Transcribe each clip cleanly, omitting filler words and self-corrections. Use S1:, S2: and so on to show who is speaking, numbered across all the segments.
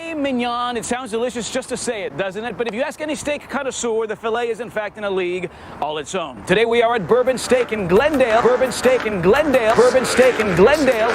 S1: Filet mignon. It sounds delicious just to say it, doesn't it? But if you ask any steak connoisseur, the filet is in fact in a league all its own. Today we are at Bourbon Steak in Glendale. Bourbon Steak in Glendale. Bourbon Steak in Glendale.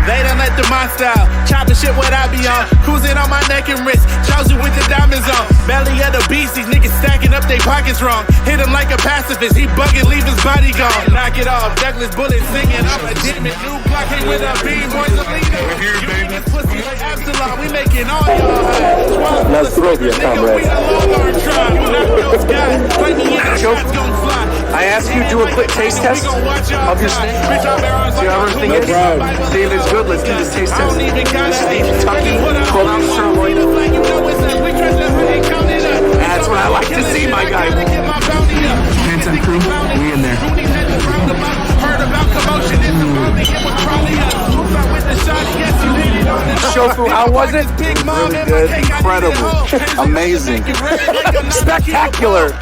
S2: They done let the my style, chopping shit what I be on, cruising on my neck and wrist, Chelsea with the diamonds on, belly of the beast, these niggas stacking up they pockets wrong, hit him like a pacifist, he bugging, leave his body gone, knock it off, Douglas Bullet singing, I'm a demon, new block, hang with a beam, boys a leader, we're here, baby, pussy like Absalom, we making all y'all high,
S3: Let's throw your comrade. I ask you to do a quick taste test of your steak. See how everything is. See if it's good. Let's do this taste test. This is the Kentucky 12-ounce sirloin. That's what I like to see, my guy. Hands on crew, we in there. Shofu, how was it? Really good, incredible, amazing, spectacular.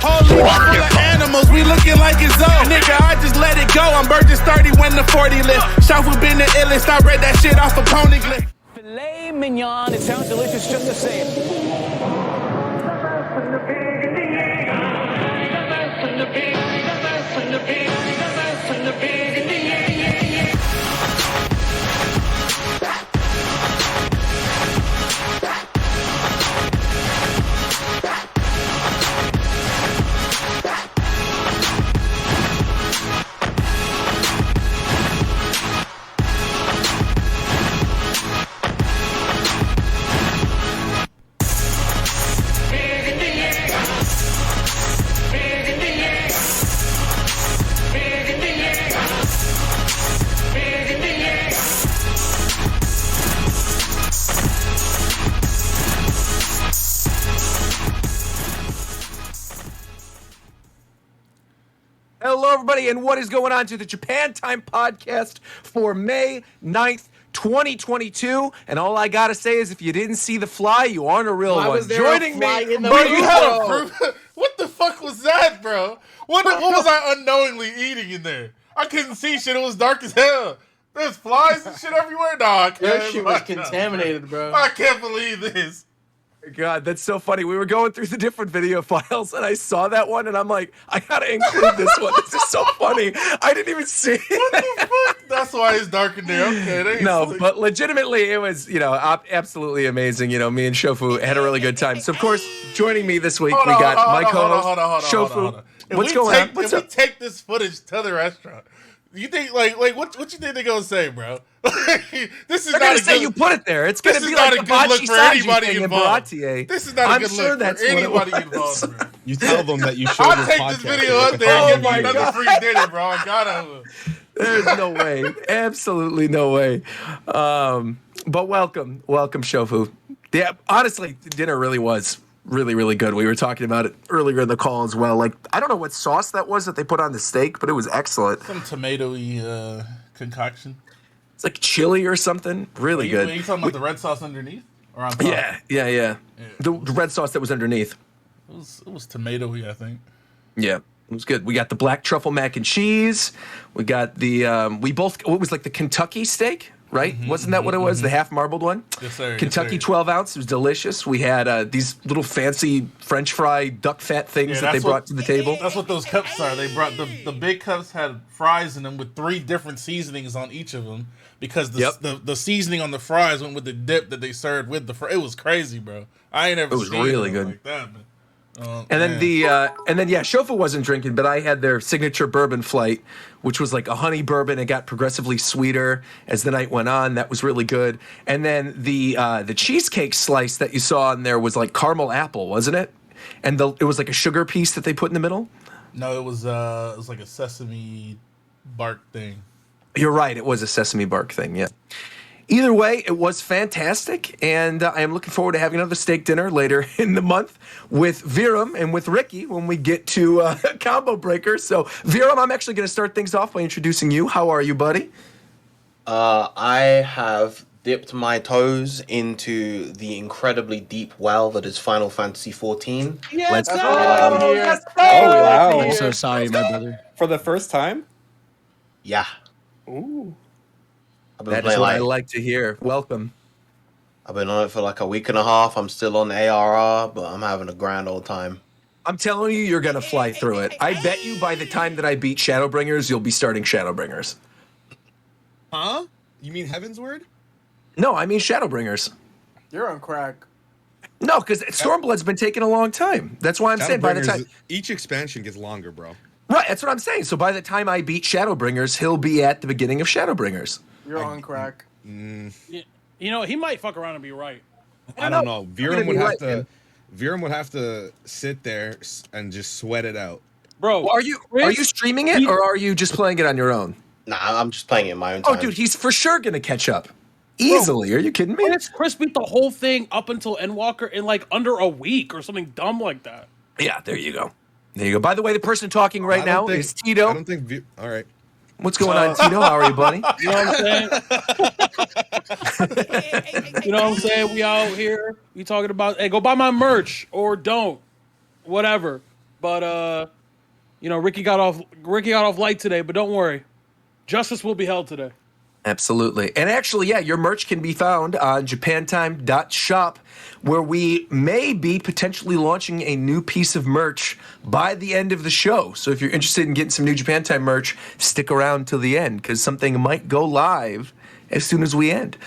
S2: Animals, we looking like it's on. Nigga, I just let it go. I'm Burgess 30 when the 40 lift. Shofu been the illest. I read that shit off a pony clip.
S1: Filet mignon. It sounds delicious just to say it.
S4: Hello, everybody, and what is going on to the Japan Time podcast for May 9th, 2022. And all I got to say is if you didn't see the fly, you aren't a real one. Joining me,
S5: in the what the fuck was that, bro? What was I unknowingly eating in there? I couldn't see shit. It was dark as hell. There's flies and shit everywhere. No, I can't.
S6: Your shit was contaminated, bro.
S5: I can't believe this.
S4: God, that's so funny. We were going through the different video files, and I saw that one, and I'm like, I gotta include this one. This is so funny. I didn't even see it.
S5: What the fuck? That's why it's dark in there. Okay.
S4: No, but legitimately, it was, absolutely amazing. Me and Shofu had a really good time. So, of course, joining me this week, we got my co-host, Shofu. What's going on?
S5: If we take this footage to the restaurant, you think like what you think they're gonna say, bro? This is
S4: they're gonna say you put it there. It's gonna be like a good look for anybody involved.
S5: This is not a good look for anybody involved, bro.
S7: You tell them that you showed
S5: I'll
S7: this
S5: take
S7: podcast.
S5: this video up there and give me another free dinner, bro. I gotta.
S4: There's no way. Absolutely no way. But welcome, Shofu. Yeah, honestly, dinner really was really, really good. We were talking about it earlier in the call as well. Like, I don't know what sauce that was that they put on the steak, but it was excellent.
S5: Some tomatoey concoction.
S4: It's like chili or something. Really good.
S5: Are you talking about the red sauce underneath? Or on top?
S4: Yeah. The red sauce that was underneath.
S5: It was tomatoey, I think.
S4: Yeah, it was good. We got the black truffle mac and cheese. We got the, what was like the Kentucky steak? Right? Wasn't that what it was? The half marbled one?
S5: Yes, sir.
S4: Kentucky 12 ounce. It was delicious. We had these little fancy French fry duck fat things that they brought to the table.
S5: That's what those cups are. They brought the big cups had fries in them with 3 different seasonings on each of them because the seasoning on the fries went with the dip that they served with the fries. It was crazy, bro. I ain't ever seen really good like that, man. And then
S4: Shofu wasn't drinking, but I had their signature bourbon flight, which was like a honey bourbon. It got progressively sweeter as the night went on. That was really good. And then the cheesecake slice that you saw in there was like caramel apple, wasn't it? And it was like a sugar piece that they put in the middle.
S5: No, it was like a sesame bark thing.
S4: You're right. It was a sesame bark thing. Yeah. Either way, it was fantastic, and I am looking forward to having another steak dinner later in the month with Viram and with Ricky when we get to Combo Breaker. So, Viram, I'm actually going to start things off by introducing you. How are you, buddy?
S6: I have
S7: dipped my toes into the incredibly deep well that is Final Fantasy 14.
S1: Yes,
S4: Let's
S6: go. Let's go.
S8: Oh wow!
S6: I'm
S9: so sorry, my brother.
S8: For the first time.
S7: Yeah.
S8: Ooh.
S7: I've been
S4: That is
S7: playing
S4: what I like to hear. Welcome.
S7: I've been on it for like a week and a half. I'm still on ARR, but I'm having a grand old time.
S4: I'm telling you, you're gonna fly through it. I bet you by the time that I beat Shadowbringers, you'll be starting Shadowbringers.
S10: Huh? You mean Heaven's Word?
S4: No, I mean Shadowbringers.
S6: You're on crack.
S4: No, because Stormblood's been taking a long time. That's why I'm saying by the time.
S10: Each expansion gets longer, bro.
S4: Right, that's what I'm saying. So by the time I beat Shadowbringers, he'll be at the beginning of Shadowbringers.
S6: You're on crack.
S11: You know, he might fuck around and be right.
S10: I don't know.
S4: Viren
S10: would have to sit there and just sweat it out.
S11: Bro,
S4: Well, are you streaming it or are you just playing it on your own?
S7: Nah, I'm just playing it in my own time.
S4: Oh, dude, he's for sure gonna catch up. Easily. Are you kidding me?
S11: Chris beat the whole thing up until Endwalker in like under a week or something dumb like that.
S4: Yeah, there you go. There you go. By the way, the person talking right now is Tito.
S10: I don't think. All right.
S4: What's going on, Tito? How are you, buddy?
S11: You know what I'm saying? You know what I'm saying? We out here. We talking about, hey, go buy my merch or don't, whatever. But you know, Ricky got off light today. But don't worry, justice will be held today.
S4: Absolutely. And actually, yeah, your merch can be found on japantime.shop, where we may be potentially launching a new piece of merch by the end of the show. So if you're interested in getting some new Japan Time merch, stick around till the end, because something might go live as soon as we end.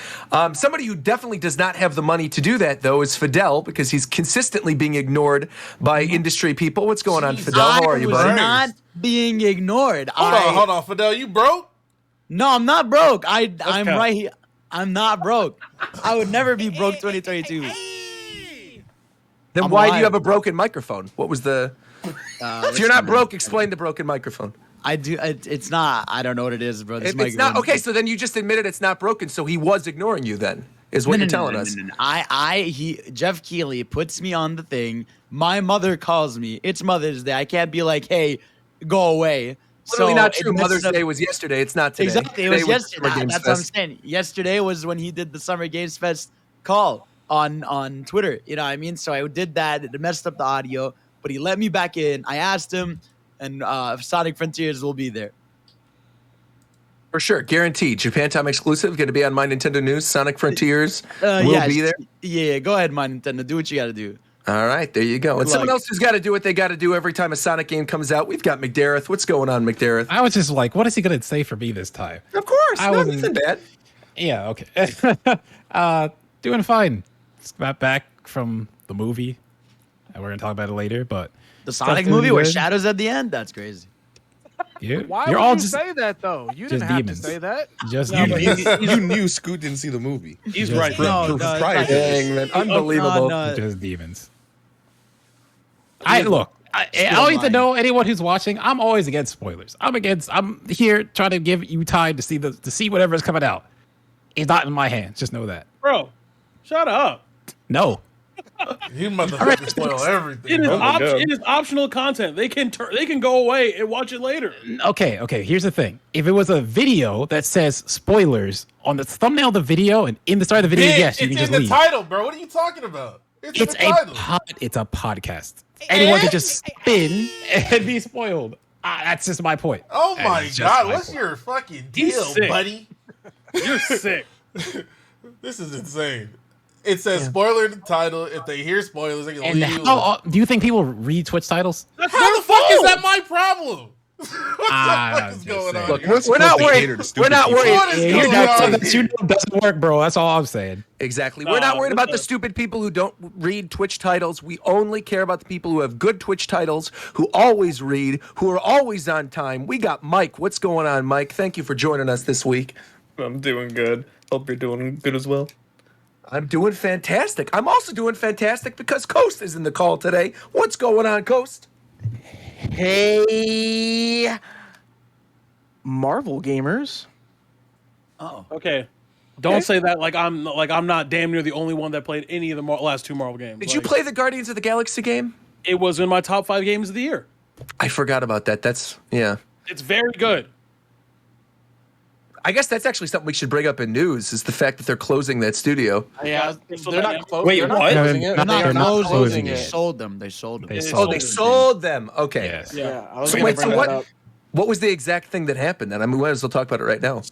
S4: Somebody who definitely does not have the money to do that, though, is Fidel, because he's consistently being ignored by industry people. What's going on, Fidel? How are you, buddy?
S9: I was not being ignored.
S5: Hold on, Fidel. You broke?
S9: No, I'm not broke. I'm right here. I'm not broke. I would never be broke 2022.
S4: Then why do you have a broken microphone? What was the... if you're not broke, explain the broken microphone.
S9: I do. It's not. I don't know what it is, bro. This
S4: It's not okay. So then you just admitted it's not broken. So he was ignoring you. Then is what you're telling us.
S9: Jeff Keighley puts me on the thing. My mother calls me. It's Mother's Day. I can't be like, hey, go away.
S4: Literally not true. Mother's Day was yesterday. It's not today.
S9: Exactly. It was yesterday. That's what I'm saying. Yesterday was when he did the Summer Games Fest call on Twitter. You know what I mean? So I did that. It messed up the audio, but he let me back in. I asked him, and Sonic Frontiers will be there.
S4: For sure. Guaranteed. Japan Time exclusive. Going to be on My Nintendo News. Sonic Frontiers will be there.
S9: Yeah, go ahead, My Nintendo. Do what you got to do.
S4: All right, there you go. And someone else who's got to do what they got to do every time a Sonic game comes out. We've got McDareth. What's going on, McDareth?
S12: I was just like, what is he going to say for me this time?
S4: Of course. Nothing bad.
S12: Yeah, okay. Doing fine. Just got back from the movie. We're going to talk about it later, but...
S9: The Sonic movie where Shadow's at the end? That's crazy.
S13: Why would you say that, though? You didn't have to say that.
S10: You knew Scoot didn't see the movie.
S11: He's right.
S10: Prior to this.
S4: Unbelievable.
S12: Just demons. I don't even know anyone who's watching. I'm always against spoilers. I'm here trying to give you time to see whatever is coming out. It's not in my hands. Just know that.
S11: Bro, shut up.
S12: No.
S5: You motherfucker spoil everything.
S11: It is optional content. They can go away and watch it later.
S12: Okay. Here's the thing. If it was a video that says spoilers on the thumbnail of the video and in the start of the video, yes, you can just leave.
S5: It's in the title, bro. What are you talking about? It's
S12: a podcast. Anyone can just spin and be spoiled. That's just my point.
S5: Oh my God. What's your fucking deal, buddy?
S11: You're sick.
S5: This is insane. It says spoiler in the title. If they hear spoilers, they can
S12: and
S5: leave.
S12: Do you think people read Twitch titles?
S5: How the fuck is that my problem? What the fuck is going on?
S4: Look, we're not worried. We're not worried.
S5: What is going on?
S12: It doesn't work, bro. That's all I'm saying.
S4: Exactly. We're not worried about the stupid people who don't read Twitch titles. We only care about the people who have good Twitch titles, who always read, who are always on time. We got Mike. What's going on, Mike? Thank you for joining us this week.
S8: I'm doing good. Hope you're doing good as well.
S4: I'm doing fantastic. I'm also doing fantastic because Coast is in the call today. What's going on, Coast?
S13: Hey, Marvel gamers.
S9: Oh,
S11: okay. Don't say that like I'm not damn near the only one that played any of the last two Marvel games.
S4: Did you play the Guardians of the Galaxy game?
S11: It was in my top 5 games of the year.
S4: I forgot about that. It's very
S11: good.
S4: I guess that's actually something we should bring up in news is the fact that they're closing that studio.
S6: Yeah, they're not closing.
S8: Wait,
S6: They're not
S8: what?
S6: closing it.
S9: They're
S6: They're not
S9: closing
S6: closing
S9: it. They
S6: it.
S9: sold them. They sold them.
S4: They sold them. Okay.
S12: Yes.
S6: Yeah, I was
S4: So
S6: gonna
S4: wait,
S6: bring
S4: so
S6: that up.
S4: what was the exact thing that happened then? I mean, we might as well talk about it right now.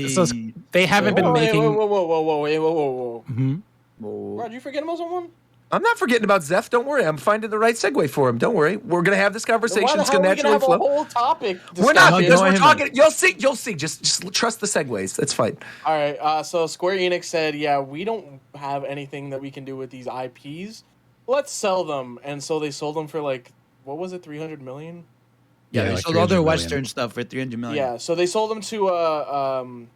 S12: So they haven't been making.
S6: Whoa.
S12: Mhm.
S6: Bro, did you forget about someone?
S4: I'm not forgetting about Zeph. Don't worry. I'm finding the right segue for him. Don't worry. We're going to have this conversation.
S6: Why the
S4: It's
S6: hell
S4: going
S6: are
S4: to
S6: we gonna
S4: naturally
S6: have a
S4: flow.
S6: whole topic?
S4: We're not
S6: discussion?
S4: because we're talking. You'll see. You'll see. Just trust the segues. That's fine.
S6: All right. So Square Enix said, "Yeah, we don't have anything that we can do with these IPs. Let's sell them." And so they sold them for like, what was it, 300 million?
S9: Yeah, they
S12: like
S9: sold all
S12: 300
S9: their
S12: million.
S9: Western stuff for 300 million.
S6: Yeah. So they sold them to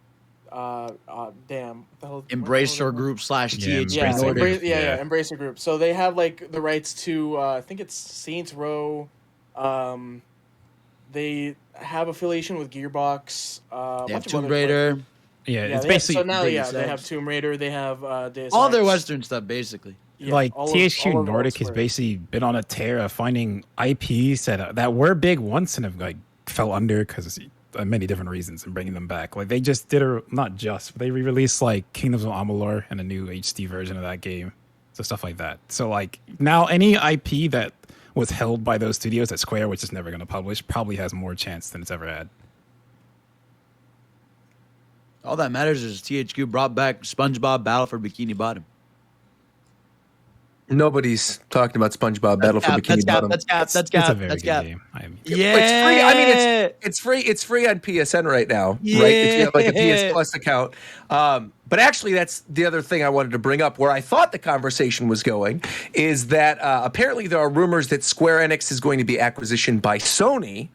S6: damn. What the hell-
S9: Embracer Group / THQ
S6: Yeah,
S9: Nordic.
S6: Embracer Group. So they have like the rights to I think it's Saints Row. They have affiliation with Gearbox.
S9: They have Tomb Raider.
S12: Yeah, it's
S6: they
S12: basically
S6: have, so now
S9: Deus
S6: they
S9: Ex.
S6: have Tomb Raider. They have Deus
S9: All their
S6: Ex.
S9: Western stuff, basically.
S6: Yeah,
S12: like
S6: all of-
S12: THQ
S6: all of
S12: Nordic has
S6: Square.
S12: basically been on a tear of finding IPs that were big once and have like fell under because of many different reasons and bringing them back. Like they just did not just, but they re-released like Kingdoms of Amalur and a new HD version of that game, so stuff like that. So like now any IP that was held by those studios at Square, which is never going to publish, probably has more chance than it's ever had.
S9: All that matters is THQ brought back SpongeBob Battle for Bikini Bottom.
S4: Nobody's talking about SpongeBob Battle for Bikini Bottom.
S9: That's cap.
S12: It's a very good game.
S9: Yeah.
S4: It's free. I mean, it's free. It's free on PSN right now, right? If you have like a PS Plus account. But actually, that's the other thing I wanted to bring up. Where I thought the conversation was going is that apparently there are rumors that Square Enix is going to be acquisitioned by Sony.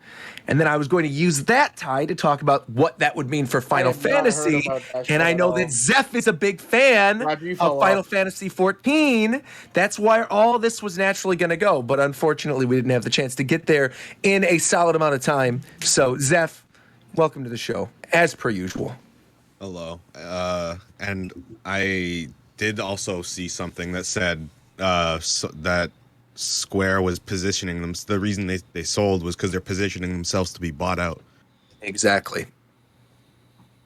S4: And then I was going to use that tie to talk about what that would mean for Final
S6: have not
S4: Fantasy.
S6: heard about that shit
S4: And I
S6: at
S4: know
S6: all.
S4: that Zeph is a big fan
S6: Roger, you
S4: of
S6: fell
S4: Final
S6: off.
S4: Fantasy 14. That's why all this was naturally going to go. But unfortunately, we didn't have the chance to get there in a solid amount of time. So, Zeph, welcome to the show, as per usual.
S10: Hello. And I did also see something that said that Square was positioning them. The reason they sold was because they're positioning themselves to be bought out.
S4: Exactly.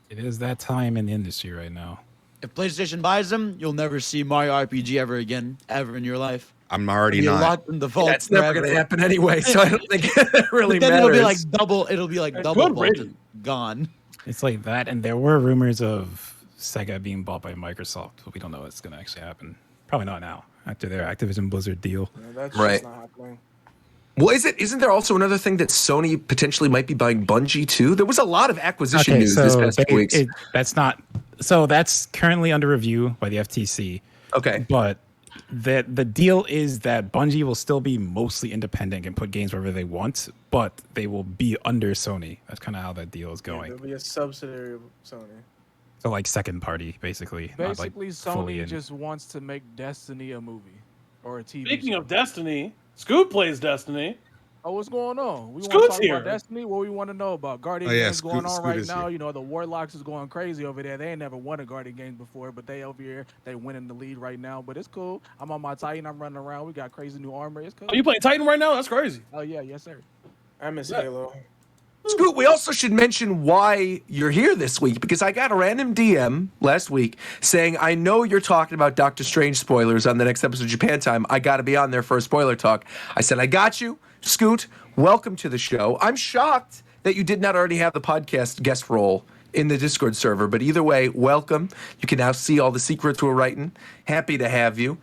S12: It is that time in the industry right now.
S9: If PlayStation buys them, you'll never see Mario RPG ever again, ever in your life.
S10: I'm already
S9: You're
S10: not.
S9: locked in the vault.
S4: That's never going to happen anyway, so I don't think it really
S9: then
S4: matters.
S9: it'll be like double. It'll be like double vaulted, gone.
S12: It's like that, and there were rumors of Sega being bought by Microsoft, but we don't know what's going to actually happen. Probably not now, after their Activision Blizzard deal.
S6: Yeah, that's
S4: Right.
S6: just not happening.
S4: Well, isn't there also another thing that Sony potentially might be buying Bungie too? There was a lot of acquisition news this past few weeks.
S12: That's currently under review by the FTC.
S4: Okay.
S12: But the deal is that Bungie will still be mostly independent and put games wherever they want, but they will be under Sony. That's kind of how that deal is going.
S6: There'll be a subsidiary of Sony.
S12: So like second party, basically. not like
S13: Basically,
S12: fully
S13: Sony
S12: in.
S13: just wants to make Destiny a movie or a TV
S11: Speaking
S13: show.
S11: of Destiny, Scoot plays Destiny.
S13: Oh, what's going on? We want to
S11: Scoot's
S13: talk
S11: here.
S13: about Destiny. What we want to know about Guardian
S10: Oh, yeah,
S13: Games going on
S10: Scoot
S13: right
S10: is
S13: now.
S10: here.
S13: You know, the Warlocks is going crazy over there. They ain't never won a Guardian Games before, but they over here, they winning the lead right now. But it's cool. I'm on my Titan. I'm running around. We got crazy new armor. It's cool.
S11: Oh, you playing Titan right now? That's crazy.
S13: Oh yeah, yes sir.
S6: I miss Halo.
S4: Scoot, we also should mention why you're here this week, because I got a random DM last week saying, I know you're talking about Doctor Strange spoilers on the next episode of Japan Time. I got to be on there for a spoiler talk. I said, I got you. Scoot, welcome to the show. I'm shocked that you did not already have the podcast guest role in the Discord server, but either way, welcome. You can now see all the secrets we're writing. Happy to have you.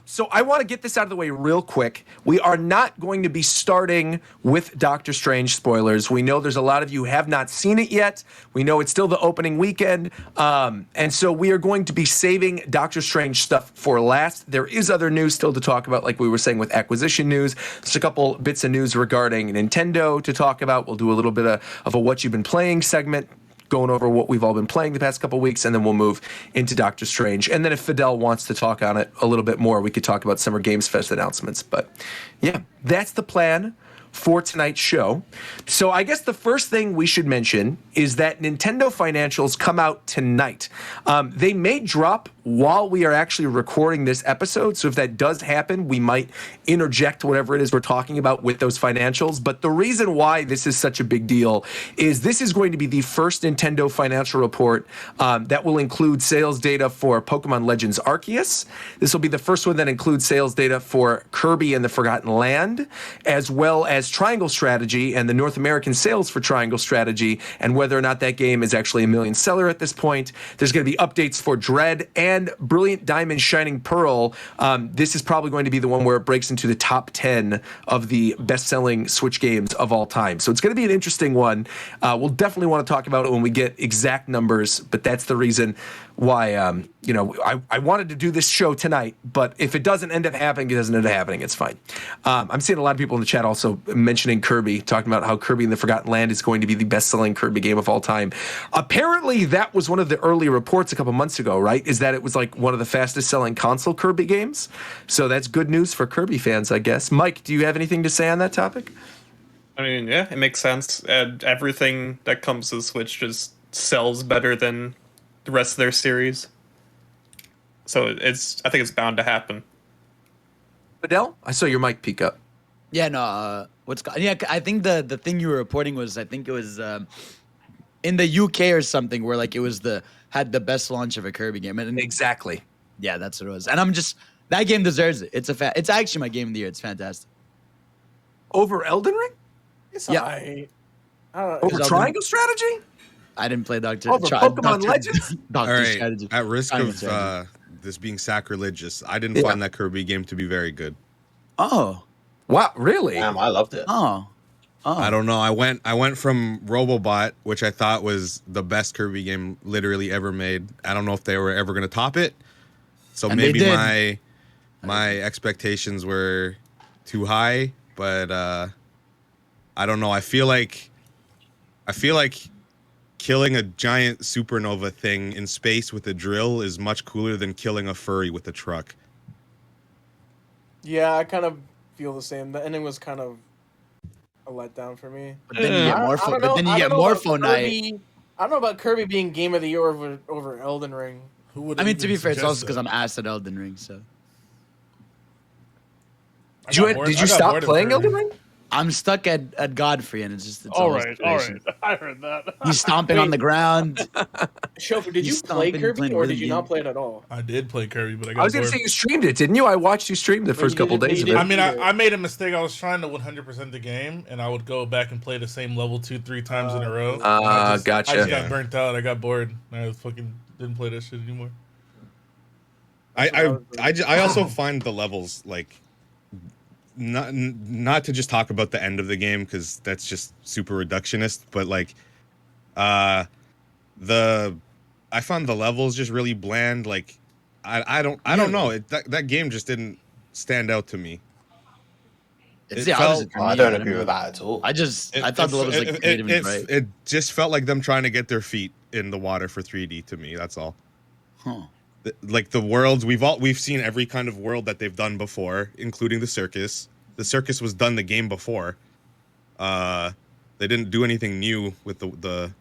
S4: So I want to get this out of the way real quick. We are not going to be starting with Doctor Strange spoilers. We know there's a lot of you who have not seen it yet. We know it's still the opening weekend. And so we are going to be saving Doctor Strange stuff for last. There is other news still to talk about, like we were saying with acquisition news. There's a couple bits of news regarding Nintendo to talk about. We'll do a little bit of a what you've been playing segment, going over what we've all been playing the past couple weeks, and then we'll move into Doctor Strange. And then if Fidel wants to talk on it a little bit more, we could talk about Summer Games Fest announcements. But yeah, that's the plan for tonight's show. So I guess the first thing we should mention is that Nintendo financials come out tonight. They may drop while we are actually recording this episode. So if that does happen, we might interject whatever it is we're talking about with those financials. But the reason why this is such a big deal is this is going to be the first Nintendo financial report that will include sales data for Pokemon Legends Arceus. This will be the first one that includes sales data for Kirby and the Forgotten Land, as well as Triangle Strategy and the North American sales for Triangle Strategy, and whether or not that game is actually a million seller at this point. There's going to be updates for Dread and Brilliant Diamond Shining Pearl. This is probably going to be the one where it breaks into the top 10 of the best-selling Switch games of all time. So it's going to be an interesting one. We'll definitely want to talk about it when we get exact numbers, but that's the reason why I wanted to do this show tonight, but if it doesn't end up happening, it doesn't end up happening. It's fine. I'm seeing a lot of people in the chat also mentioning Kirby, talking about how Kirby and the Forgotten Land is going to be the best-selling Kirby game of all time. Apparently, that was one of the early reports a couple months ago, right? Is that it was like one of the fastest-selling console Kirby games? So that's good news for Kirby fans, I guess. Mike, do you have anything to say on that topic?
S8: I mean, yeah, it makes sense. And everything that comes to Switch just sells better than the rest of their series. So I think it's bound to happen.
S4: Adele, I saw your mic peek up.
S9: Yeah, no. I think the thing you were reporting was, I think it was in the UK or something, where like it was had the best launch of a Kirby game. And
S4: exactly. Yeah,
S9: that's what it was. And that game deserves it. It's actually my game of the year. It's fantastic.
S4: Over Elden Ring?
S6: It's
S9: yeah.
S6: alright.
S4: Over Triangle Strategy?
S9: I didn't play
S4: Pokemon Legends?
S10: All right,
S9: Strategy.
S10: at risk
S9: Triangle
S10: of
S9: Strategy.
S10: this being sacrilegious, I didn't find that Kirby game to be very good.
S9: Oh.
S4: Wow, really?
S7: Damn, I loved it.
S9: Oh.
S10: I don't know. I went from Robobot, which I thought was the best Kirby game literally ever made. I don't know if they were ever going to top it. So
S9: And
S10: maybe
S9: they did.
S10: my expectations were too high, but I don't know. I feel like killing a giant supernova thing in space with a drill is much cooler than killing a furry with a truck.
S6: Yeah, I kind of feel the same. The ending was kind of a letdown for me.
S9: But then you get Morpho. But then you get Morpho Night.
S6: I don't know about Kirby being game of the year over Elden Ring.
S5: Who would?
S9: I mean, to be fair, it's also because I'm asked at Elden Ring. So.
S4: Did you stop playing Elden Ring?
S9: I'm stuck at Godfrey, and it's
S11: all right. I heard that.
S9: He's stomping on the ground.
S6: Shofer, did you play Kirby or did you not play it at all?
S5: I did play Kirby, but I got
S4: I was going to say you streamed it, didn't you? I watched you stream the first couple days of it.
S5: I mean, I made a mistake. I was trying to 100% the game, and I would go back and play the same level 2-3 times in a row.
S4: Gotcha.
S5: I just got burnt out. I got bored. I fucking didn't play that shit anymore.
S10: I also find the levels like not to just talk about the end of the game because that's just super reductionist, but like I found the levels just really bland. Like I don't know. That game just didn't stand out to me.
S9: It's the opposite for me.
S7: I don't agree with that at all.
S9: I thought the levels like
S10: it just felt like them trying to get their feet in the water for 3D to me. That's all.
S9: Huh.
S10: Like the worlds we've seen every kind of world that they've done before, including the circus. The circus was done the game before. They didn't do anything new with the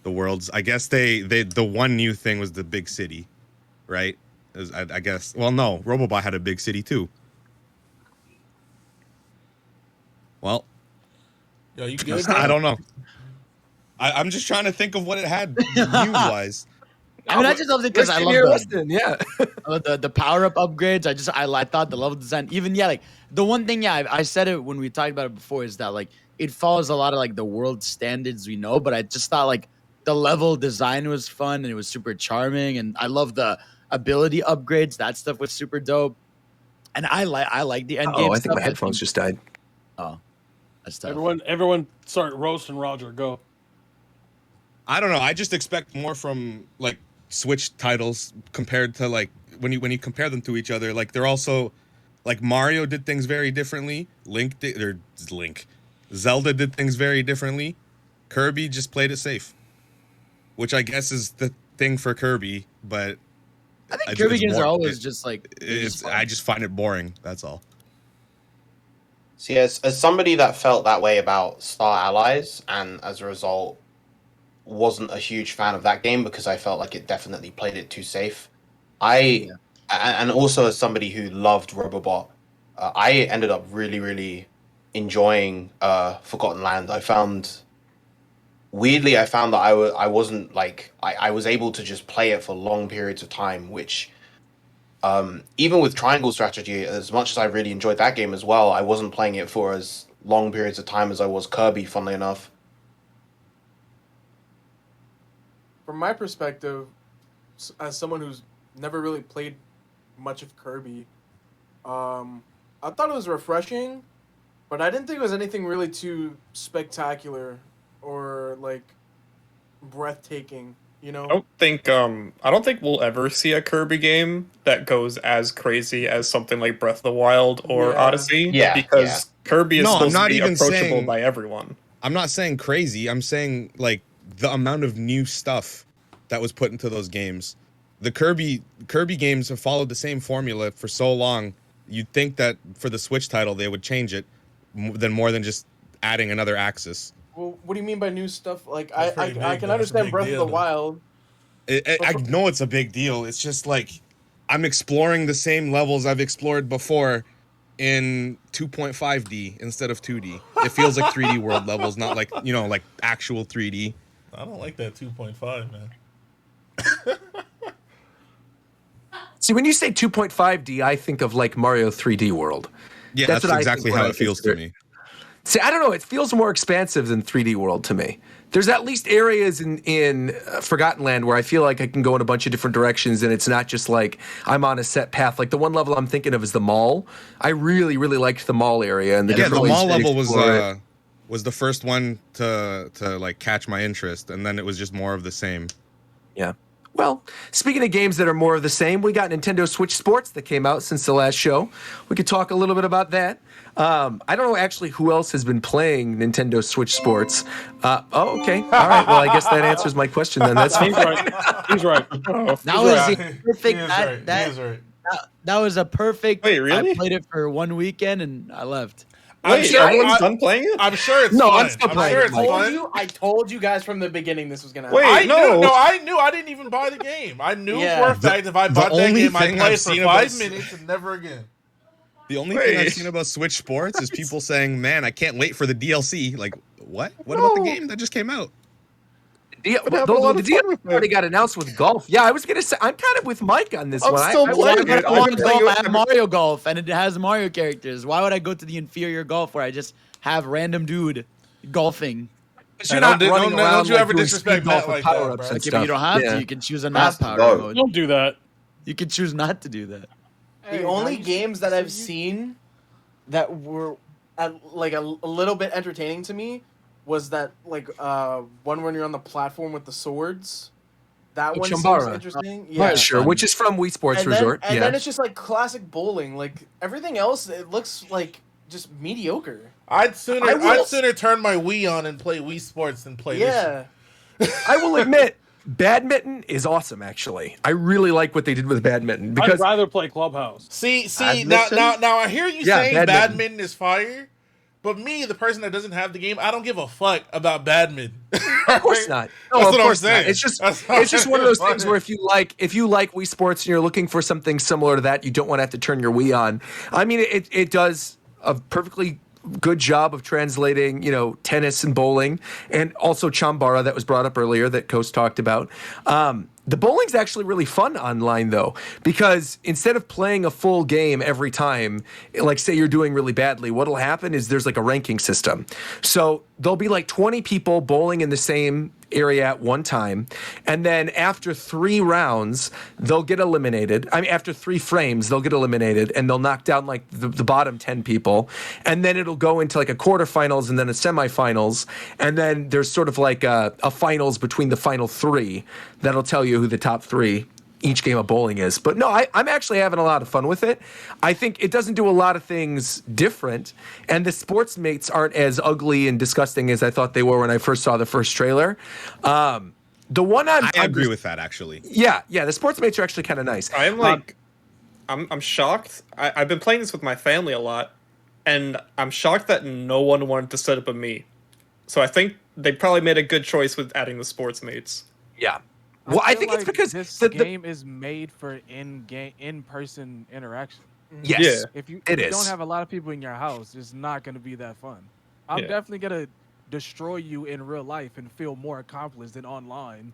S10: worlds. I guess the one new thing was the big city, right? I guess. Well, no, Robobot had a big city too. Well,
S5: yo, you good?
S10: I don't know. I'm just trying to think of what it had new wise.
S9: I mean, I just loved it because I love the power up upgrades. I thought the level design, even like the one thing, I said it when we talked about it before, is that like it follows a lot of like the world standards we know, but I just thought like the level design was fun and it was super charming, and I love the ability upgrades. That stuff was super dope, and I like the end game.
S4: I think my headphones just died.
S9: Oh, that's tough.
S11: Everyone, start roasting Roger. Go.
S10: I don't know. I just expect more from like Switch titles compared to like when you compare them to each other. Like they're also like Mario did things very differently. Zelda did things very differently. Kirby just played it safe, which I guess is the thing for Kirby. But
S9: I think Kirby games are always just like
S10: I just find it boring. That's all.
S7: See, as somebody that felt that way about Star Allies, and as a result wasn't a huge fan of that game because I felt like it definitely played it too safe. And also as somebody who loved Robobot, I ended up really, really enjoying Forgotten Land. Weirdly, I found that I wasn't like I was able to just play it for long periods of time, which even with Triangle Strategy, as much as I really enjoyed that game as well, I wasn't playing it for as long periods of time as I was Kirby, funnily enough.
S6: From my perspective, as someone who's never really played much of Kirby, I thought it was refreshing, but I didn't think it was anything really too spectacular or like breathtaking. You know,
S8: I don't think we'll ever see a Kirby game that goes as crazy as something like Breath of the Wild or Odyssey. Because Kirby is supposed to be approachable by everyone.
S10: I'm not saying crazy. I'm saying like the amount of new stuff that was put into those games. The Kirby games have followed the same formula for so long. You'd think that for the Switch title they would change it more than just adding another axis.
S6: Well, what do you mean by new stuff? Like I can understand Breath of the Wild.
S10: I know it's a big deal. It's just like I'm exploring the same levels I've explored before in 2.5D instead of 2D. It feels like 3D world levels, not like, like actual 3D.
S5: I don't like that 2.5, man.
S4: See, when you say 2.5D, I think of like Mario 3D World.
S10: Yeah, that's exactly how it feels to me.
S4: See, I don't know. It feels more expansive than 3D World to me. There's at least areas in Forgotten Land where I feel like I can go in a bunch of different directions, and it's not just like I'm on a set path. Like the one level I'm thinking of is the mall. I really, really liked the mall area, and
S10: the mall level was the first one to like catch my interest, and then it was just more of the same.
S4: Yeah. Well, speaking of games that are more of the same, we got Nintendo Switch Sports that came out since the last show. We could talk a little bit about that. I don't know actually who else has been playing Nintendo Switch Sports. Okay. All right. Well, I guess that answers my question then. That's
S11: He's right. He's right.
S9: That was a perfect. That was a perfect.
S8: Wait, really?
S9: I played it for one weekend and I left.
S8: Everyone's done playing it?
S5: I'm sure it's
S4: no,
S5: fun.
S4: I'm still playing.
S5: I'm sure it's fun.
S6: I told you guys from the beginning this was gonna happen.
S5: I knew. I didn't even buy the game. I knew for a fact if I bought that game, I'd play it for 5 minutes and never again.
S10: The only thing I've seen about Switch Sports is people saying, "Man, I can't wait for the DLC." Like, what? What about the game that just came out?
S4: The DLC already got announced with golf. Yeah, I was gonna say I'm kind of with Mike on this one.
S9: I have Mario Golf, and it has Mario characters. Why would I go to the inferior golf where I just have random dude golfing?
S5: Don't you ever disrespect Matt like that, bro.
S9: Like, you don't have to. You can choose a not power mode.
S11: Don't do that.
S9: You can choose not to do that.
S6: The only games that I've seen that were like a little bit entertaining to me was that like one when you're on the platform with the swords. That one seems interesting.
S4: Yeah, sure. Which is from Wii Sports Resort.
S6: And then it's just like classic bowling. Like everything else, it looks like just mediocre.
S5: I'd sooner turn my Wii on and play Wii Sports than play this shit.
S4: I will admit, badminton is awesome. Actually, I really like what they did with badminton because
S11: I'd rather play Clubhouse.
S5: See, now I hear you saying badminton is fire, but me, the person that doesn't have the game, I don't give a fuck about badminton.
S4: Of course not. No, of course not. It's just one of those things where if you like Wii Sports and you're looking for something similar to that, you don't want to have to turn your Wii on. I mean, it does a perfectly good job of translating, tennis and bowling, and also Chambara that was brought up earlier that Coast talked about. The bowling's actually really fun online, though, because instead of playing a full game every time, like say you're doing really badly, what'll happen is there's like a ranking system. So there'll be like 20 people bowling in the same area at one time, and then after 3 rounds, they'll get eliminated. I mean, after 3 frames, they'll get eliminated, and they'll knock down like the bottom 10 people, and then it'll go into like a quarterfinals and then a semifinals, and then there's sort of like a finals between the final 3 that'll tell you who the top 3 each game of bowling is. But no, I'm actually having a lot of fun with it. I think it doesn't do a lot of things different, and the sports mates aren't as ugly and disgusting as I thought they were when I first saw the first trailer. The one I
S10: agree with that, actually.
S4: Yeah, the sports mates are actually kind of nice.
S8: I'm shocked. I've been playing this with my family a lot, and I'm shocked that no one wanted to set up a me. So I think they probably made a good choice with adding the sports mates.
S4: Yeah. Well, I
S13: feel
S4: think it's
S13: like
S4: because
S13: this
S4: the
S13: game is made for in-person interaction.
S4: yes,
S8: Yeah.
S13: If you
S4: it
S13: don't
S4: is.
S13: have a lot of people in your house, it's not going to be that fun. I'm
S8: Yeah.
S13: definitely going to destroy you in real life and feel more accomplished than online.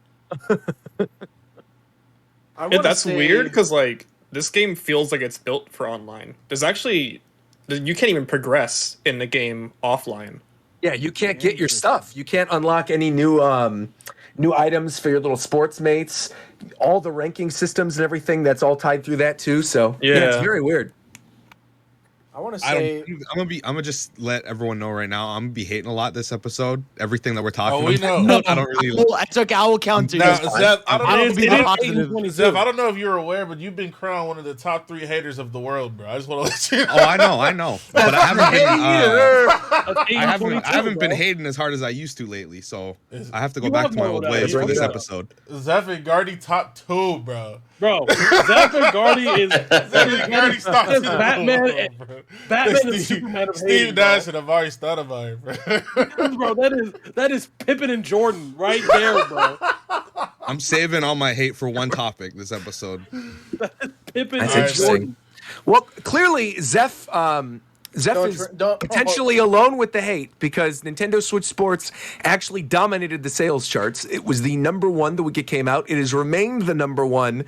S8: That's weird because like this game feels like it's built for online. There's actually you can't even progress in the game offline.
S4: Yeah, you can't get your stuff. You can't unlock any new items for your little sports mates. All the ranking systems and everything, that's all tied through that too. So yeah, it's
S8: Yeah.
S4: very weird.
S6: I want to
S10: I
S6: say
S10: don't. I'm gonna just let everyone know right now. I'm gonna be hating a lot this episode. Everything that we're talking
S5: Oh, we
S10: about.
S5: know.
S10: I don't really.
S9: It's okay. I will counter you.
S5: Now, Zev, I don't know.
S9: didn't be
S5: I
S9: the
S5: don't-
S9: positive.
S5: Zev, I don't know if you're aware, but you've been crowned one of the top 3 haters of the world, bro. I just want to let you know.
S10: Oh, I know, but I haven't been.
S11: That's
S10: I haven't
S11: 80-22,
S10: been
S11: bro.
S10: hating as hard as I used to lately. So I have to go
S11: You
S10: back
S11: have
S10: to my
S11: more
S10: old
S11: of that.
S10: ways
S11: You
S10: for this
S11: have that.
S10: episode.
S5: Zev and Gardy top 2, bro.
S11: Bro, Zach and Guardy is
S5: Zev and Gardy top 2.
S11: Batman and
S5: bro.
S11: Batman and Superman of
S5: Steve
S11: hating,
S5: Nash
S11: bro.
S5: and Amari Stoudemire, bro.
S11: Bro, that is Pippen and Jordan right there, bro.
S10: I'm saving all my hate for one topic this episode.
S11: Pippen
S4: That's
S11: and
S4: interesting.
S11: Jordan.
S4: Well, clearly Zeph is potentially alone with the hate because Nintendo Switch Sports actually dominated the sales charts. It was the number 1 the week it came out. It has remained the number 1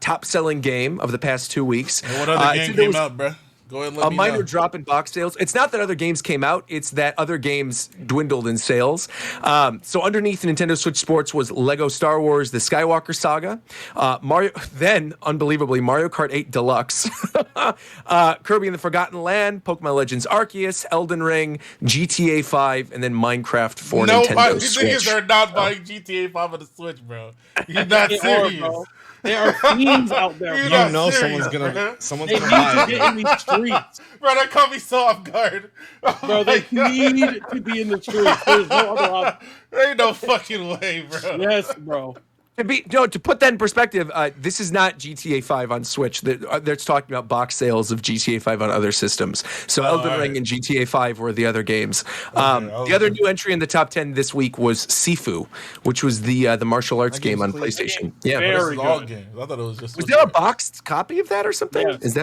S4: top-selling game of the past 2 weeks.
S5: And what other game
S4: there
S5: came
S4: was
S5: out, bro? Go ahead and let
S4: a
S5: me
S4: minor
S5: know.
S4: drop in box sales. It's not that other games came out; it's that other games dwindled in sales. So underneath Nintendo Switch Sports was Lego Star Wars: The Skywalker Saga, Mario. Then, unbelievably, Mario Kart 8 Deluxe, Kirby and the Forgotten Land, Pokemon Legends Arceus, Elden Ring, GTA 5, and then Minecraft for
S5: Nobody,
S4: Nintendo
S5: these
S4: Switch.
S5: niggas are not buying GTA 5 on the Switch, bro. You're not
S11: They are,
S5: serious.
S11: bro. There are fiends out there,
S5: You're
S11: bro.
S5: not
S10: You know
S5: serious,
S10: someone's
S5: bro.
S10: someone's
S11: They
S10: gonna
S11: need to
S10: buy
S11: get
S10: it.
S11: in these streets.
S5: Bro, that caught me so off guard. Oh
S11: Bro, they need to be in the streets. There's no other option.
S5: There ain't no fucking way, bro.
S11: Yes, bro.
S4: To put that in perspective, this is not GTA 5 on Switch. They're talking about box sales of GTA 5 on other systems. So Elden Ring and GTA 5 were the other games. The other new entry in the top 10 this week was Sifu, which was the martial arts game on PlayStation. Yeah,
S5: This
S11: Very
S5: is all
S11: good.
S5: games. I thought it was just.
S4: was there a boxed copy of that or something?
S11: Yes.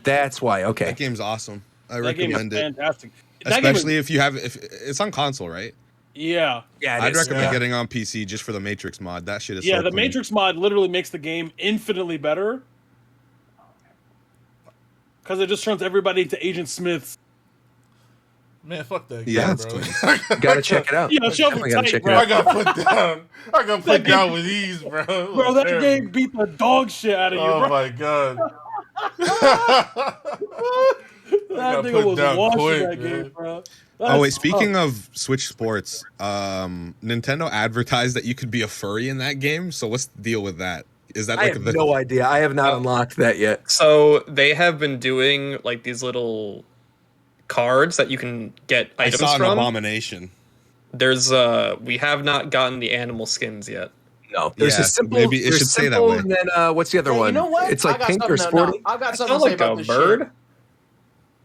S4: That's why? Okay.
S10: That game's awesome. I
S11: That game is
S10: recommend it,
S11: fantastic. That game is-
S10: especially if it's on console, right?
S11: yeah.
S4: Yeah,
S10: I'd recommend getting on PC just for the Matrix mod. That shit is
S11: Yeah,
S10: so
S11: the
S10: clean.
S11: Matrix mod literally makes the game infinitely better. Because it just turns everybody to Agent Smiths.
S5: Man, fuck that.
S10: Yeah,
S5: game,
S10: that's
S5: bro.
S10: clean.
S4: Gotta check it out.
S11: Yeah, show me
S4: Definitely gotta
S11: tight,
S4: check it
S11: bro.
S5: I
S4: out.
S5: got put down. I got put
S11: That game-
S5: down with ease, bro.
S11: Bro, that
S5: Terrible.
S11: game beat the dog shit out of you,
S5: Oh
S11: bro.
S5: my god.
S11: That
S5: got
S11: nigga
S5: put
S11: was
S5: down
S11: washing
S5: quick,
S11: that
S5: man.
S11: game, bro.
S10: Oh wait, speaking of Switch Sports, Nintendo advertised that you could be a furry in that game. So what's the deal with that? Is that
S4: I
S10: like
S4: have no idea. I have not unlocked that yet.
S8: So they have been doing like these little cards that you can get
S10: I
S8: items
S10: saw an
S8: from.
S10: abomination.
S8: There's we have not gotten the animal skins yet.
S4: No, there's
S10: Yeah,
S4: a simple.
S10: maybe it
S4: there's
S10: should say that
S4: simple,
S10: way.
S4: And then what's the other
S6: Hey,
S4: one?
S6: you know what?
S4: It's like
S6: I got
S4: pink or
S6: something- no,
S4: sporty.
S6: I've got
S8: It's
S6: something
S8: not
S6: to say
S8: like
S6: about
S8: a
S6: this
S8: bird.
S6: shit.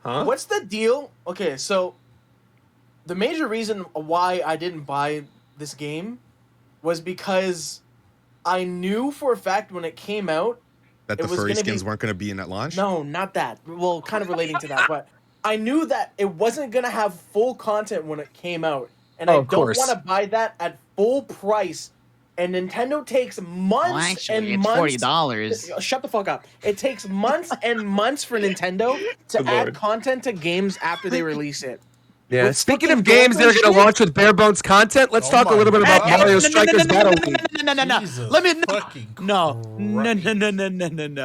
S8: Huh?
S6: What's the deal? Okay, so the major reason why I didn't buy this game was because I knew for a fact when it came out.
S10: That
S6: It
S10: the
S6: was
S10: furry
S6: gonna
S10: skins
S6: be-
S10: weren't going to be in at launch.
S6: No, not that. Well, kind of relating to that, but I knew that it wasn't gonna have full content when it came out, and I
S4: of
S6: don't
S4: course.
S6: want to buy that at full price. And Nintendo takes months
S9: Well, actually,
S6: and
S9: it's
S6: months.
S9: $40.
S6: Shut the fuck up! It takes months and months for Nintendo to
S8: Good
S6: add
S8: lord.
S6: content to games after they release it.
S4: Yeah.
S6: With
S4: Speaking
S6: fucking
S4: of games that are
S6: gold
S4: going
S6: and
S4: to launch with bare bones content, let's
S5: Oh
S4: talk a
S5: my
S4: little bit about
S5: God.
S4: Mario
S6: no,
S4: Strikers Battle League.
S6: No.
S5: Jesus
S6: Let me
S5: fucking
S6: no.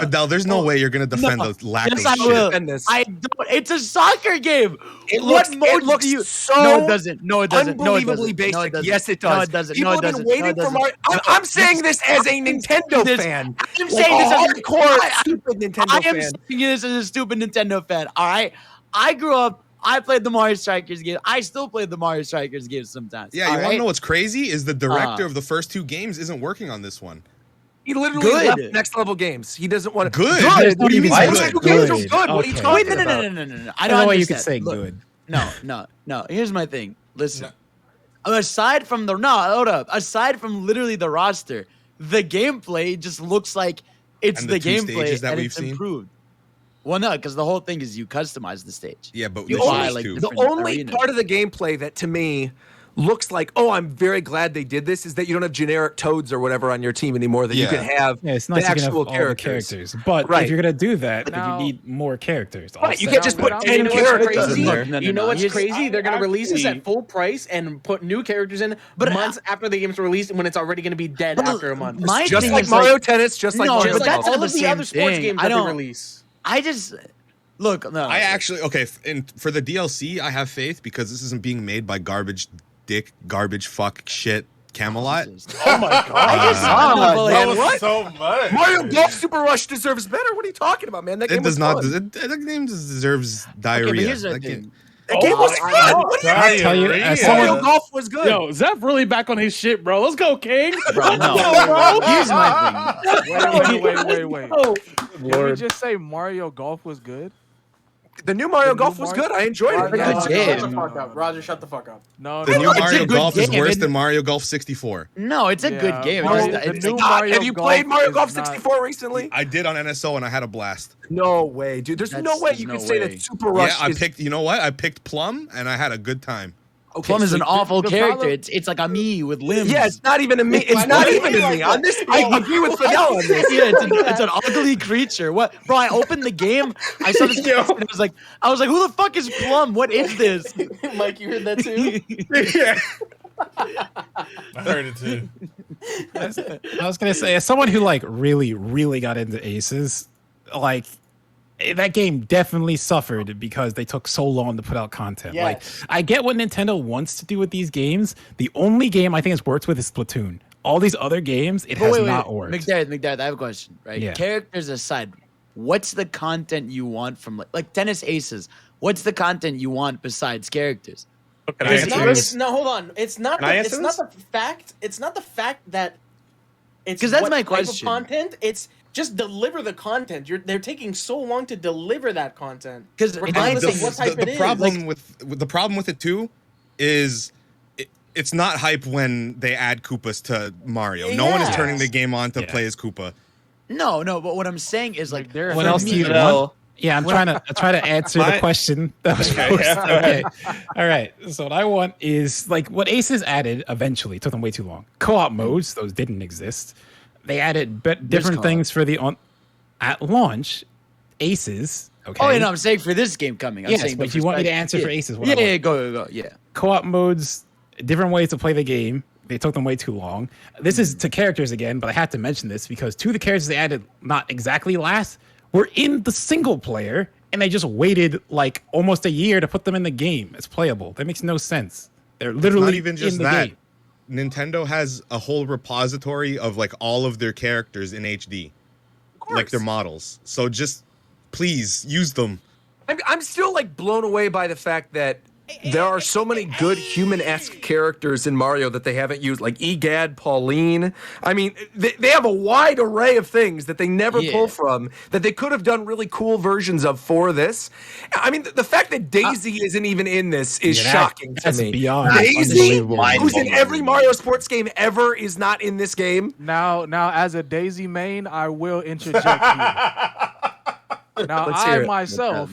S10: Adele, there's no way you're going to defend
S6: No.
S10: the lack
S6: Yes,
S10: of
S6: I
S10: shit.
S6: will.
S4: Defend this.
S6: I don't. It's a soccer game.
S4: It
S6: What
S4: looks,
S6: mode
S4: it looks
S6: do you?
S4: so
S9: No, it doesn't. No, it doesn't. No, it
S4: unbelievably
S9: doesn't. No,
S4: basic.
S9: it doesn't.
S4: Yes, it
S9: No,
S4: does.
S9: it doesn't.
S4: People
S9: No, it
S4: have been
S9: doesn't.
S4: waiting
S9: No, it
S4: for
S9: doesn't.
S4: Mario. I'm saying this as a Nintendo
S9: this-
S4: fan.
S6: I'm
S4: Like
S6: saying this
S4: a
S6: as a
S4: hardcore, stupid Nintendo
S9: I am
S4: fan.
S9: saying this as a stupid Nintendo fan. All right, I grew up. I played the Mario Strikers game. I still play the Mario Strikers game sometimes.
S10: Yeah, you
S9: all
S10: want to
S9: right?
S10: know what's crazy? Is the director of the first 2 games isn't working on this one.
S4: He literally
S9: Good.
S4: left Next Level Games. He doesn't want to.
S10: Good.
S4: What do you mean?
S12: Why
S4: Those
S12: is it
S4: two games are
S12: good?
S4: good. What are you
S12: Okay.
S4: talking
S9: Wait, no.
S4: about?
S9: I
S12: I
S9: don't
S12: don't know why you could
S9: understand.
S12: say
S9: Look,
S12: good.
S9: No. Here's my thing. Listen. Aside from literally the roster, the gameplay just looks like it's
S10: And
S9: the
S10: the two
S9: gameplay
S10: stages that
S9: and
S10: we've
S9: it's
S10: seen?
S9: improved. Well, no, because the whole thing is you customize the stage.
S10: Yeah, but
S9: You
S10: this
S9: buy,
S10: is
S9: like,
S10: too.
S4: The
S9: different
S4: only
S9: arenas.
S4: part of the gameplay that to me looks like, oh, I'm very glad they did this, is that you don't have generic toads or whatever on your team anymore, that you can have
S12: Yeah, it's
S4: the
S12: nice you can have
S4: actual
S12: all the characters. But
S4: Right.
S12: if you're gonna do that, then
S13: Now-
S12: you need more characters. to
S4: Right, you
S12: offset
S4: can't just
S12: that.
S4: put
S13: Now,
S4: 10
S13: you know what's
S4: characters
S13: crazy?
S4: in there.
S9: No,
S14: You know what's
S9: Here's-
S14: crazy? They're gonna release this
S11: actually-
S14: at full price and put new characters in
S9: But,
S14: months after the game's released when it's already gonna be dead after a month.
S9: My
S4: Just
S9: thing
S4: like
S9: is,
S4: Mario Tennis, just like
S9: No,
S4: Mario
S14: Just
S9: but
S14: like
S9: that's
S4: Golf.
S14: all
S9: not
S14: of
S9: the
S14: the other
S9: same
S14: sports
S9: thing.
S14: games
S9: I
S14: that they
S9: don't-
S14: release.
S9: I just look. No,
S10: I actually for the DLC, I have faith because this isn't being made by garbage fuck shit Camelot.
S11: Oh my god.
S9: I just
S5: That was
S4: what?
S5: so much.
S4: Mario Golf Super Rush deserves better. What are you talking about, man? That game
S10: It does
S4: was
S10: not.
S4: fun.
S10: That game deserves diarrhea.
S9: Okay, but here's the
S10: That game-
S9: thing.
S4: That game was
S11: my
S4: fun.
S11: God.
S4: What do you
S12: I'll tell you, as
S5: Diarrhea.
S4: Mario Golf was good.
S11: Yo, Zeph really back on his shit, bro. Let's go, King.
S9: Bro, no. Here's my thing.
S13: Wait. Did we just say Mario Golf was good?
S4: The new Mario
S13: The new
S4: Golf was
S13: Mario-
S4: good. I enjoyed it.
S9: Good
S6: Shut
S9: game.
S6: the fuck up. Roger, shut the fuck up.
S13: No,
S10: The
S13: no.
S10: new
S9: it's a
S10: Mario
S9: good
S10: Golf is
S9: game.
S10: worse
S9: It-
S10: than Mario Golf 64.
S9: No, it's a
S13: Yeah,
S9: good game.
S13: Mario-
S9: It's
S13: the
S9: just,
S13: new
S9: it's
S4: God,
S13: Mario
S4: have you
S13: Golf
S4: played Mario
S13: is
S4: Golf
S13: not-
S4: 64 recently?
S10: I did on NSO and I had a blast.
S4: No way, dude. There's no way
S9: There's
S4: you
S9: no
S4: can say
S9: way.
S4: that Super Rush
S10: Yeah, I
S4: is...
S10: picked. You know what? I picked Plum and I had a good time.
S4: Okay,
S9: Plum is
S4: so
S9: an awful
S13: the
S9: character.
S13: problem-
S9: It's like a me with limbs.
S4: Yeah, it's not even a me. It's not even a me. On this, I agree with Fidel on this.
S9: Yeah, it's an ugly creature. What, bro? I opened the game. I saw this and I was like, who the fuck is Plum? What is this?
S14: Mike, you heard that too?
S5: I heard it too.
S12: I was gonna say, as someone who like really got into Aces, like that game definitely suffered because they took so long to put out content.
S14: Yes.
S12: Like, I get what Nintendo wants to do with these games. The only game I think it's worked with is Splatoon. All these other games, it has not worked.
S9: McDarrett, I have a question. Right?
S12: Yeah.
S9: Characters aside, what's the content you want from like Tennis Aces? What's the content you want besides characters?
S8: Can I
S14: It's
S8: answer
S14: not,
S8: this?
S14: it's, no, hold on. It's not.
S8: Can I
S14: The,
S8: answer
S14: it's not
S8: this?
S14: the fact. It's not the fact that. It's
S9: 'Cause that's
S14: what
S9: my
S14: type of
S9: question.
S14: content. It's just deliver the content. They're taking so long to deliver that content.
S9: 'Cause
S14: regardless
S9: the-
S14: of what type it is.
S10: problem with the problem with it too is it's not hype when they add Koopas to Mario. No one is
S14: Yes.
S10: turning the game on to
S12: Yeah.
S10: play as Koopa.
S9: No, but what I'm saying is like,
S13: There
S12: What
S13: for
S12: else
S13: me-
S12: do you
S8: No.
S12: want? Yeah, I'm trying to answer the
S8: My-
S12: question that was posed. Okay. All right. So what I want is like what Aces added eventually. It took them way too long. Co-op modes, those didn't exist. They added different
S9: co-op.
S12: things for the at launch. Aces. Okay.
S9: oh, yeah, no, I'm saying for this game coming. I'm
S12: Yes,
S9: saying
S12: but
S9: the
S12: you want me to
S9: perspective-
S12: answer for
S9: yeah.
S12: Aces, what I
S9: Yeah,
S12: want.
S9: yeah, go. Yeah.
S12: Co-op modes, different ways to play the game. They took them way too long. This is to characters again, but I had to mention this because two of the characters they added not exactly last were in the single player, and they just waited like almost a year to put them in the game. It's playable. That makes no sense. They're literally
S10: Not even just
S12: in the
S10: that.
S12: game.
S10: Nintendo has a whole repository of like all of their characters in HD, like their models. So just please use them.
S4: I'm still like blown away by the fact that there are so many good human-esque characters in Mario that they haven't used, like Egad, Pauline. I mean, they have a wide array of things that they never pull from that they could have done really cool versions of for this. I mean, the fact that Daisy isn't even in this is shocking to
S12: that's
S4: me.
S12: beyond
S4: Daisy,
S12: unbelievable.
S4: who's in every Mario sports game ever, is not in this game.
S13: Now, as a Daisy main, I will interject here. Now,
S4: Let's hear
S13: I
S4: it.
S13: myself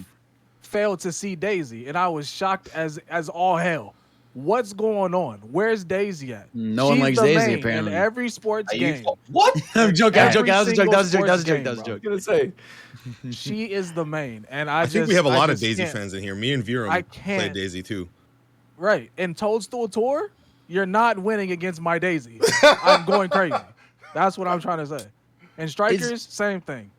S13: failed to see Daisy, and I was shocked as all hell. What's going on? Where's Daisy at?
S9: No one
S13: She's
S9: likes
S13: the
S9: Daisy,
S13: main
S9: apparently.
S13: in every sports game.
S14: What?
S9: I'm joking.
S13: Every
S9: That was a joke. That was a joke. That was a joke.
S13: single
S9: That was a
S13: sports
S9: joke.
S4: I'm gonna say.
S13: She is the main, and I
S10: I think we have a lot of
S13: just
S10: Daisy
S13: can't-
S10: fans in here. Me and Vera
S13: I
S10: play
S13: can't.
S10: Daisy too.
S13: Right. In Toadstool Tour, you're not winning against my Daisy. I'm going crazy. That's what I'm trying to say. And Strikers, same thing.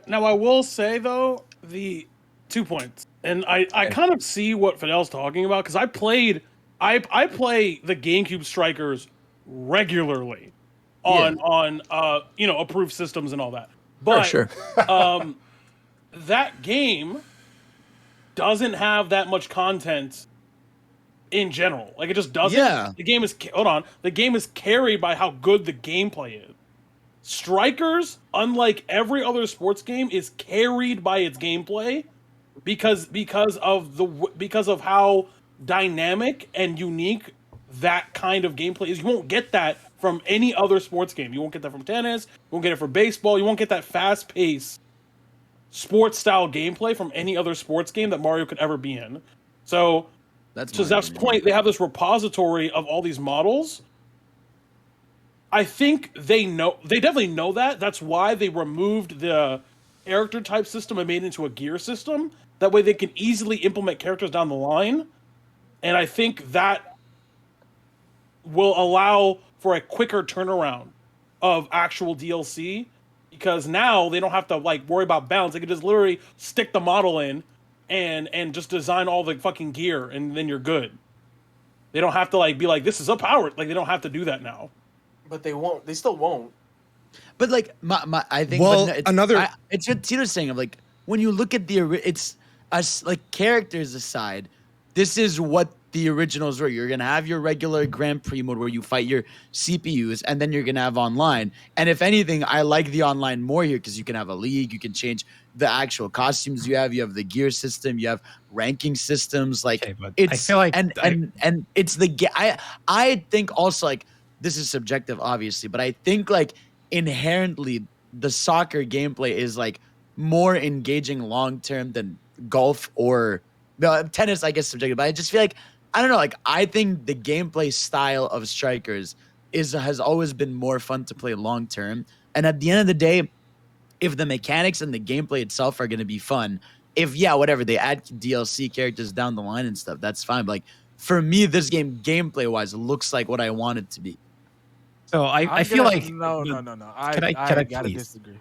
S11: Now I will say though, the 2 points, and I kind of see what Fidel's talking about because I play the GameCube Strikers regularly on approved systems and all that. But
S4: Sure.
S11: that game doesn't have that much content in general. Like it just doesn't.
S9: Yeah.
S11: The game is The game is carried by how good the gameplay is. Strikers, unlike every other sports game, is carried by its gameplay because of how dynamic and unique that kind of gameplay is. You won't get that from any other sports game. You won't get that from tennis. You won't get it from baseball. You won't get that fast-paced sports-style gameplay from any other sports game that Mario could ever be in. So, to Zeph's point, they have this repository of all these models. I think they definitely know that. That's why they removed the character type system and made it into a gear system. That way they can easily implement characters down the line. And I think that will allow for a quicker turnaround of actual DLC, because now they don't have to like worry about balance. They can just literally stick the model in and just design all the fucking gear, and then you're good. They don't have to like be like, this is a power. Like, they don't have to do that now.
S6: But they won't. They still won't.
S9: But like I think it's what Tito's saying of like, when you look at it's us, like, characters aside, this is what the originals were. You're gonna have your regular Grand Prix mode where you fight your CPUs, and then you're gonna have online. And if anything, I like the online more here because you can have a league, you can change the actual costumes you have the gear system, you have ranking systems. Like, it's, I feel like and it's I think also, like, this is subjective obviously, but I think like inherently the soccer gameplay is like more engaging long term than golf or tennis. I guess subjective, but I just feel like, I don't know, like, I think the gameplay style of Strikers has always been more fun to play long term. And at the end of the day, if the mechanics and the gameplay itself are going to be fun, if whatever, they add DLC characters down the line and stuff, that's fine. But like, for me, this game gameplay wise looks like what I want it to be.
S12: So I feel like
S13: no.
S12: I
S13: gotta disagree.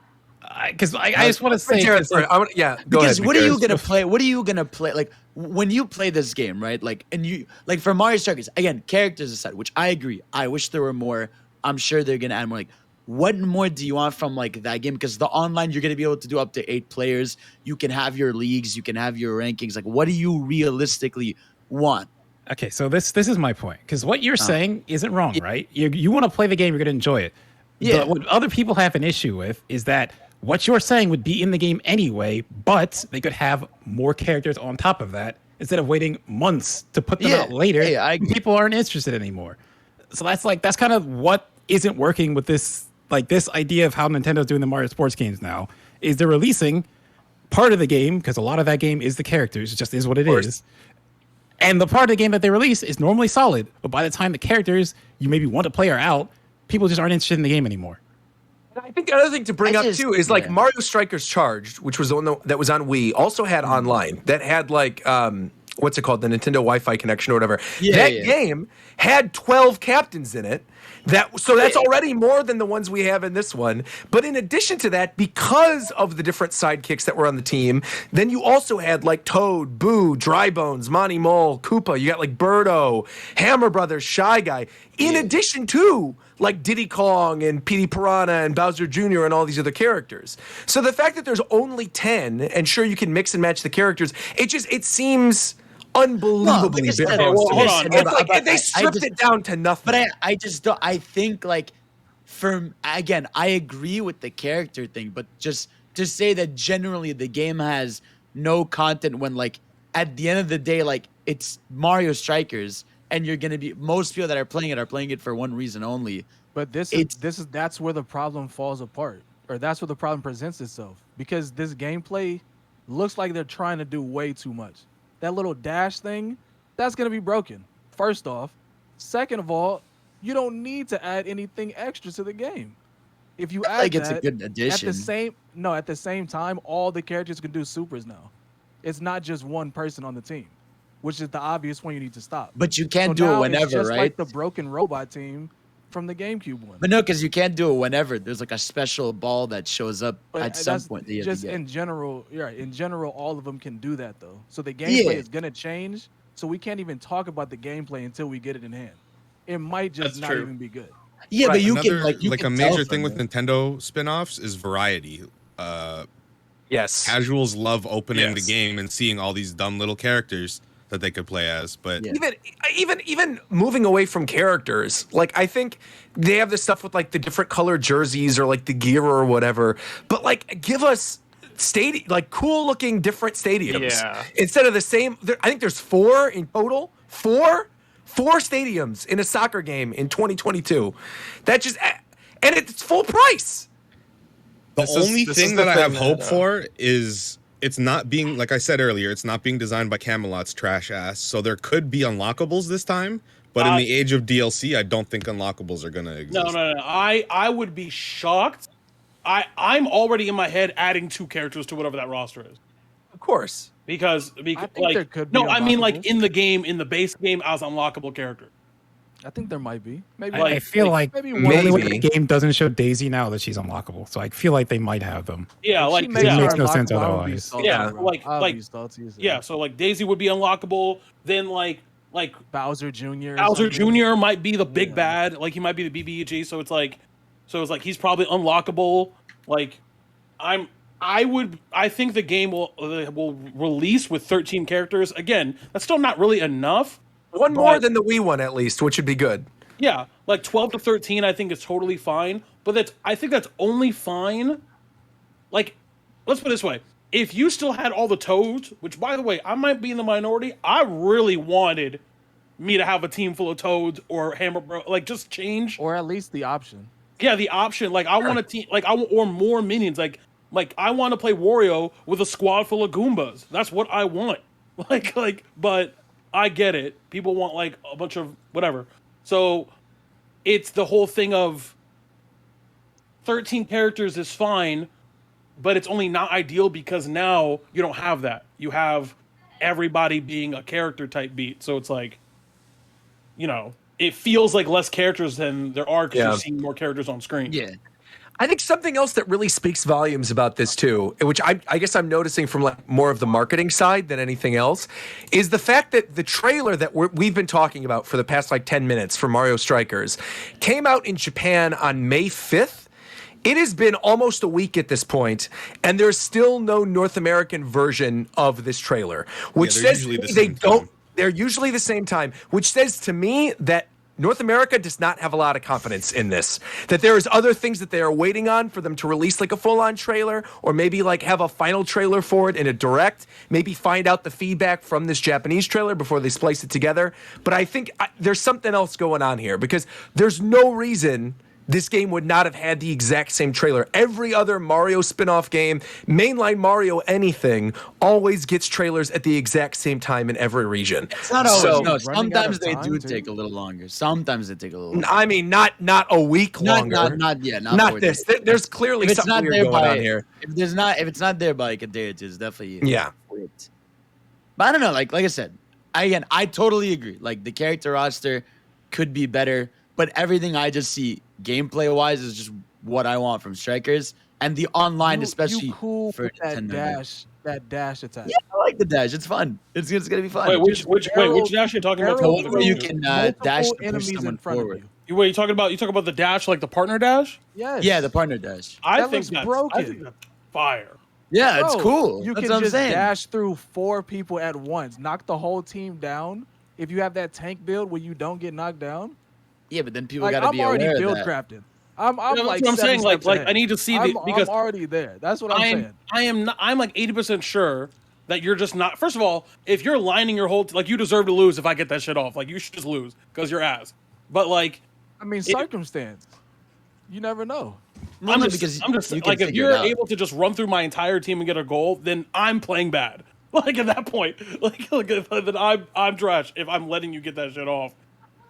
S12: Because I just want to say,
S4: go
S9: because
S4: ahead.
S9: What are you gonna play? What are you gonna play? Like, when you play this game, right? Like, and you like, for Mario Strikers, again, characters aside, which I agree, I wish there were more. I'm sure they're gonna add more. Like, what more do you want from like that game? Because the online, you're gonna be able to do up to 8 players. You can have your leagues, you can have your rankings. Like, what do you realistically want?
S12: Okay, so this is my point, because what you're saying isn't wrong, right? You want to play the game, you're going to enjoy it.
S9: Yeah.
S12: But what other people have an issue with is that what you're saying would be in the game anyway, but they could have more characters on top of that instead of waiting months to put them out later. People aren't interested anymore. So that's kind of what isn't working with this idea of how Nintendo's doing the Mario sports games now, is they're releasing part of the game, because a lot of that game is the characters, it just is what it is. And the part of the game that they release is normally solid, but by the time the characters you maybe want to play are out, people just aren't interested in the game anymore.
S4: And I think another thing to bring up too is like Mario Strikers Charged, which was the one that was on Wii, also had online. That had like what's it called, the Nintendo Wi-Fi connection or whatever. That game had 12 captains in it. So that's already more than the ones we have in this one. But in addition to that, because of the different sidekicks that were on the team, then you also had like Toad, Boo, Dry Bones, Monty Mole, Koopa. You got like Birdo, Hammer Brothers, Shy Guy. In addition to like Diddy Kong and Petey Piranha and Bowser Jr. and all these other characters. So the fact that there's only 10, and sure you can mix and match the characters, it seems unbelievably big.
S11: Hold on.
S4: It's like they stripped it down to nothing.
S9: But I just don't. I think, like, again, I agree with the character thing, but just to say that generally the game has no content when, like, at the end of the day, like, it's Mario Strikers, and you're gonna be, most people that are playing it for one reason only.
S13: But that's where the problem falls apart, or that's where the problem presents itself, because this gameplay looks like they're trying to do way too much. That little dash thing, that's going to be broken, first off. Second of all, you don't need to add anything extra to the game. If you add
S9: it's a good addition.
S13: At the same time, all the characters can do supers now. It's not just one person on the team, which is the obvious one you need to stop.
S9: But you can't do it whenever,
S13: it's just
S9: right?
S13: like the broken robot team from the GameCube one.
S9: But no, because you can't do it whenever. There's like a special ball that shows up at some point. That you
S13: just
S9: have to get.
S13: in general, in general, all of them can do that though. So the gameplay is gonna change. So we can't even talk about the gameplay until we get it in hand. It might just not even be good.
S9: Yeah, but you
S10: Another,
S9: can
S10: a major thing with Nintendo spin-offs is variety.
S4: Yes,
S10: casuals love opening the game and seeing all these dumb little characters that they could play as. But
S4: even moving away from characters, like, I think they have this stuff with like the different colored jerseys or like the gear or whatever, but like, give us like cool looking different stadiums instead of the same. I think there's 4 in total. 4 4 stadiums in a soccer game in 2022. That just, and it's full price.
S10: The only thing that I have hope for is it's not being, like I said earlier, it's not being designed by Camelot's trash ass. So there could be unlockables this time, but in the age of DLC, I don't think unlockables are gonna exist.
S11: No. I would be shocked. I'm already in my head adding 2 characters to whatever that roster is.
S4: Of course.
S11: Because
S13: I think
S11: like
S13: there could be
S11: I mean like
S13: unlockables.
S11: in the game, in the base game as unlockable character.
S13: I think there might be. Maybe.
S12: I feel like
S13: maybe
S12: the
S13: one
S12: only way
S4: maybe.
S12: the game doesn't show Daisy now that she's unlockable. So I feel like they might have them.
S11: Yeah,
S13: If
S11: like
S13: she makes
S12: it
S13: her
S12: makes no sense
S13: unlockable, I would be
S12: otherwise.
S13: salty,
S11: Yeah,
S13: bro.
S11: like-
S13: I would
S11: like-
S13: be salty as hell.
S11: yeah, so like Daisy would be unlockable. Then like
S13: Bowser Jr. or
S11: Bowser
S13: something.
S11: Jr. might be the big bad. Like he might be the BBEG. So it's like he's probably unlockable. Like I think the game will release with 13 characters. Again, that's still not really enough.
S4: One more
S11: but-
S4: than the Wii one, at least, which would be good.
S11: Yeah, like 12 to 13, I think is totally fine. But I think that's only fine. Like, let's put it this way: if you still had all the Toads, which by the way, I might be in the minority. I really wanted me to have a team full of Toads or Hammer Bro, like just change.
S13: Or at least the option.
S11: Yeah, the option. Like I want a team, like or more minions. Like I want to play Wario with a squad full of Goombas. That's what I want. But I get it. People want like a bunch of whatever. So it's the whole thing of 13 characters is fine, but it's only not ideal because now you don't have that. You have everybody being a character type beat. So it's like, it feels like less characters than there are because you're seeing more characters on screen.
S9: Yeah.
S4: I think something else that really speaks volumes about this too, which I guess I'm noticing from like more of the marketing side than anything else, is the fact that the trailer that we've been talking about for the past like 10 minutes for Mario Strikers came out in Japan on May 5th. It has been almost a week at this point, and there's still no North American version of this trailer, which says they're usually the same time, which says to me that North America does not have a lot of confidence in this, that there is other things that they are waiting on for them to release like a full-on trailer, or maybe like have a final trailer for it in a direct, maybe find out the feedback from this Japanese trailer before they splice it together. But I think there's something else going on here, because there's no reason this game would not have had the exact same trailer. Every other Mario spin-off game, mainline Mario anything, always gets trailers at the exact same time in every region.
S9: It's not always. No, sometimes they do take a little longer. Sometimes they take a little longer.
S4: I mean, not a week longer.
S9: Not
S4: Not this. There's clearly something weird going on here.
S9: If it's not there by like a day or two, it's definitely
S4: Yeah.
S9: Wait. But I don't know. Like I said, I totally agree. Like the character roster could be better, but everything I just see gameplay wise is just what I want from Strikers, and the online, especially
S13: cool
S9: for
S13: with that
S9: Nintendo.
S13: dash attack.
S9: Yeah, I like the dash. It's fun. It's gonna be fun.
S11: Wait, which dash are you talking about?
S9: Where you can dash to push
S13: enemies
S9: someone
S13: in front
S9: forward.
S13: of you.
S11: Wait, you talking about the dash, like the partner dash?
S13: Yes.
S9: Yeah, the partner dash.
S11: I
S13: That
S11: think
S13: looks
S11: that's
S13: broken.
S11: I think that's fire.
S9: Yeah, it's
S13: Bro,
S9: cool.
S13: You
S9: That's
S13: can
S9: what I'm
S13: just
S9: saying.
S13: dash through 4 people at once, knock the whole team down. If you have that tank build where you don't get knocked down,
S9: Yeah, but then people
S13: like,
S9: gotta be
S13: I'm already
S9: aware
S13: build
S9: of that.
S13: crafted. I'm
S11: That's
S13: like
S11: what I'm
S13: 7
S11: saying. Like
S13: steps ahead.
S11: I need to see the because
S13: I'm already there. That's what I'm saying.
S11: I'm like 80% sure that you're just not. First of all, if you're lining your whole like you deserve to lose if I get that shit off. Like you should just lose because you're ass. But like
S13: I mean, circumstance. You never know.
S11: I'm
S9: No,
S11: just
S9: because you can
S11: like if
S9: figure
S11: you're
S9: it out.
S11: able to just run through my entire team and get a goal, then I'm playing bad. Like at that point, like then I'm trash if I'm letting you get that shit off.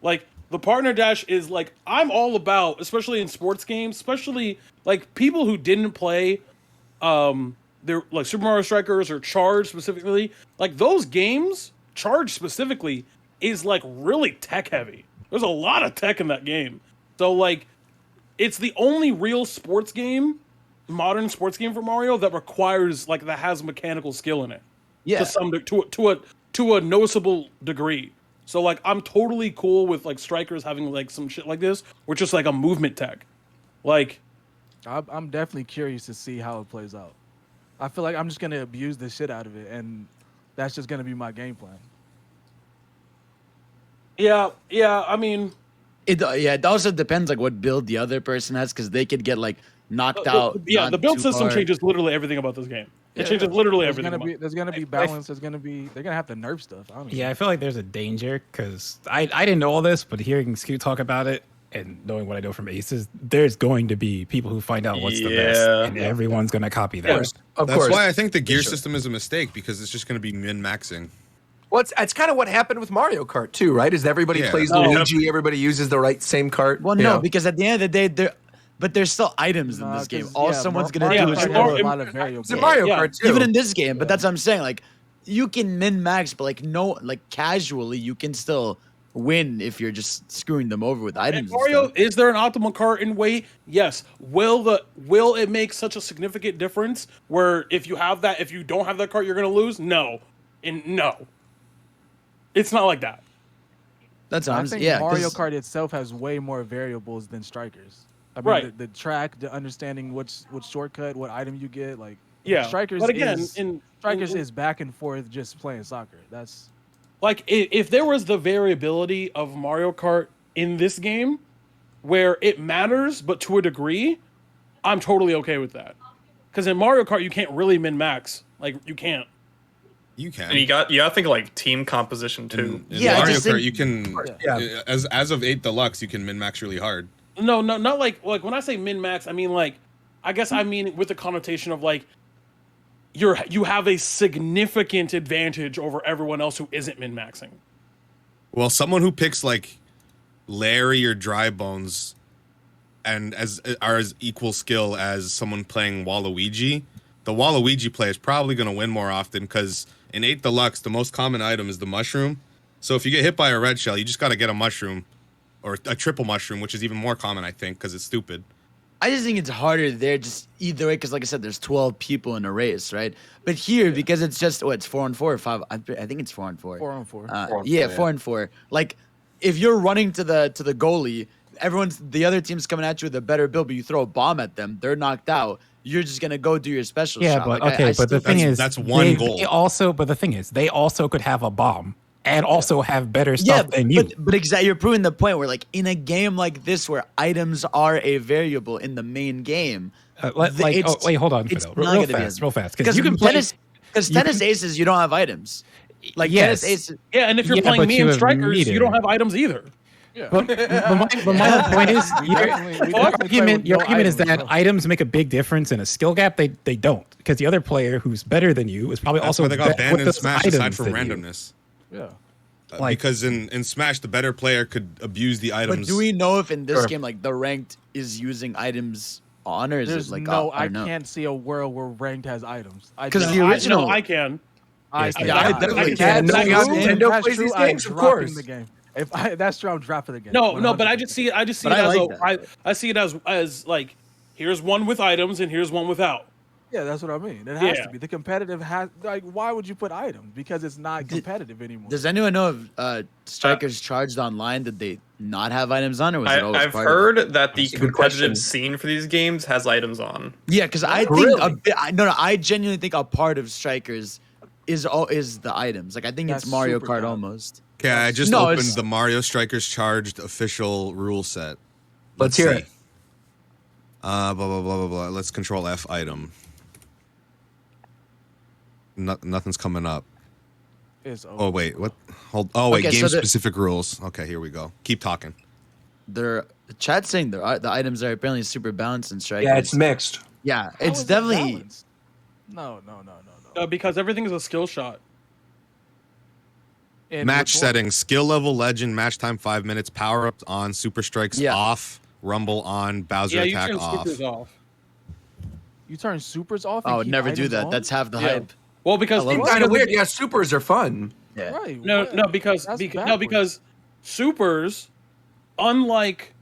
S11: Like the partner dash is like I'm all about, especially in sports games, especially like people who didn't play they're like Super Mario Strikers or Charge specifically. Like those games, Charge specifically, is like really tech heavy. There's a lot of tech in that game. So like it's the only real sports game, modern sports game for Mario that requires like that has mechanical skill in it.
S9: Yeah.
S11: To a noticeable degree. So like I'm totally cool with like Strikers having like some shit like this, or just like a movement tech. Like
S13: I'm definitely curious to see how it plays out. I feel like I'm just gonna abuse the shit out of it, and that's just gonna be my game plan.
S11: yeah, I mean
S9: It also depends like what build the other person has, because they could get like knocked out.
S11: yeah,
S9: not
S11: the build
S9: too
S11: system
S9: hard.
S11: changes literally everything about this game. It changes literally
S13: there's
S11: everything.
S13: There's gonna be balance. They're gonna have to nerf stuff. Honestly.
S12: Yeah, I feel like there's a danger because I didn't know all this, but hearing Scoot talk about it and knowing what I know from Aces, there's going to be people who find out what's the best, and everyone's gonna copy that.
S10: That's why I think the gear system is a mistake because it's just going to be min-maxing.
S4: Well, it's kind of what happened with Mario Kart too, right? Is everybody plays Luigi, everybody uses the same cart?
S9: Well, no, because at the end of the day, there's still items in this game. All someone's gonna do is
S13: a lot of variables.
S4: It's Mario Kart too.
S9: Even in this game, but that's what I'm saying. Like, you can min max, but like casually, you can still win if you're just screwing them over with items.
S11: Mario, is there an optimal cart in weight? Yes. Will it make such a significant difference where if you don't have that cart, you're gonna lose? No, and no, it's not like that.
S9: That's
S13: I
S9: honestly,
S13: think Mario Kart itself has way more variables than Strikers. I mean, the track, the understanding which shortcut, what item you get, like Strikers.
S11: But again,
S13: Strikers is back and forth just playing soccer. That's
S11: like if there was the variability of Mario Kart in this game, where it matters but to a degree, I'm totally okay with that. Because in Mario Kart you can't really min max. Like you can't.
S10: You can.
S8: And you got to think like team composition too.
S10: In Mario Kart, you can as of 8 Deluxe, you can min max really hard.
S11: No, not like when I say min max, I mean I guess I mean with the connotation of like you have a significant advantage over everyone else who isn't min maxing.
S10: Well, someone who picks like Larry or Dry Bones and are as equal skill as someone playing Waluigi, the Waluigi player is probably going to win more often because in 8 Deluxe, the most common item is the mushroom. So if you get hit by a red shell, you just got to get a mushroom. Or a triple mushroom, which is even more common, I think, because it's stupid.
S9: I just think it's harder there, just either way, because like I said, there's 12 people in a race, right? But here, because it's just it's 4-on-4 or 5. I think it's 4-on-4.
S13: 4-on-4.
S9: 4-on-4. Like if you're running to the goalie, the other team's coming at you with a better build, but you throw a bomb at them, they're knocked out. You're just gonna go do your special shot.
S12: But
S9: like,
S12: but the thing is,
S10: that's one goal.
S12: But the thing is, they also could have a bomb. And also have better stuff than you.
S9: But exactly, you're proving the point where, like, in a game like this, where items are a variable in the main game.
S12: Wait, hold on,
S9: it's
S12: Fidel.
S9: not
S12: Real
S9: gonna
S12: fast, real fast.
S9: Because you can play. Because tennis aces, you don't have items. Like tennis aces.
S11: Yeah, and if you're playing me and Strikers, you don't have items either.
S12: Yeah. But my whole point is, your argument is that items make a big difference in a skill gap. They don't, because the other player who's better than you is probably also
S10: why they got banned
S12: with
S10: in Smash aside from
S12: than you.
S10: randomness.
S13: Yeah.
S10: Because in Smash, the better player could abuse the items.
S9: But do we know if in this game, like, the ranked is using items on, or is it like
S13: I can't see a world where ranked has items.
S9: Because the original,
S11: I can.
S9: I definitely can.
S4: Nintendo plays these games, of course.
S13: The game. If that's true, I'm dropping the game.
S11: No, but I just see it. I see it as like, here's one with items and here's one without.
S13: Yeah, that's what I mean. It has to be. The competitive has, like, why would you put items? Because it's not competitive anymore.
S9: Does anyone know if Strikers Charged Online, did they not have items on, or was it always
S8: I've heard that the competitive scene for these games has items on.
S9: Yeah, because I think I genuinely think a part of Strikers is the items. Like, I think it's Mario Kart almost.
S10: Okay, I just opened the Mario Strikers Charged official rule set.
S4: Let's hear it.
S10: Blah, blah, blah, blah, blah. Let's control F item. Nothing's coming up. Oh, wait. What? Game-specific rules. Okay, here we go. Keep talking.
S9: The chat's saying the items are apparently super balanced in Strikers.
S4: Yeah, it's mixed.
S9: Yeah, it's definitely...
S13: No.
S11: Because everything is a skill shot.
S10: Match settings. Skill level legend. Match time 5 minutes. Power-ups on. Super strikes off. Rumble on. Bowser attack off.
S13: You turn supers off?
S9: I would never do that. That's half the hype.
S11: Well, because
S4: it's kind of weird. Yeah, supers are fun.
S9: Yeah.
S13: Right.
S11: No, because supers, unlike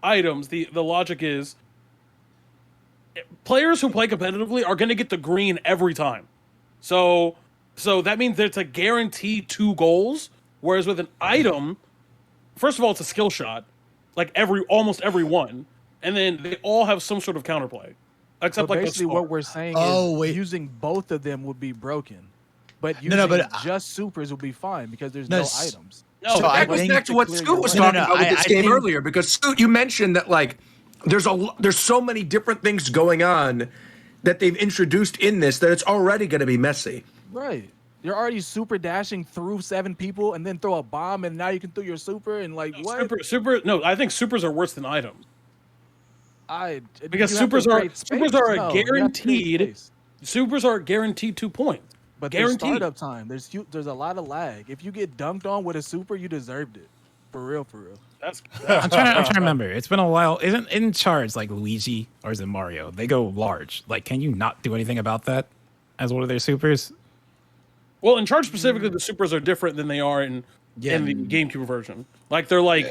S11: items, the logic is players who play competitively are going to get the green every time. So that means there's a guaranteed 2 goals. Whereas with an item, first of all, it's a skill shot, like almost every one, and then they all have some sort of counterplay. Except
S13: but
S11: like
S13: basically what we're saying is using both of them would be broken. But using just supers will be fine because there's no items.
S4: No, so that goes back to what Scoot was talking about with this game earlier. Because Scoot, you mentioned that like there's so many different things going on that they've introduced in this that it's already going to be messy.
S13: Right. You're already super dashing through 7 people and then throw a bomb and now you can throw your super and like what?
S11: No, I think supers are worse than items. Because
S13: you have to
S11: supers are
S13: create space.
S11: supers are
S13: No,
S11: a
S13: you have to create
S11: guaranteed.
S13: space.
S11: Supers are guaranteed 2 points.
S13: But there's
S11: Guaranteed.
S13: startup time. There's a lot of lag. If you get dunked on with a super, you deserved it. For real, for real.
S12: I'm trying to remember. It's been a while. Isn't in charge like Luigi or is it Mario? They go large. Like, can you not do anything about that as one of their supers?
S11: Well, in charge specifically, the supers are different than they are in the GameCube version. Like they're like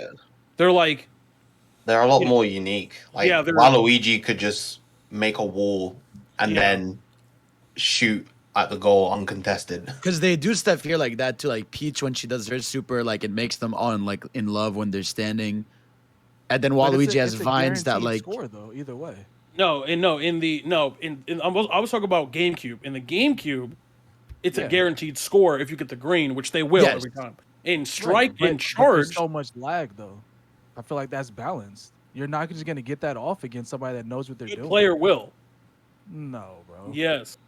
S7: they're a lot more unique. Like
S11: Yeah,
S7: Waluigi could just make a wall and then shoot at the goal uncontested.
S9: Because they do stuff here like that too. Like Peach, when she does her super, like it makes them all in love when they're standing. And then
S13: But
S9: Waluigi has
S13: it's a
S9: vines that
S13: guaranteed
S9: like
S13: score though. Either way.
S11: I was talking about GameCube. In the GameCube, it's a guaranteed score if you get the green, which they will every time. In Strike,
S13: Right,
S11: in
S13: but
S11: Charge,
S13: there's so much lag though. I feel like that's balanced. You're not just gonna get that off against somebody that knows what they're doing.
S11: player will.
S13: No, bro.
S11: Yes.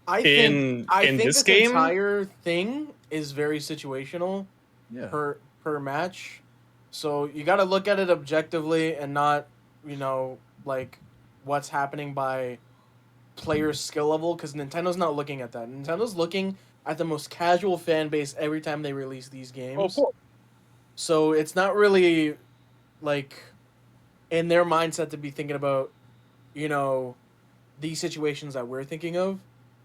S14: I think this entire thing is very situational per match. So you got to look at it objectively and not, like what's happening by player skill level, because Nintendo's not looking at that. Nintendo's looking at the most casual fan base every time they release these games. So it's not really like in their mindset to be thinking about, these situations that we're thinking of.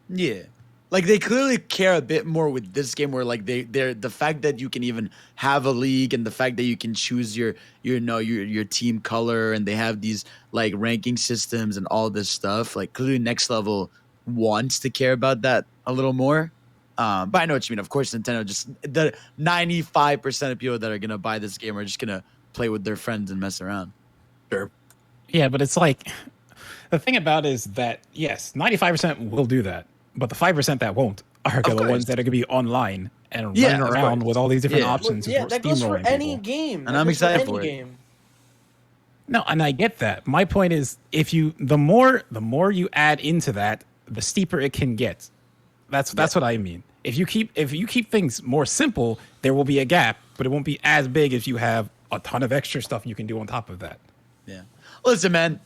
S9: Yeah. Like they clearly care a bit more with this game where like they're the fact that you can even have a league and the fact that you can choose your team color and they have these like ranking systems and all this stuff. Like clearly Next Level wants to care about that a little more. But I know what you mean. Of course, Nintendo just the 95% of people that are gonna buy this game are just gonna play with their friends and mess around.
S4: Sure.
S12: Yeah, but it's like the thing about it is that yes, 95% will do that, but the 5% that won't are the ones that are gonna be online and running around with all these different options.
S14: Yeah, that goes for any game.
S9: And I'm excited for it.
S14: Game.
S12: No, and I get that. My point is, the more you add into that, the steeper it can get. That's what I mean. If you keep things more simple, there will be a gap, but it won't be as big if you have a ton of extra stuff you can do on top of that.
S9: Yeah. Listen, man,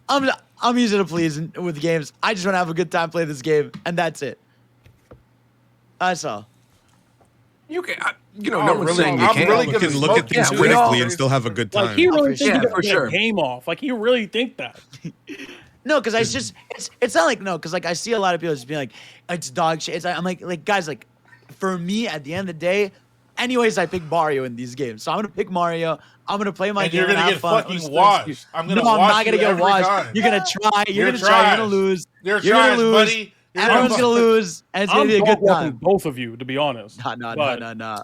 S9: I'm easy to please with games. I just want to have a good time playing this game, and that's it. That's all.
S4: You can, no one's saying you can't.
S10: You can look at things critically and still have a good time.
S11: Like he really thinks
S4: for
S11: for
S4: sure.
S11: game off. Like he really think that.
S9: No, because it's not like because like I see a lot of people just being like it's dog shit. I'm like guys, like for me at the end of the day, anyways I pick Mario in these games, so I'm gonna pick Mario. I'm gonna play my
S5: And
S9: game.
S5: you're gonna
S9: and have
S5: get
S9: fun.
S5: fucking washed. I'm
S9: I'm not gonna get
S5: every
S9: washed.
S5: time.
S9: You're gonna try. You're gonna try.
S5: trash.
S9: You're gonna lose.
S5: You're
S9: gonna
S5: trash,
S9: lose.
S5: buddy. You're
S9: Everyone's gonna lose, and it's gonna be a good time.
S11: Both of you, to be honest.
S9: Nah.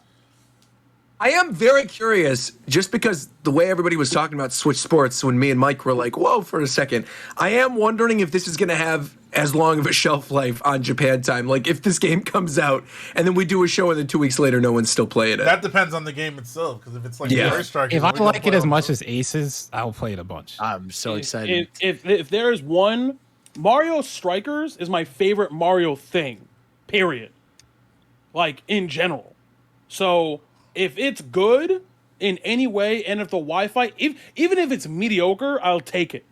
S4: I am very curious, just because the way everybody was talking about Switch Sports when me and Mike were like, whoa, for a second. I am wondering if this is going to have as long of a shelf life on Japan time. Like, if this game comes out and then we do a show and then 2 weeks later no one's still playing it.
S5: That depends on the game itself, because if it's like First Strike,
S12: if I like it as much as Aces, I'll play it a bunch.
S9: I'm so excited.
S11: If there's one, Mario Strikers is my favorite Mario thing, period. Like, in general. So if it's good in any way, and if the Wi-Fi, even if it's mediocre, I'll take it.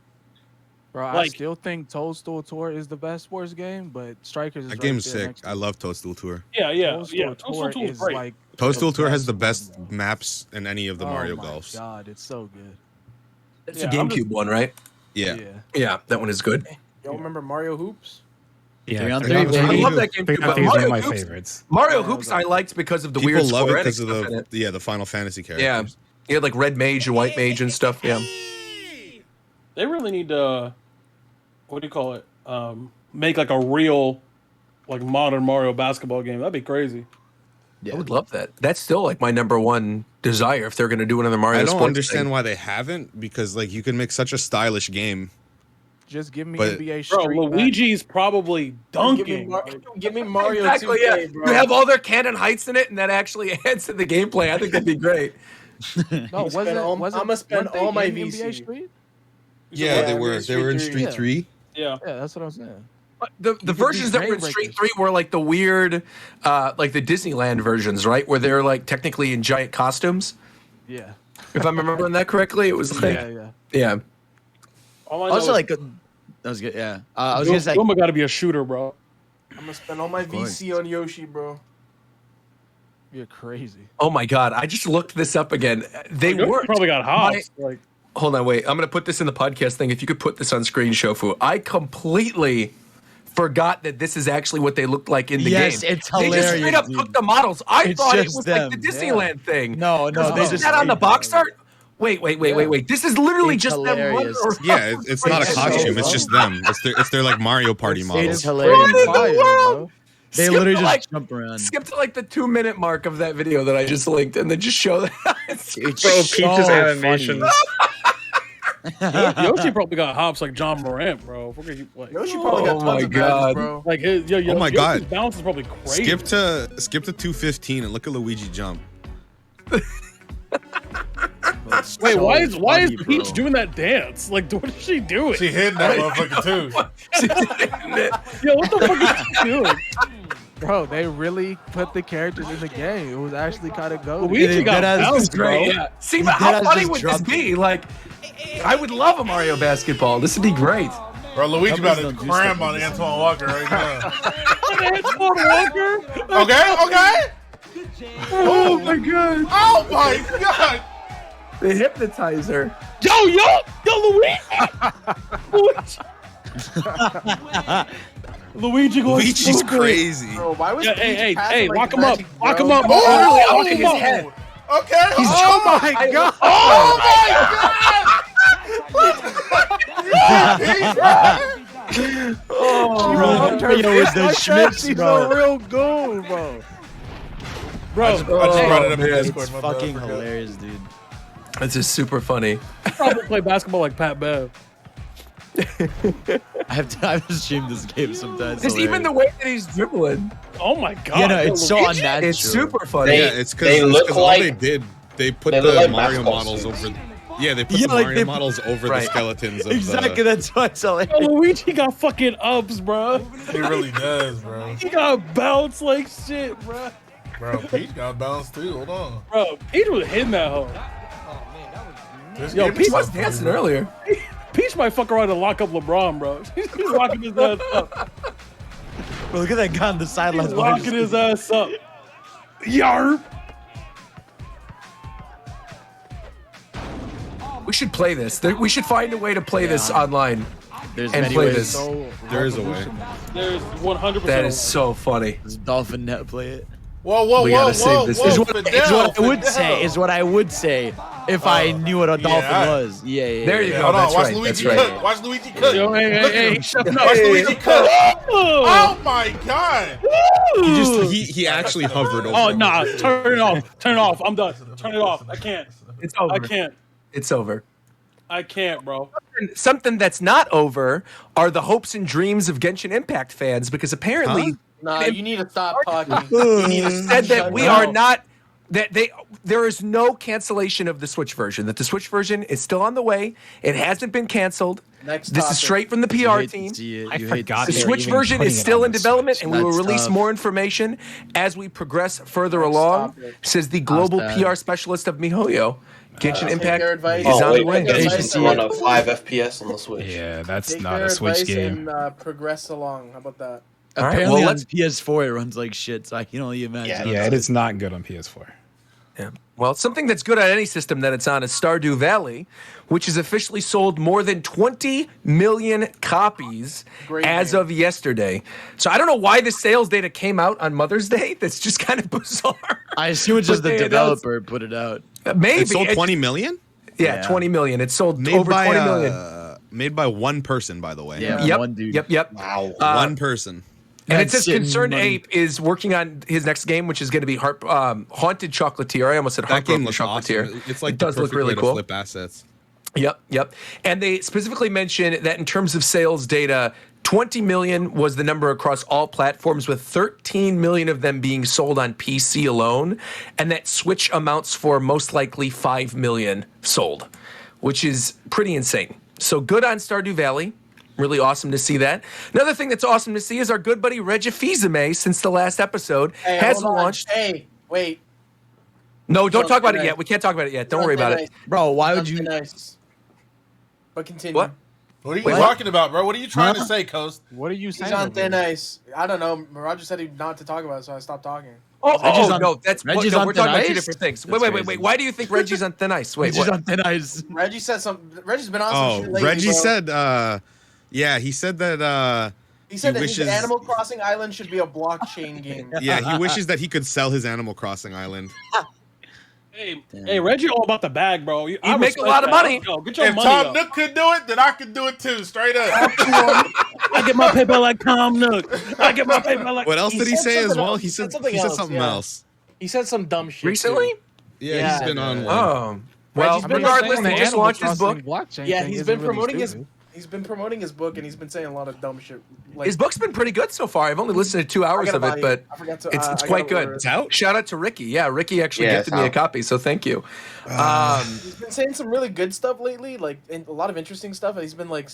S13: Bro, I still think Toadstool Tour is the best sports game, but Strikers is
S10: That
S13: right
S10: game's
S13: there
S10: sick.
S13: next to
S10: I love Toadstool Tour.
S11: Yeah.
S13: Tour is
S11: great.
S13: like
S10: Toadstool Tour has the
S13: best
S10: best maps in any of the Mario
S13: my
S10: Golfs.
S13: God, it's so good.
S4: It's a GameCube one, right?
S10: Yeah.
S4: Yeah, that one is good.
S14: Y'all remember Mario Hoops?
S12: Yeah,
S9: 3-on-3, baby.
S4: I love that game too, but
S12: is one of
S4: Mario
S12: my
S4: Hoops,
S12: favorites.
S4: Mario Hoops I liked because of the
S10: People
S4: weird
S10: love it
S4: Square
S10: because
S4: Enix
S10: of
S4: stuff in it.
S10: the Final Fantasy
S4: Yeah,
S10: characters.
S4: you had like Red Mage and White Mage and stuff. Yeah,
S11: They really need to, what do you call it? Make like a real, like modern Mario basketball game. That'd be crazy.
S4: I would love that. That's still like my number one desire if they're going to do another Mario.
S10: I don't
S4: sports
S10: understand
S4: thing.
S10: why they haven't, because like you can make such a stylish game.
S13: Just give me
S10: But-
S13: NBA
S11: Bro,
S13: Street.
S11: Luigi's probably dunking.
S14: Give me Mario
S4: Exactly,
S14: 2K,
S4: yeah.
S14: bro.
S4: You have all their cannon heights in it, and that actually adds to the gameplay. I think that'd be great.
S13: No,
S14: I'ma spend all my
S13: weren't they
S14: VC.
S13: in NBA Street?
S10: Yeah, they
S14: Yeah,
S10: were. They were in Street 3.
S11: Yeah,
S13: that's what I'm saying.
S4: The versions that were in Street 3 were like the weird, like the Disneyland versions, right? Where they're like technically in giant costumes.
S13: Yeah.
S4: If I'm remembering that correctly, it was like, yeah.
S9: Also, like, that was good. Yeah. I was gonna say,
S11: Guma got to be a shooter, bro.
S6: I'm gonna spend all my VC on Yoshi, bro.
S13: You're crazy.
S4: Oh my god! I just looked this up again. They were
S11: probably got hops. Like,
S4: hold on, wait. I'm gonna put this in the podcast thing. If you could put this on screen, Shofu. I completely forgot that this is actually what they looked like in the game.
S9: Yes, it's hilarious.
S4: They just straight up took the models. I
S9: It's
S4: thought it
S9: just
S4: was
S9: them.
S4: like the Disneyland thing.
S9: No, they
S4: wasn't
S9: just
S4: that on the
S9: made
S4: box
S9: them.
S4: art. Wait. This is literally
S9: It's
S4: just them running
S9: hilarious.
S4: around.
S10: Yeah, it's not a costume. It's just them. It's their like Mario Party
S9: It's
S10: models.
S9: hilarious.
S4: What in the world?
S9: They
S4: Skip
S9: literally
S4: to,
S9: just
S4: like,
S9: jump around.
S4: Skip to like the 2-minute mark of that video that I just linked, and then just show that.
S9: It's
S8: Bro, Peach's animations.
S11: Yoshi probably got hops like John Morant, bro. Like,
S6: Yoshi probably got tons of badges, bro.
S11: Like
S10: Oh my God.
S11: Yoshi's bounce is probably crazy.
S10: Skip to 215 and look at Luigi jump.
S11: Wait, why is
S9: funny,
S11: Peach
S9: bro.
S11: doing that dance? Like, what is she doing?
S5: She hitting that motherfucker too.
S11: Yo, what the fuck is she doing?
S13: Bro, they really put the characters in the game. It was actually kind of goated.
S11: Luigi got bounced, bro.
S4: Great. Yeah. See, but how funny would this be? Like, I would love a Mario basketball. This would be great.
S5: Bro, Luigi about to
S9: don't do
S5: cram
S9: stuff
S5: on
S9: like this.
S5: Antoine Walker right now.
S11: Antoine Walker?
S5: Okay.
S4: Oh my god.
S5: Oh my god.
S4: The hypnotizer.
S11: Yo, Luigi! Luigi going
S10: Luigi's
S11: stupid.
S10: crazy.
S6: Bro, why was Peach
S11: Hey,
S6: passing like
S11: lock him up.
S6: magic,
S11: Lock
S6: bro?
S11: him up.
S5: Oh,
S11: Literally,
S5: oh,
S11: lock him
S4: his
S11: up.
S4: head.
S5: Okay.
S13: Oh my god!
S5: Oh my god.
S9: Oh, Mario is the Schmitz,
S13: She's
S9: bro.
S13: a real goon, bro.
S11: Bro,
S5: I just brought it up in
S4: man,
S5: Discord. my bad, I
S9: Fucking
S5: forgot.
S9: hilarious, dude.
S4: This is super funny.
S11: probably play basketball like Pat Bev.
S9: I have to stream this game sometimes.
S4: Just even the way that he's dribbling.
S11: Oh my god.
S9: Yeah, no, it's so
S11: Luigi?
S9: unnatural.
S4: It's super funny.
S7: They-
S10: Yeah, it's
S7: they
S10: because
S7: look
S10: all
S7: like-
S10: they did. They put
S7: they
S10: the
S7: look like
S10: Mario
S7: basketball
S10: models
S7: suits.
S10: over. Yeah, they put
S9: Yeah,
S10: the
S9: like
S10: Mario
S9: they-
S10: models over
S4: Right.
S10: the skeletons of
S9: Exactly,
S10: the.
S9: that's why it's hilarious.
S11: Yo, Luigi got fucking ups, bro.
S5: He really does, bro.
S11: He got bounced like shit, bro.
S5: Bro, Peach got bounced too. Hold on.
S11: Bro, Peach was hitting that hoe.
S5: This
S11: Yo,
S5: game
S11: Peach
S5: is
S4: was
S5: tough,
S4: dancing
S5: bro.
S4: earlier.
S11: Peach might fuck around and lock up LeBron, bro. He's locking his ass up.
S9: Bro, look at that guy on the sidelines.
S11: He's locking his ass up. Yarp.
S4: We should play this. We should find a way to play this online
S9: There's
S4: and
S9: many
S4: play
S9: ways.
S4: this.
S13: So
S10: There is a way.
S11: There's 100%.
S4: That is so funny.
S9: Does Dolphin Net play it?
S5: Whoa,
S4: We gotta save this.
S9: Is
S5: whoa,
S9: what,
S5: Fidel,
S9: is what I would
S5: Fidel.
S9: say. Is what I would say if I knew what a dolphin
S5: yeah.
S9: was. Yeah.
S4: There you
S5: Yeah,
S4: go.
S5: hold on,
S4: That's
S5: watch
S4: right.
S5: Luigi
S4: That's right.
S5: cook. Watch Luigi cook.
S11: Yo, hey,
S5: Look
S11: hey,
S5: at
S11: hey,
S5: him.
S11: shut up.
S5: Watch Luigi cook.
S11: Oh,
S5: Oh my god.
S10: He actually hovered over.
S11: oh
S10: him.
S11: nah, turn it off. Turn it off. I'm done. Turn it off. I can't.
S4: It's over.
S11: I can't.
S4: It's over.
S11: I can't, bro.
S4: Something that's not over are the hopes and dreams of Genshin Impact fans, because apparently
S6: Nah, you need to stop talking. You need to
S4: said that
S6: shut
S4: we
S6: down.
S4: are not there is no cancellation of the Switch version. That the Switch version is still on the way. It hasn't been canceled.
S6: Next
S4: This is
S6: topic.
S4: straight from the
S9: You
S4: PR
S9: hate to
S4: team.
S9: see it.
S12: I
S9: You hate to
S12: forgot
S4: The
S9: see it.
S12: they were
S4: Switch
S12: even
S4: version
S12: putting
S4: is
S12: it
S4: still
S12: on
S4: in
S12: the
S4: development,
S12: Switch.
S4: and we will
S9: That's
S4: release
S9: tough.
S4: more information as we progress further along.
S6: topic.
S4: Says the global
S9: bad.
S4: PR specialist of MiHoYo. Genshin
S6: Take
S4: Impact
S6: their advice.
S4: is
S7: Oh
S4: on
S7: wait,
S4: the way.
S7: I guess
S6: Take
S7: it's
S6: their
S7: run
S6: advice.
S7: a 5 FPS on the Switch.
S12: Yeah, that's
S6: Take
S12: not
S6: their
S12: a Switch
S6: advice
S12: game.
S6: and progress along. How about that?
S4: All right,
S9: Apparently
S4: well,
S9: on
S4: let's-
S9: PS4 it runs like shit, so I can only imagine.
S12: Yeah, it is not good on PS4.
S4: Yeah. Well, something that's good on any system that it's on is Stardew Valley, which has officially sold more than 20 million copies
S6: Great
S4: as
S6: name.
S4: of yesterday. So I don't know why the sales data came out on Mother's Day. That's just kind of bizarre.
S9: I assume it's just
S4: But
S9: the
S4: they announced-
S9: developer put it out.
S4: Maybe.
S10: It sold
S4: It's-
S10: 20 million.
S4: Yeah,
S9: Yeah.
S4: 20 million. It sold
S10: Made
S4: over
S10: by
S4: 20 million.
S10: made by one person, by the way.
S9: Yeah,
S4: Yep.
S9: one dude.
S4: Yep.
S7: Wow.
S10: One person.
S4: And it
S9: That's
S4: says
S9: sitting
S4: Concerned
S9: money.
S4: Ape is working on his next game, which is going to be Haunted Chocolatier. I almost said
S10: That
S4: Heartbroken
S10: game looks
S4: Chocolatier.
S10: awesome. It's like
S4: it does
S10: the
S4: look
S10: perfect
S4: really
S10: way
S4: cool.
S10: to flip assets.
S4: Yep. And they specifically mentioned that in terms of sales data, 20 million was the number across all platforms, with 13 million of them being sold on PC alone. And that Switch amounts for most likely 5 million sold, which is pretty insane. So good on Stardew Valley. Really awesome to see that. Another thing that's awesome to see is our good buddy Regifizame, since the last episode, has launched.
S14: Hey, wait.
S4: No, don't talk about it yet. We can't talk about it yet. Don't worry about it.
S9: Bro, why would you?
S14: Nice. But continue.
S4: What?
S5: What are you talking about, bro? What are you trying to say, Coast?
S13: What are you saying?
S14: He's on thin ice. I don't know. Roger said he not to talk about it, so I stopped talking.
S4: No, that's
S9: Reggie's
S4: no,
S9: on
S4: we're
S9: thin
S4: talking about two
S9: ice?
S4: different things.
S9: That's
S4: Wait. Why do you think Reggie's on thin ice? Wait,
S9: Reggie's
S4: what?
S9: on thin ice.
S14: Reggie said something. Reggie's been on some shit lately,
S10: Reggie
S14: bro.
S10: said, yeah, he said that.
S14: He said that
S10: wishes,
S14: his Animal Crossing Island should be a blockchain game.
S10: Yeah, he wishes that he could sell his Animal Crossing island.
S11: Hey, Reggie, all about the bag, bro.
S4: You make a lot of money.
S11: Get your
S5: If
S11: money
S5: Tom
S11: up.
S5: Nook could do it, then I could do it too. Straight up.
S11: I get my paper like Tom Nook. I get my paper like.
S10: What else did he
S14: said
S10: say as
S14: something
S10: well?
S14: else.
S10: He said
S14: something
S10: else.
S14: He said some dumb shit
S4: Recently?
S14: too.
S10: Yeah, he's been on one.
S4: Oh. Well,
S14: Reggie's been
S4: regardless,
S14: saying
S4: he just launched his book.
S14: Yeah, he's been promoting his. He's been promoting his book, and he's been saying a lot of dumb shit. Like,
S4: His book's been pretty good so far. I've only listened to 2 hours of it, but it's quite good.
S10: It's out?
S4: Shout out to Ricky. Yeah, Ricky actually
S7: Yeah,
S4: gifted me a copy, so thank you.
S14: He's been saying some really good stuff lately, like a lot of interesting stuff. And he's been like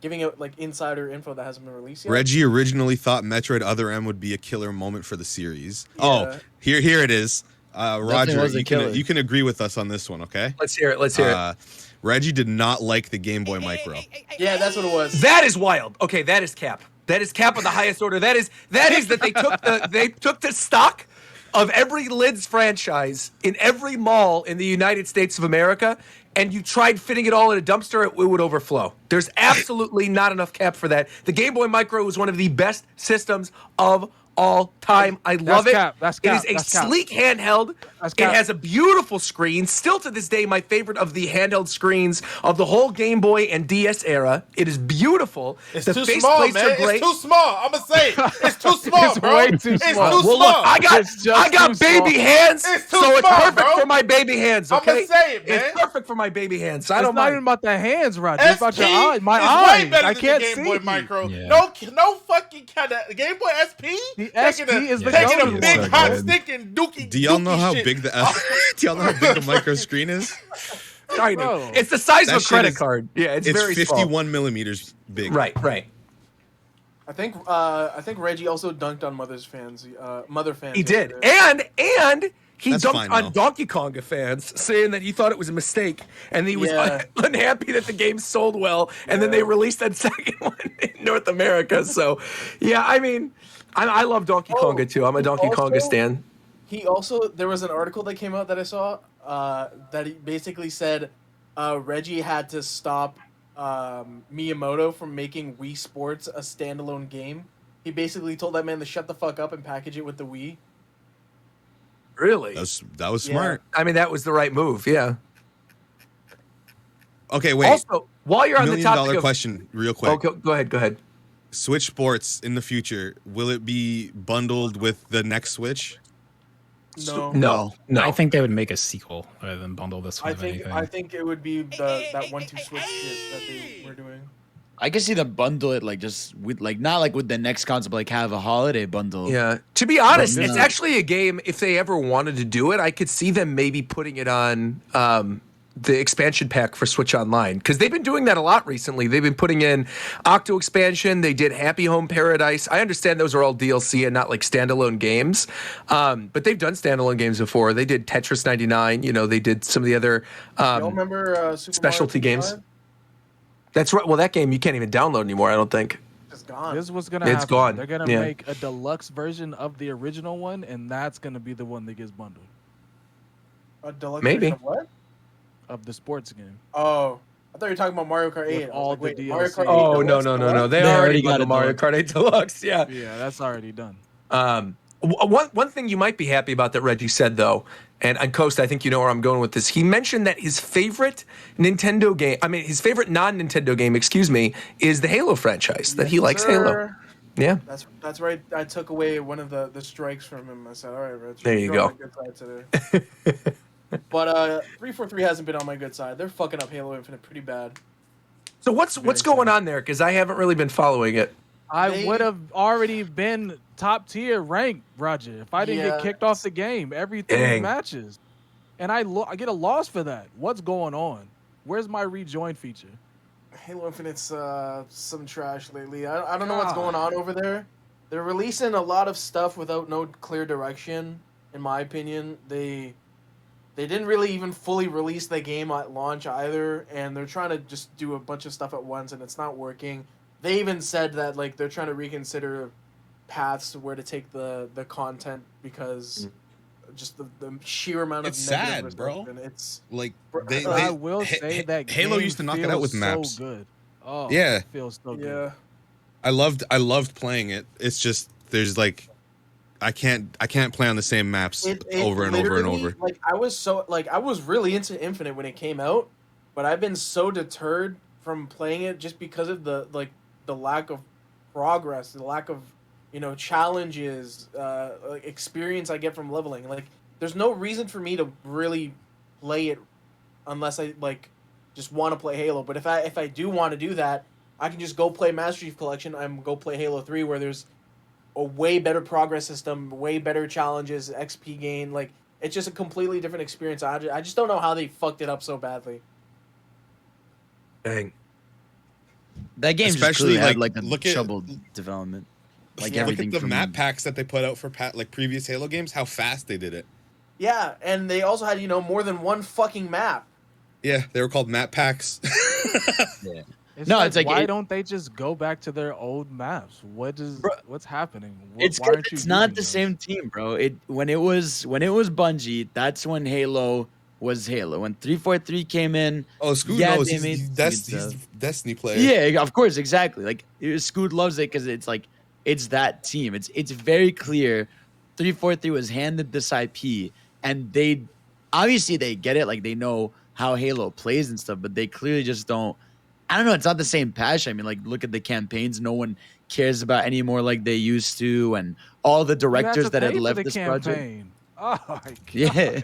S14: giving out like insider info that hasn't been released yet.
S10: Reggie originally thought Metroid Other M would be a killer moment for the series.
S14: Yeah.
S10: Oh, here it is. Roger,
S9: was a
S10: you
S9: killer.
S10: can agree with us on this one, okay?
S4: Let's hear it.
S10: Reggie did not like the Game Boy Micro.
S14: Yeah, that's what it was.
S4: That is wild. Okay, that is cap. That is cap of the highest order. That is that they took the stock of every Lids franchise in every mall in the United States of America, and you tried fitting it all in a dumpster, it would overflow. There's absolutely not enough cap for that. The Game Boy Micro is one of the best systems of all time. I love it.
S13: That's
S4: It
S13: cap.
S4: is a
S13: That's cap.
S4: sleek handheld.
S13: That's
S4: It
S13: cap.
S4: has a beautiful screen. Still to this day, my favorite of the handheld screens of the whole Game Boy and DS era. It is beautiful.
S5: It's
S4: the
S5: too
S4: face
S5: small,
S4: plates
S5: man.
S4: are great.
S5: It's too small. I'm gonna say it. It's too small,
S13: It's
S5: bro.
S13: way too
S5: It's
S13: small.
S5: too
S4: Well,
S5: small.
S4: look, I
S13: It's just
S4: got
S13: too
S4: baby
S13: small.
S4: hands,
S5: It's too
S4: so it's
S5: small,
S4: perfect
S5: bro.
S4: for my baby hands.
S5: I'ma
S4: Okay,
S5: say it, man.
S4: It's perfect for my baby hands. I
S13: It's
S4: don't
S13: not
S4: mind.
S13: even about the hands, Roger. It's about your eye. My
S5: is
S13: eyes.
S5: way better
S13: I
S5: than
S13: can't
S5: the Game
S13: see.
S5: Boy Micro.
S12: Yeah.
S5: No fucking kind of Game Boy SP.
S13: The
S5: Taking
S13: SP is the
S5: taking a
S13: goated
S5: big
S12: one.
S5: hot
S12: Good.
S5: stick and dookie.
S10: Do y'all know
S5: dookie
S10: how
S5: shit.
S10: big do y'all know how big the micro screen is?
S4: Tiny.
S13: Bro.
S4: It's the size
S10: That
S4: of a
S10: shit
S4: credit
S10: is-
S4: card. Yeah, it's
S10: It's
S4: very
S10: 51
S4: small.
S10: millimeters big.
S4: Right.
S14: I think Reggie also dunked on mother fans.
S4: He did, and he
S10: That's
S4: dunked
S10: fine,
S4: on
S10: though.
S4: Donkey Konga fans, saying that he thought it was a mistake, and he was unhappy that the game sold well, and then they released that second one in North America. So, yeah, I mean, I love Donkey Konga too. I'm a Donkey Konga stan.
S14: He also, there was an article that came out that I saw that he basically said Reggie had to stop Miyamoto from making Wii Sports a standalone game. He basically told that man to shut the fuck up and package it with the Wii.
S4: Really?
S10: That was smart.
S4: I mean, that was the right move. Yeah.
S10: Okay, wait.
S4: Also, while you're on the
S10: $1 million
S4: topic of
S10: question, real quick.
S4: Oh, go ahead.
S10: Switch Sports in the future, will it be bundled with the next Switch?
S4: No.
S12: I think they would make a sequel rather than bundle this one.
S14: I think it would be that 1-2 switch shit that they were doing.
S9: I can see them bundle it like just with like not like with the next console, but like have a holiday bundle.
S4: Yeah. To be honest,
S9: But,
S4: it's actually a game. If they ever wanted to do it, I could see them maybe putting it on the expansion pack for Switch Online, because they've been doing that a lot recently. They've been putting in Octo expansion. They did Happy Home Paradise. I understand those are all DLC and not like standalone games, but they've done standalone games before. They did Tetris 99. You know, they did some of the other
S14: Y'all remember Super
S4: specialty
S14: Mario
S4: games.
S14: 65?
S4: That's right. Well, that game you can't even download anymore, I don't think.
S14: It's gone.
S13: This is what's gonna
S4: It's
S13: happen.
S4: gone.
S13: They're gonna
S4: Yeah.
S13: make a deluxe version of the original one, and that's gonna be the one that gets bundled
S14: A deluxe
S4: Maybe.
S14: version of what?
S13: of the sports game.
S14: Oh, I thought you were talking about Mario Kart 8.
S13: With
S14: I was
S13: all
S14: like,
S13: the
S14: wait,
S13: DLC.
S14: Mario Kart 8
S4: Oh, no.
S14: Deluxe?
S4: They
S9: They
S4: already
S9: already
S4: got
S9: got
S4: the
S9: it
S4: Mario Kart 8 Deluxe. Yeah.
S13: Yeah, that's already done.
S4: One thing you might be happy about that Reggie said, though, and Coast, I think you know where I'm going with this. He mentioned that his favorite Nintendo game, his favorite non-Nintendo game, is the Halo franchise, that he likes Halo.
S14: Sir.
S4: Yeah.
S14: That's right. I took away one of the strikes from him. I said, all right, Rich.
S4: There you
S14: you're on
S4: go.
S14: my good side today. But 343 hasn't been on my good side. They're fucking up Halo Infinite pretty bad.
S4: So what's going on there? Because I haven't really been following it.
S13: I would have already been top tier ranked, Roger, if I didn't get kicked off the game every 3 matches. And I get a loss for that. What's going on? Where's my rejoin feature?
S6: Halo Infinite's some trash lately. I don't know what's going on over there. They're releasing a lot of stuff without no clear direction, in my opinion. They didn't really even fully release the game at launch either, and they're trying to just do a bunch of stuff at once, and it's not working. They even said that like they're trying to reconsider paths where to take the content because just the sheer amount of
S10: It's
S6: negative
S10: sad, bro.
S6: reception. It's
S10: like
S13: I will say that
S10: Halo
S13: game
S10: used to knock it out with
S13: feels
S10: maps.
S13: So good. Oh,
S10: Yeah.
S13: it feels so good.
S6: yeah.
S10: I loved playing it. It's just there's like I can't play on the same maps over and over and over.
S6: Like I was really into Infinite when it came out, but I've been so deterred from playing it just because of the lack of progress, the lack of challenges, experience I get from leveling. Like there's no reason for me to really play it unless I just want to play Halo. But if I do want to do that, I can just go play Master Chief Collection and go play Halo 3 where there's a way better progress system, way better challenges, XP gain. Like it's just a completely different experience. I just don't know how they fucked it up so badly.
S4: Dang.
S9: That game
S10: Especially,
S9: just
S10: like,
S9: had a
S10: look at-
S9: troubled development. Like
S10: Look
S9: everything
S10: at the
S9: from
S10: map packs that they put out for previous Halo games. How fast they did it.
S6: Yeah, and they also had more than one fucking map.
S10: Yeah, they were called map packs.
S9: Yeah.
S13: It's
S9: No,
S13: like,
S9: it's like
S13: why
S9: it-
S13: don't they just go back to their old maps? What's happening?
S9: It's
S13: Why
S9: 'cause
S13: aren't you
S9: it's not
S13: using
S9: the
S13: those?
S9: same team, bro. When it was Bungie, that's when Halo was Halo. When 343 came in,
S10: Oh, Scoot
S9: yeah,
S10: knows
S9: they
S10: he's,
S9: made
S10: he's,
S9: some
S10: Des-
S9: good
S10: he's
S9: stuff.
S10: Destiny player.
S9: Yeah, of course, exactly. Like Scoot loves it because it's like it's that team. It's very clear. 343 was handed this IP, and they obviously they get it. Like they know how Halo plays and stuff, but they clearly just don't. I don't know. It's not the same passion. I mean, like look at the campaigns. No one cares about anymore like they used to, and all the directors that had left this project.
S13: Oh my god.
S9: Yeah.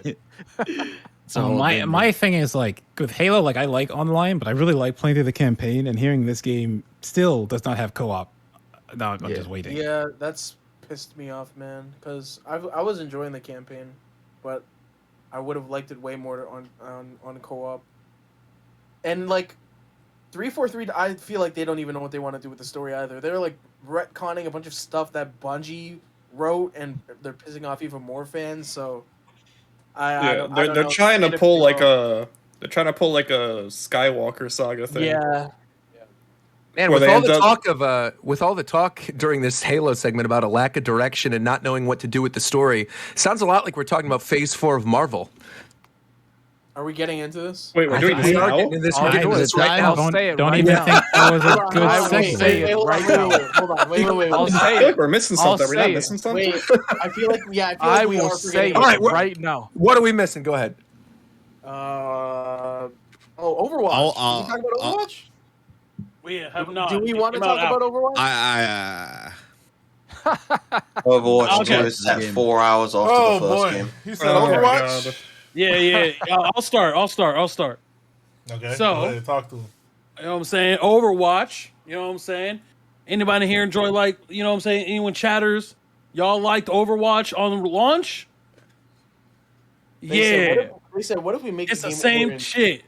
S12: So my thing is like with Halo, like I like online, but I really like playing through the campaign. And hearing this game still does not have co-op. No, I'm just waiting.
S6: Yeah, that's pissed me off, man. Because I was enjoying the campaign, but I would have liked it way more on co-op. And like 343, I feel like they don't even know what they want to do with the story either. They're like retconning a bunch of stuff that Bungie wrote, and they're pissing off even more fans. So
S8: they're trying to pull like a Skywalker saga thing.
S6: Yeah.
S4: Man,
S8: Where
S4: with
S8: they
S4: all the
S8: end
S4: talk with all the talk during this Halo segment about a lack of direction and not knowing what to do with the story, sounds a lot like we're talking about Phase 4 of Marvel.
S6: Are we getting into this?
S8: Wait, we're doing this
S4: We are
S8: now?
S4: getting into this.
S13: Oh,
S4: We're getting into this right now.
S13: I'll say it
S12: Don't
S13: right
S12: even
S13: now.
S12: think that was a
S6: Hold on,
S12: good
S13: I will
S12: segue.
S13: say it right now.
S6: Hold on, wait.
S13: I'll
S8: I
S13: say
S8: feel like
S13: it.
S8: we're missing
S13: I'll
S8: something. We're not
S13: say it.
S8: missing something.
S6: Wait, I feel like
S13: I
S6: we
S13: will
S6: are
S13: say
S6: forgetting.
S13: it
S4: All right,
S13: right now.
S4: What are we missing? Go ahead.
S6: Overwatch.
S10: I'll-
S6: Can we talk about Overwatch?
S11: We have not.
S6: Do we
S11: It
S6: want to
S11: came out
S6: talk about
S11: after.
S6: Overwatch?
S7: Overwatch
S11: Okay.
S7: 2 is at 4 hours after
S5: Oh
S7: the first
S5: boy,
S7: game.
S5: he said
S8: Oh my
S5: Overwatch.
S8: God.
S11: Yeah. I'll start.
S5: Okay,
S11: So-
S5: go ahead, talk to him.
S11: You know what I'm saying? Overwatch. You know what I'm saying? Anybody here enjoy you know what I'm saying? Anyone chatters? Y'all liked Overwatch on launch?
S6: They said, what if we make
S11: It's
S6: the
S11: the
S6: game
S11: same
S6: over in-
S11: shit,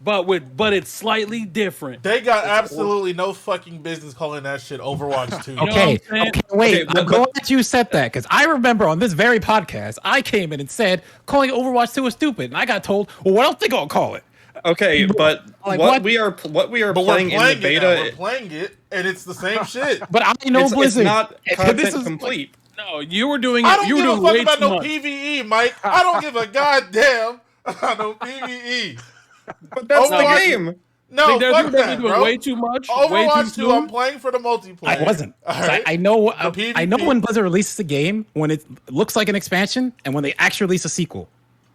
S11: but it's slightly different.
S5: They got absolutely no fucking business calling that shit Overwatch 2.
S11: know what
S12: Okay,
S11: I'm saying?
S12: wait.
S8: Okay,
S12: I'm glad that you said that because I remember on this very podcast, I came in and said calling Overwatch 2 is stupid, and I got told, "Well, what else they gonna call it?"
S8: Okay, but
S12: Like,
S8: what
S12: what?
S8: we are
S5: But
S8: playing in the
S5: it now.
S8: beta,
S5: We're playing it, and it's the same shit.
S12: But I know
S8: it's
S12: Blizzard.
S8: not
S12: This
S8: content
S12: is-
S8: complete.
S11: No, you were doing
S5: I
S11: it.
S5: don't
S11: You were
S5: give a
S11: doing
S5: fuck
S11: way
S5: about
S11: too
S5: no
S11: much.
S5: PVE, Mike. I don't give a goddamn about no PVE.
S8: But that's
S5: Overwatch-
S8: the game.
S5: No,
S11: Like, they're
S5: fuck that,
S11: doing
S5: bro.
S11: way too much. way too
S5: Overwatch 2,
S11: soon.
S5: I'm playing for the multiplayer.
S12: I wasn't.
S5: All
S12: 'Cause
S5: right?
S12: I know.
S5: The
S12: I know
S5: PvP.
S12: when Blizzard releases a game when it looks like an expansion and when they actually release a sequel.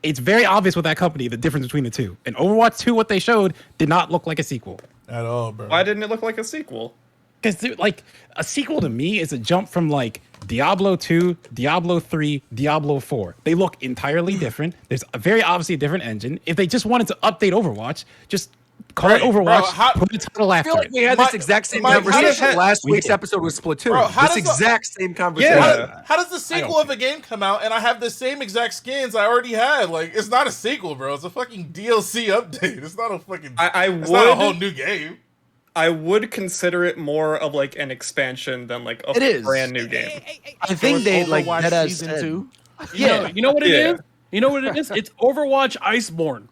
S12: It's very obvious with that company the difference between the two. And Overwatch 2, what they showed did not look like a sequel.
S5: At all, bro.
S8: Why didn't it look like a sequel?
S12: Because like a sequel to me is a jump from like Diablo 2, Diablo 3, Diablo 4. They look entirely different. There's a very obviously a different engine. If they just wanted to update Overwatch, just Call it Overwatch.
S5: Bro,
S12: put the title
S4: I
S12: after
S4: feel like
S12: it.
S4: we had this exact same
S5: Mike,
S4: conversation last
S12: we
S4: week's
S12: did.
S4: episode with Splatoon.
S5: Bro,
S4: This exact same conversation.
S5: How does the sequel of a game come out and I have the same exact skins I already had? Like, it's not a sequel, bro. It's a fucking DLC update. It's not a fucking. It's not a whole new game.
S8: I would consider it more of like an expansion than like a brand new game.
S9: I think they like that as
S13: season 2.
S11: You know what it is? You know what it is? It's Overwatch Iceborne.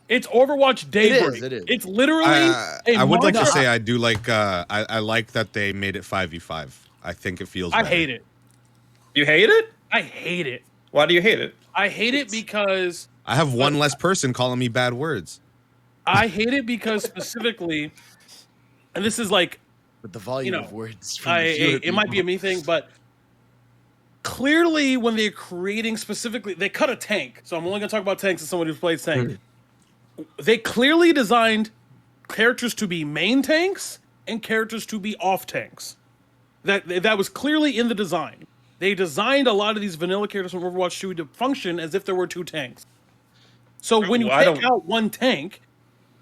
S11: It's Overwatch Daybreak.
S9: It is.
S11: It's literally.
S10: I would like to say I do like. I like that they made it 5v5. I think it feels.
S11: I
S10: better.
S11: hate it.
S8: You hate it?
S11: I hate it.
S8: Why do you hate it?
S11: I hate it because
S10: I have one less person calling me bad words.
S11: I hate it because specifically, and this is like
S9: with the volume of words.
S11: It might be a me thing, but clearly when they're creating specifically, they cut a tank. So I'm only going to talk about tanks as someone who's played tank. They clearly designed characters to be main tanks and characters to be off tanks. That was clearly in the design. They designed a lot of these vanilla characters from Overwatch 2 to function as if there were 2 tanks. So when you take out one tank,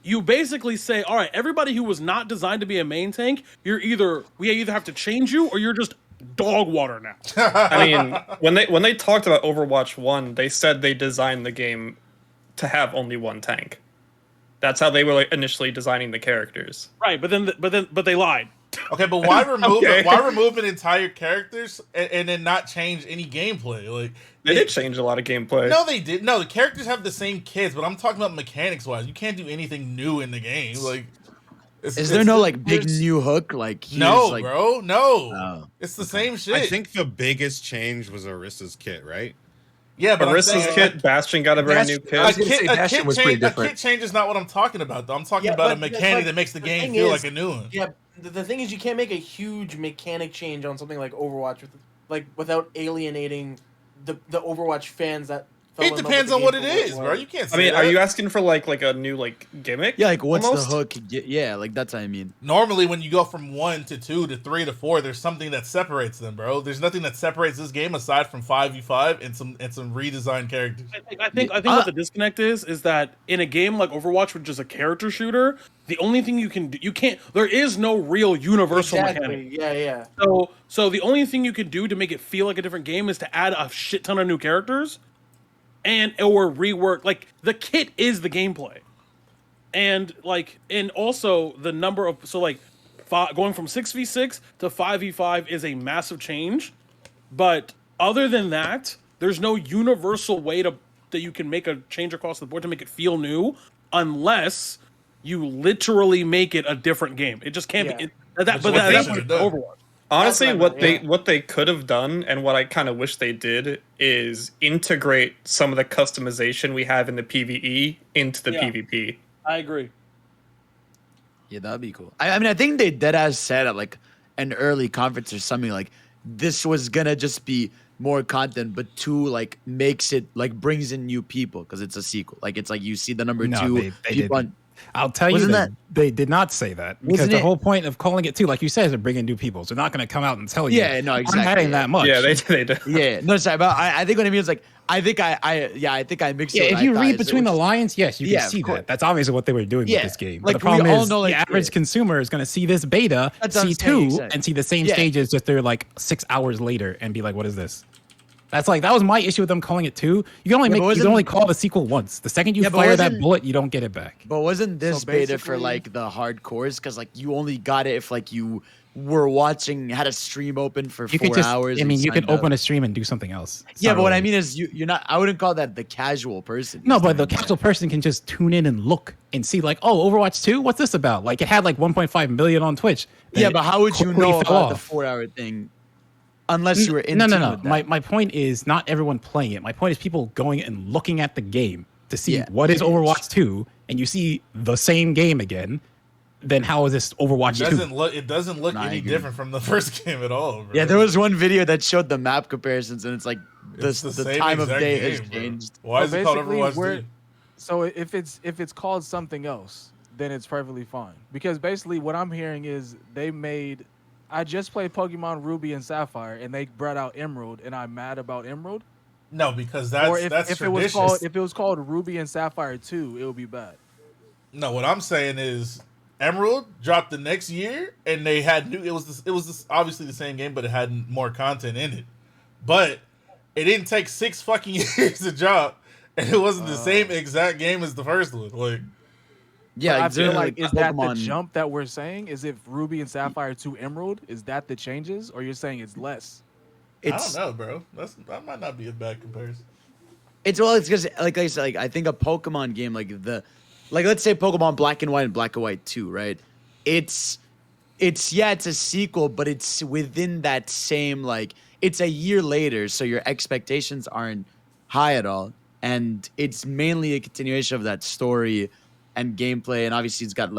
S11: you basically say, all right, everybody who was not designed to be a main tank, we either have to change you or you're just dog water now.
S8: I mean, when they talked about Overwatch 1, they said they designed the game to have only one tank. That's how they were like initially designing the characters.
S11: Right, but they lied.
S5: Okay, but why remove why remove an entire characters and then not change any gameplay? Like
S8: they did change a lot of gameplay.
S5: No, they did. No, the characters have the same kits, but I'm talking about mechanics wise. You can't do anything new in the game. Like,
S9: is there no like big new hook? Like
S5: no,
S9: like,
S5: bro, no. It's the same shit.
S10: I think the biggest change was Orissa's kit, right?
S5: Yeah, but
S8: Arissa's kit, Bastion got a brand new kit.
S5: A kit change is not what I'm talking about, though. I'm talking about a mechanic that makes the game feel like a new one.
S14: Yeah, the thing is, you can't make a huge mechanic change on something like Overwatch without alienating the Overwatch fans that.
S5: It depends on what it is, bro. You can't.
S8: I mean, are you asking for like a new like gimmick?
S9: Yeah, like what's
S8: almost?
S9: the hook? Yeah, like that's what I mean.
S5: Normally, when you go from 1 to 2 to 3 to 4, there's something that separates them, bro. There's nothing that separates this game aside from 5v5 and some redesigned characters.
S11: I think what the disconnect is that in a game like Overwatch, which is a character shooter, the only thing you can do, there is no real universal mechanic.
S14: Yeah.
S11: So the only thing you can do to make it feel like a different game is to add a shit ton of new characters. Or rework, like the kit is the gameplay, and also the number of going from 6v6 to 5v5 is a massive change, but other than that, there's no universal way that you can make a change across the board to make it feel new, unless you literally make it a different game. It just can't be. That's Overwatch.
S8: Honestly, what they could have done, and what I kind of wish they did, is integrate some of the customization we have in the PvE into the PvP.
S11: I agree.
S9: Yeah, that'd be cool. I mean, I think they deadass said at like an early conference or something like this was gonna just be more content, but 2 like makes it like brings in new people because it's a sequel. Like it's like you see the number 2 people on.
S12: I'll tell you that they did not say that because the whole point of calling it 2, like you said, is to bring in new people. So they're not going to come out and tell you.
S9: Yeah, no, exactly.
S12: I'm adding that much.
S8: Yeah, they did.
S9: Yeah, no, sorry, but I think what I mean is like I think I mixed.
S12: Yeah, if you read between the lines, yes, you can see that. That's obviously what they were doing with this game. But
S9: Like,
S12: the problem is,
S9: know, like,
S12: the average consumer is going to see this beta, see 2, and see the same stages just they're like 6 hours later and be like, "What is this?" That was my issue with them calling it 2. You can only call the sequel once. The second you fire that bullet, you don't get it back.
S9: But wasn't this beta for like the hardcores? Because like you only got it if like you were had a stream open for 4 hours.
S12: I mean, you could open a stream and do something else.
S9: Yeah, but what I mean is you're not. I wouldn't call that the casual person.
S12: No, but the casual person can just tune in and look and see like, oh, Overwatch 2, what's this about? Like it had like 1.5 million on Twitch.
S9: Yeah, but how would you know about the 4-hour thing? Unless you were in.
S12: No. My point is not everyone playing it. My point is people going and looking at the game to see what is Overwatch 2, and you see the same game again. Then how is this Overwatch 2?
S5: It doesn't look any different from the first game at all, bro.
S9: Yeah, there was one video that showed the map comparisons, and it's like the time of day has changed.
S5: Why is it called Overwatch 2?
S13: So if it's called something else, then it's perfectly fine. Because basically what I'm hearing is I just played Pokemon Ruby and Sapphire, and they brought out Emerald, and I'm mad about Emerald.
S5: No, because that's
S13: if
S5: tradition.
S13: it was called Ruby and Sapphire 2, it would be bad.
S5: No, what I'm saying is Emerald dropped the next year, and they had new. It was obviously the same game, but it had more content in it. But it didn't take 6 fucking years to drop, and it wasn't the same exact game as the first one. Like,
S13: yeah, I feel like is that the jump that we're saying? Is it Ruby and Sapphire to Emerald? Is that the changes, or you're saying it's less?
S5: I don't know, bro. That might not be a bad comparison.
S9: It's because like I said, like I think a Pokemon game like let's say Pokemon Black and White and Black and White 2, right? It's a sequel, but it's within that same like it's a year later, so your expectations aren't high at all, and it's mainly a continuation of that story and gameplay, and obviously it's got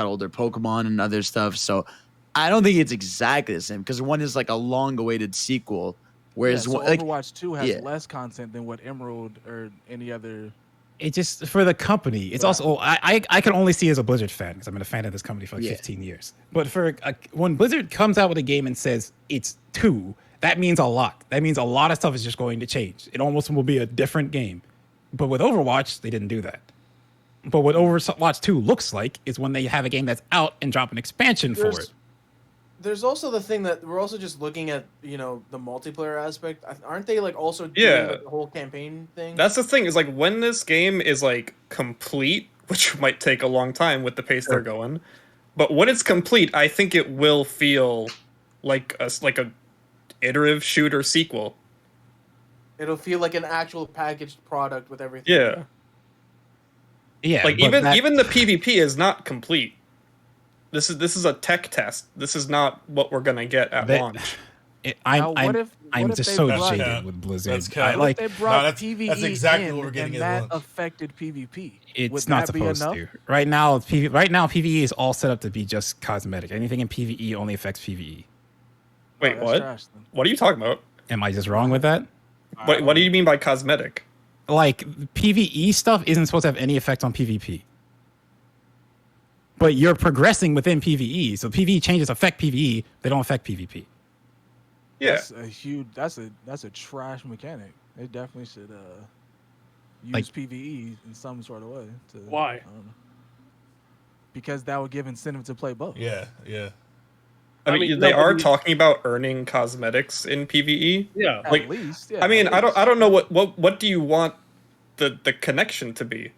S9: older Pokemon and other stuff, so I don't think it's exactly the same because one is like a long-awaited sequel. Whereas
S13: Overwatch 2 has less content than what Emerald or any other.
S12: It just for the company. It's also I can only see as a Blizzard fan because I've been a fan of this company for like 15 years. But when Blizzard comes out with a game and says it's 2, that means a lot. That means a lot of stuff is just going to change. It almost will be a different game. But with Overwatch, they didn't do that. But what Overwatch 2 looks like is when they have a game that's out and drop an expansion for it.
S14: There's also the thing that we're also just looking at, the multiplayer aspect. Aren't they like also doing the whole campaign thing?
S8: That's the thing is like when this game is like complete, which might take a long time with the pace they're going, but when it's complete, I think it will feel like a iterative shooter sequel.
S14: It'll feel like an actual packaged product with everything.
S8: Yeah. Yeah. Like even the PvP is not complete. This is a tech test. This is not what we're gonna get at launch.
S12: I'm just so jaded with Blizzard.
S13: They brought PvE
S5: that's exactly what we're
S13: getting, and that affected PvP.
S12: It's not supposed to. Right now, PvE is all set up to be just cosmetic. Anything in PvE only affects PvE.
S8: Wait, what? What are you talking about?
S12: Am I just wrong with that?
S8: What do you mean by cosmetic?
S12: Like PvE stuff isn't supposed to have any effect on PvP. But you're progressing within PvE, so PvE changes affect PvE. They don't affect PvP.
S8: Yeah,
S13: that's a trash mechanic. They definitely should use PvE in some sort of way.
S11: Why?
S13: I don't know. Because that would give incentive to play both.
S5: Yeah.
S8: I mean, they are talking about earning cosmetics in PvE.
S11: Yeah,
S8: like
S13: at least. Yeah,
S8: I mean, I don't know what do you want the connection to be?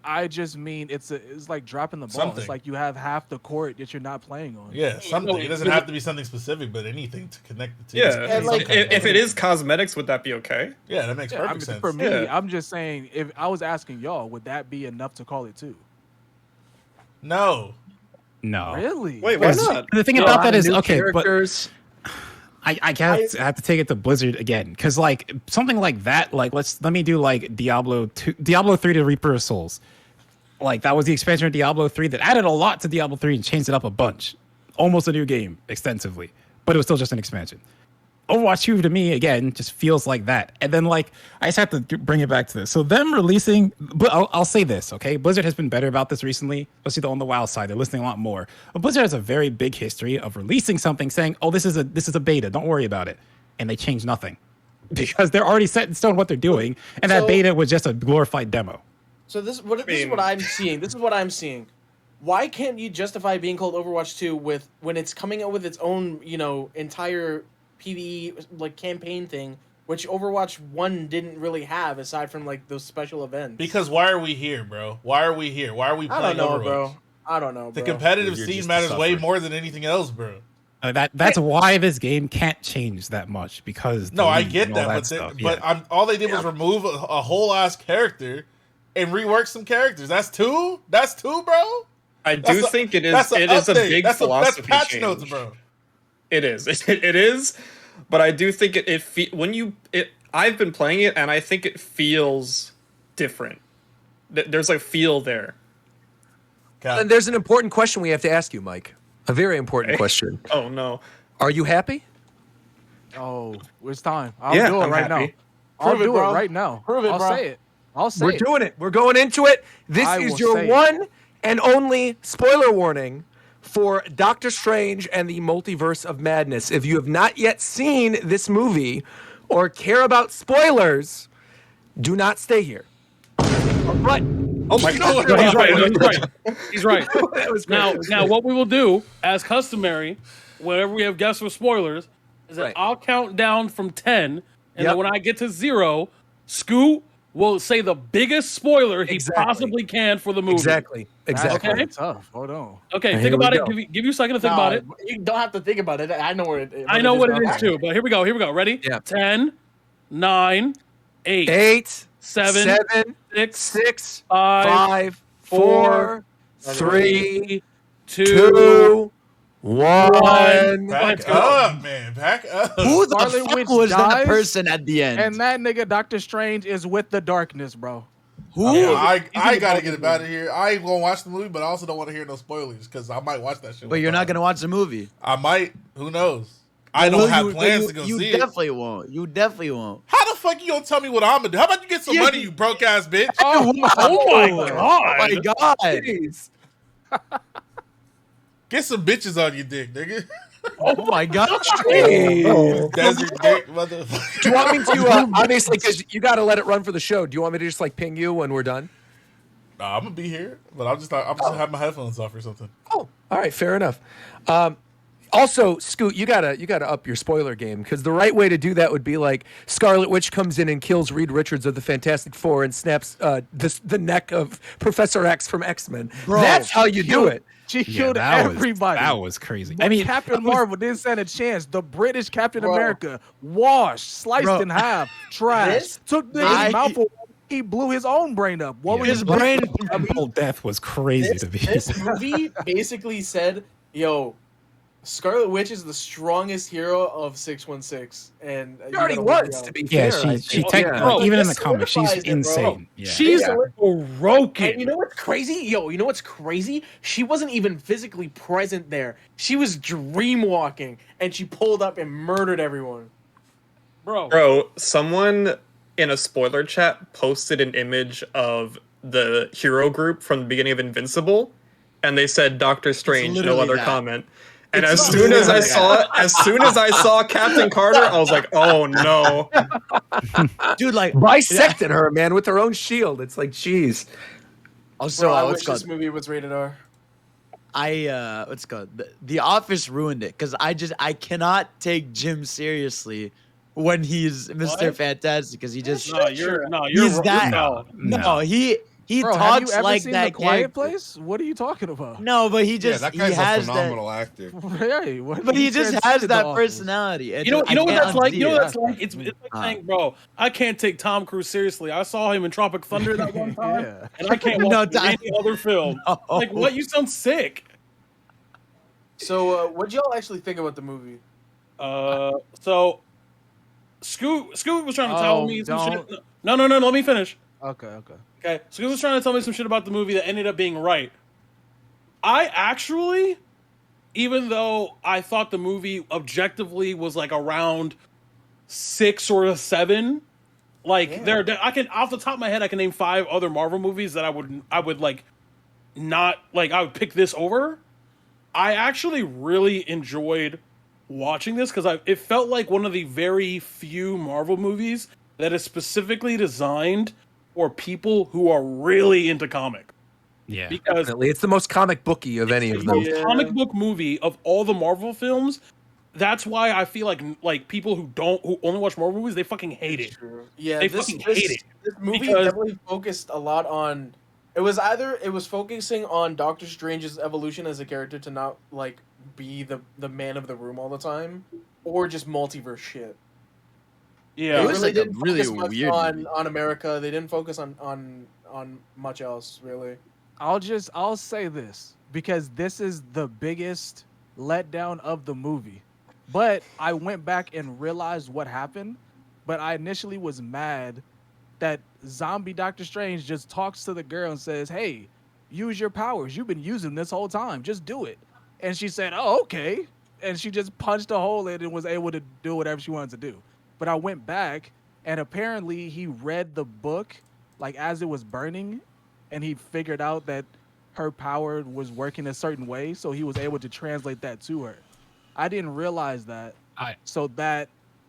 S13: I just mean it's like dropping the ball.
S5: Something.
S13: It's like you have half the court that you're not playing on.
S5: Yeah, something. It doesn't have to be something specific, but anything to connect the two.
S8: Yeah, and like if it is cosmetics, would that be okay?
S5: Yeah, that makes perfect sense.
S13: For me, I'm just saying, if I was asking y'all, would that be enough to call it 2?
S5: No.
S13: Really?
S8: Wait, why not?
S12: The thing about that is but I have to take it to Blizzard again because like something like that, like let me do like Diablo 3 to Reaper of Souls. Like that was the expansion of Diablo 3 that added a lot to Diablo 3 and changed it up a bunch. Almost a new game extensively, but it was still just an expansion. Overwatch 2 to me again just feels like that. And then like I just have to bring it back to this. So them releasing, but I'll say this, okay? Blizzard has been better about this recently, especially on the WoW side. They're listening a lot more. But Blizzard has a very big history of releasing something, saying, "Oh, this is a beta. Don't worry about it," and they change nothing because they're already set in stone what they're doing, and that beta was just a glorified demo.
S14: So this is what I'm seeing. This is what I'm seeing. Why can't you justify being called Overwatch 2 when it's coming out with its own, entire PvE like campaign thing, which Overwatch 1 didn't really have aside from like those special events?
S5: Because why are we here, bro? Why are we here? Why are we playing Overwatch?
S14: I don't know, bro.
S5: The competitive scene matters way more than anything else, bro.
S12: That's why this game can't change that much because
S5: I get that, but all they did was remove a whole ass character and rework some characters. That's 2. That's 2, bro.
S8: I do think it is. It is a big philosophy
S5: that's patch
S8: change.
S5: Notes, bro.
S8: It is. It is. But I do think I've been playing it and I think it feels different. There's like feel there.
S4: And there's an important question we have to ask you, Mike. A very important question.
S8: Oh no.
S4: Are you happy?
S13: Oh, it's time. I'll do it right now. I'll do it right now.
S14: Prove it,
S13: I'll
S14: bro.
S13: say it. I'll say
S4: We're doing it. We're going into it. This is your one and only spoiler warning for Doctor Strange and the Multiverse of Madness. If you have not yet seen this movie or care about spoilers, do not stay here. But
S5: Oh my god!
S11: No, he's right. He's right. He's right. Now, what we will do, as customary, whenever we have guests with spoilers, is that I'll count down from 10, and then when I get to 0, Scoot will say the biggest spoiler he possibly can for the movie.
S4: Exactly.
S11: Okay.
S13: Tough. Hold on.
S11: Okay. Think about it. Give you a second to think about it.
S14: You don't have to think about it. I know where it.
S11: I know what it is too. But here we go. Ready?
S4: Yeah.
S11: 10, 9, 8,
S4: 8,
S11: 7,
S4: 6,
S11: 5,
S4: 4, 3,
S11: 2,
S4: 1.
S5: Back up, man. Back up.
S9: Who the
S13: Scarlet
S9: fuck
S13: Witch
S9: was that
S13: dies,
S9: person at the end?
S13: And that nigga Doctor Strange is with the darkness, bro.
S9: Who?
S5: Yeah, I gotta get out of here. I ain't gonna watch the movie, but I also don't want to hear no spoilers because I might watch that shit.
S9: But you're not gonna watch the movie.
S5: I might. Who knows? I don't have plans to go see it.
S9: You definitely won't. You definitely won't.
S5: How the fuck you gonna tell me what I'm gonna do? How about you get some money, you broke ass bitch?
S9: Oh my god!
S11: Oh
S9: my god!
S4: Jeez.
S5: Get some bitches on your dick, nigga.
S9: Oh my god!
S5: Desert dick, motherfucker.
S4: Do you want me to, obviously, because you got to let it run for the show. Do you want me to just like ping you when we're done?
S5: Nah, I'm gonna be here, but I'm just gonna have my headphones off or something.
S4: Oh, all right, fair enough. Also, Scoot, you gotta up your spoiler game because the right way to do that would be like Scarlet Witch comes in and kills Reed Richards of the Fantastic Four and snaps the neck of Professor X from X-Men. That's how you do it.
S13: She killed everybody.
S12: That was crazy.
S13: I mean, Captain Marvel didn't stand a chance. The British Captain America washed, sliced in half, trashed, took the mouthful. He blew his own brain up. What was his brain?
S12: Death was crazy to me.
S14: This movie basically said, "Yo, Scarlet Witch is the strongest hero of 616," and
S4: She already was, to be fair.
S12: She technically, even in the comics, she's insane. Yeah.
S11: She's broken.
S14: And you know what's crazy? You know what's crazy? She wasn't even physically present there. She was dream walking, and she pulled up and murdered everyone.
S8: Bro, someone in a spoiler chat posted an image of the hero group from the beginning of Invincible, and they said Doctor Strange, no other comment. And as soon as I saw Captain Carter, I was like, "Oh no,
S9: dude!" Like
S4: bisected her, man, with her own shield. It's like, jeez.
S14: Also, I wish this movie was rated R.
S9: What's it called? The Office ruined it because I cannot take Jim seriously when he's Mr. Fantastic because he just he's that he
S13: Bro,
S9: talks
S13: have you ever
S9: like
S13: seen
S9: that
S13: The Quiet
S9: character.
S13: Place? What are you talking about?
S9: No, but he just
S10: that
S9: he
S10: guy's
S9: has
S10: a phenomenal
S9: that.
S10: actor.
S13: Hey,
S9: But he just has that personality. And
S11: You know what that's like? You know what
S9: it.
S11: that's like? It's like saying, bro, I can't take Tom Cruise seriously. I saw him in Tropic Thunder that one time, and I can't watch any other film. Like, what? You sound sick.
S14: So, what y'all actually think about the movie?
S11: So Scoot was trying to tell me some shit. No. Let me finish. Okay. Scoot was trying to tell me some shit about the movie that ended up being right. I actually, even though I thought the movie objectively was like around 6 or 7, like I can off the top of my head I can name 5 other Marvel movies that I would like not like I would pick this over. I actually really enjoyed watching this because it felt like one of the very few Marvel movies that is specifically designed for people who are really into comic.
S12: Yeah,
S4: because definitely. It's the most comic booky of any of them.
S11: The comic book movie of all the Marvel films. That's why I feel like people who only watch Marvel movies, they fucking hate it.
S14: Yeah,
S11: they fucking hate it.
S14: This movie definitely focused a lot on. It was focusing on Doctor Strange's evolution as a character to not like be the man of the room all the time, or just multiverse shit.
S11: Yeah,
S14: it
S9: was like a really weird
S14: on America. They didn't focus on much else really.
S13: I'll say this because this is the biggest letdown of the movie. But I went back and realized what happened. But I initially was mad that zombie Doctor Strange just talks to the girl and says, "Hey, use your powers. You've been using this whole time. Just do it." And she said, "Oh, okay." And she just punched a hole in it and was able to do whatever she wanted to do. But I went back and apparently he read the book like as it was burning and he figured out that her power was working a certain way. So he was able to translate that to her. I didn't realize that. So that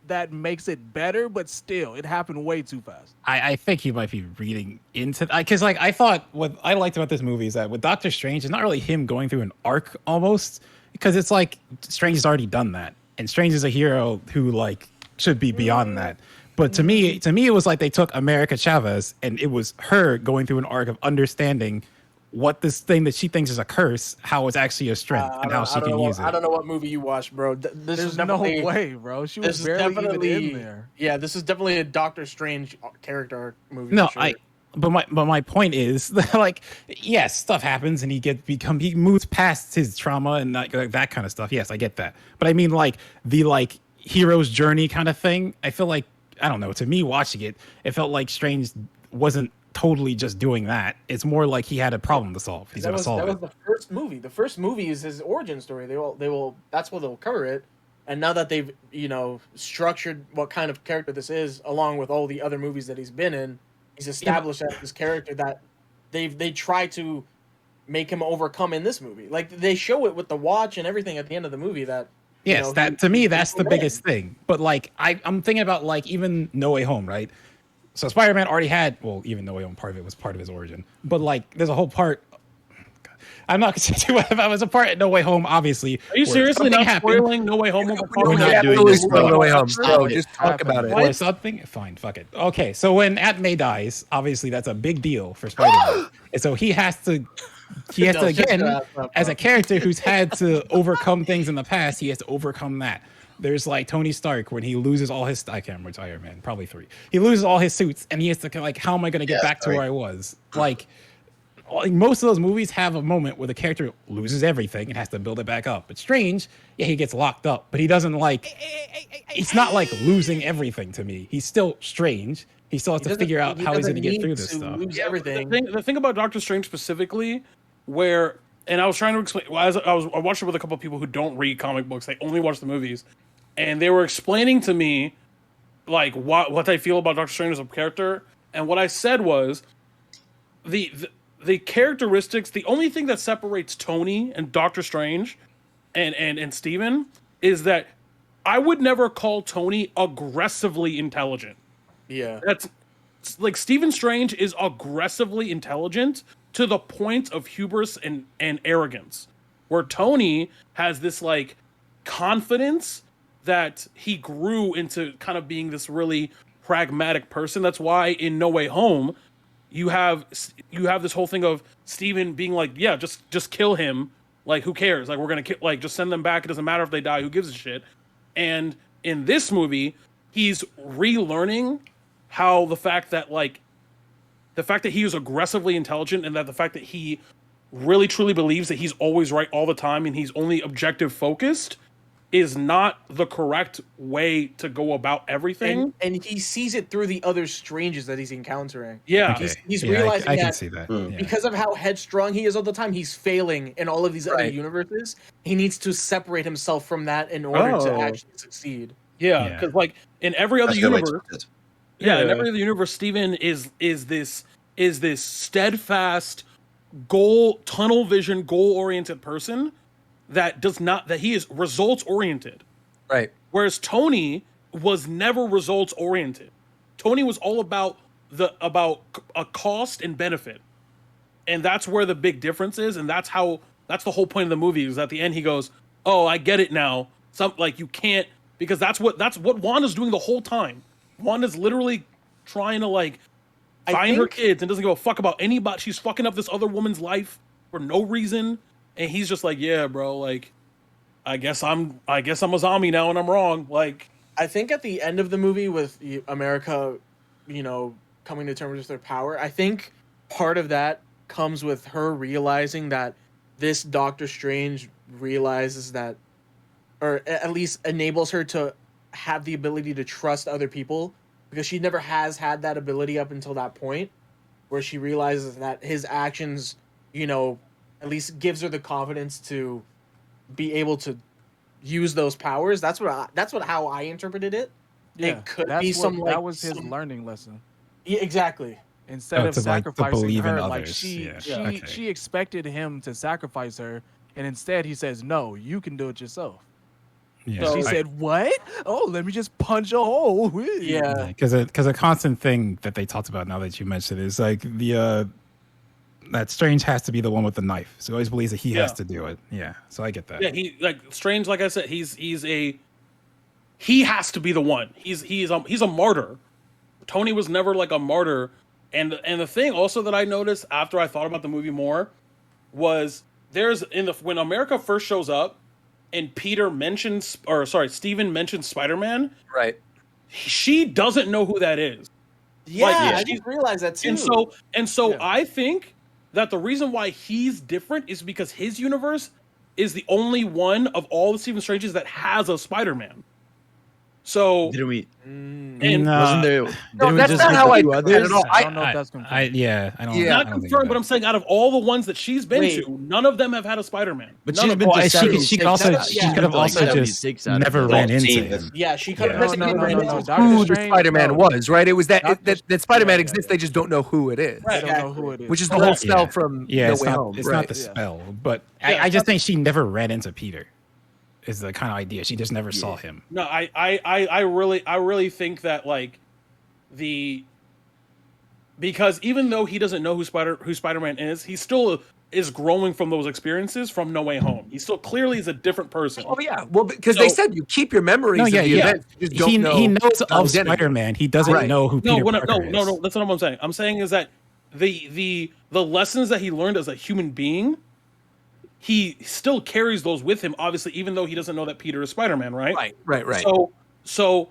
S13: that makes it better, but still, it happened way too fast.
S12: I think you might be reading into that because, like, I thought what I liked about this movie is that with Doctor Strange, it's not really him going through an arc almost, because it's like Strange has already done that, and Strange is a hero who like should be beyond that. But to me, it was like they took America Chavez and it was her going through an arc of understanding what this thing that she thinks is a curse, how it's actually a strength, and how she can use it.
S14: I don't know what movie you watched, bro.
S13: There's no way, bro. She was barely even in there.
S14: Yeah, this is definitely a Doctor Strange character arc movie.
S12: No,
S14: for sure.
S12: but my point is that, like, yes, stuff happens and he moves past his trauma and like that kind of stuff. Yes, I get that. But I mean, like, the like hero's journey kind of thing. I feel like, I don't know, to me watching it, it felt like Strange wasn't totally just doing that. It's more like he had a problem to solve. He's gonna solve it.
S14: That was the first movie. The first movie is his origin story. They will that's where they'll cover it. And now that they've, structured what kind of character this is, along with all the other movies that he's been in, he's established as this character that they try to make him overcome in this movie. Like, they show it with the watch and everything at the end of the movie that
S12: yes, to me that's the biggest thing. But like I'm thinking about like even No Way Home, right? So Spider-Man already had, well, even No Way Home, part of it was part of his origin. But like there's a whole part, I'm not going to say too much about it. It's a part at No Way Home, obviously.
S11: Are you seriously not spoiling No Way Home?
S4: We're not doing this. No Way Home. Bro, just talk about it.
S12: Or something? Fine, fuck it. Okay, so when Aunt May dies, obviously that's a big deal for Spider-Man. And so he has to again, as a character who's had to overcome things in the past, he has to overcome that. There's like Tony Stark when he loses all his, I can't remember which Iron Man, probably 3. He loses all his suits and he has to like, how am I going to get back to where I was? Like most of those movies have a moment where the character loses everything and has to build it back up. But Strange, yeah, he gets locked up, but he doesn't like, it's not like losing everything to me. He's still Strange. He still has to figure out how he's going to get through this stuff.
S14: Everything.
S11: The thing about Doctor Strange specifically, and I was trying to explain, I watched it with a couple of people who don't read comic books, they only watch the movies, and they were explaining to me like what they feel about Doctor Strange as a character, and what I said was the characteristics, the only thing that separates Tony and Doctor Strange and Steven is that I would never call Tony aggressively intelligent.
S14: Yeah.
S11: That's like Stephen Strange is aggressively intelligent to the point of hubris and arrogance, where Tony has this like confidence that he grew into kind of being this really pragmatic person. That's why in No Way Home, you have this whole thing of Steven being like, yeah, just kill him. Like, who cares? Like, we're going to like just send them back. It doesn't matter if they die. Who gives a shit? And in this movie, he's relearning how the fact that he is aggressively intelligent and that the fact that he really truly believes that he's always right all the time and he's only objective focused is not the correct way to go about everything.
S14: And he sees it through the other strangers that he's encountering.
S11: Yeah.
S14: Okay. He's realizing
S12: I
S14: that
S12: can see that.
S14: because of how headstrong he is all the time, he's failing in all of these other universes. He needs to separate himself from that in order to actually succeed.
S11: Yeah, because like in every other universe, in every other universe, Steven is this steadfast, tunnel vision, goal oriented person that he is results oriented.
S4: Right.
S11: Whereas Tony was never results oriented. Tony was all about a cost and benefit. And that's where the big difference is, and that's the whole point of the movie is at the end he goes, "Oh, I get it now." You can't, because that's what Wanda's doing the whole time. Wanda's literally trying to like find her kids and doesn't give a fuck about anybody. She's fucking up this other woman's life for no reason. And he's just like, yeah, bro, like, I guess I'm a zombie now and I'm wrong. Like,
S14: I think at the end of the movie with America, coming to terms with their power, I think part of that comes with her realizing that this Doctor Strange realizes that, or at least enables her to have the ability to trust other people, because she never has had that ability up until that point, where she realizes that his actions, at least gives her the confidence to be able to use those powers. That's how I interpreted it.
S13: Yeah,
S14: it could be
S13: that was his learning lesson.
S14: Yeah, exactly.
S13: Instead of sacrificing her, like
S12: others.
S13: she expected him to sacrifice her, and instead he says, "No, you can do it yourself."
S12: Yeah.
S13: She said, "What? Oh, let me just punch a hole."
S6: Yeah.
S12: Because a constant thing that they talked about now that you mentioned is like that Strange has to be the one with the knife. So he always believes that he has to do it. Yeah. So I get that.
S11: Yeah, Strange. Like I said, he has to be the one. He's a martyr. Tony was never like a martyr. And the thing also that I noticed after I thought about the movie more was when America first shows up and Steven mentions Spider-Man.
S4: Right.
S11: She doesn't know who that is.
S6: Yeah, I just realized that too.
S11: And so I think that the reason why he's different is because his universe is the only one of all the Stephen Stranges that has a Spider-Man. So
S9: didn't we?
S11: And
S9: wasn't there?
S4: No, that's not how I do it at all.
S13: I don't know if that's confirmed.
S12: I don't.
S11: It's not confirmed, but I'm saying out of all the ones that she's been to, none of them have had a Spider-Man.
S9: But
S11: none
S9: she's
S11: of
S9: been
S11: them.
S9: to
S12: she could have also just never ran into him.
S6: Yeah, she could have
S13: No.
S4: Who the Spider-Man was, right? It was that Spider-Man exists. They just don't know who it is.
S13: They don't know who it is.
S4: Which is the whole spell from No Way Home.
S12: It's
S4: right?
S12: not the spell, but I just think she never ran into Peter. Is the kind of idea. She just never saw him.
S11: No, I really think that like because even though he doesn't know who Spider-Man is, he still is growing from those experiences from No Way Home. He still clearly is a different person.
S4: Oh yeah, well because they said you keep your memories of the event. You just don't know
S12: he knows of
S4: identity.
S12: Spider-Man. He doesn't know who Peter Parker is.
S11: No. That's not what I'm saying. I'm saying is that the lessons that he learned as a human being, he still carries those with him, obviously, even though he doesn't know that Peter is Spider-Man, right?
S4: Right.
S11: So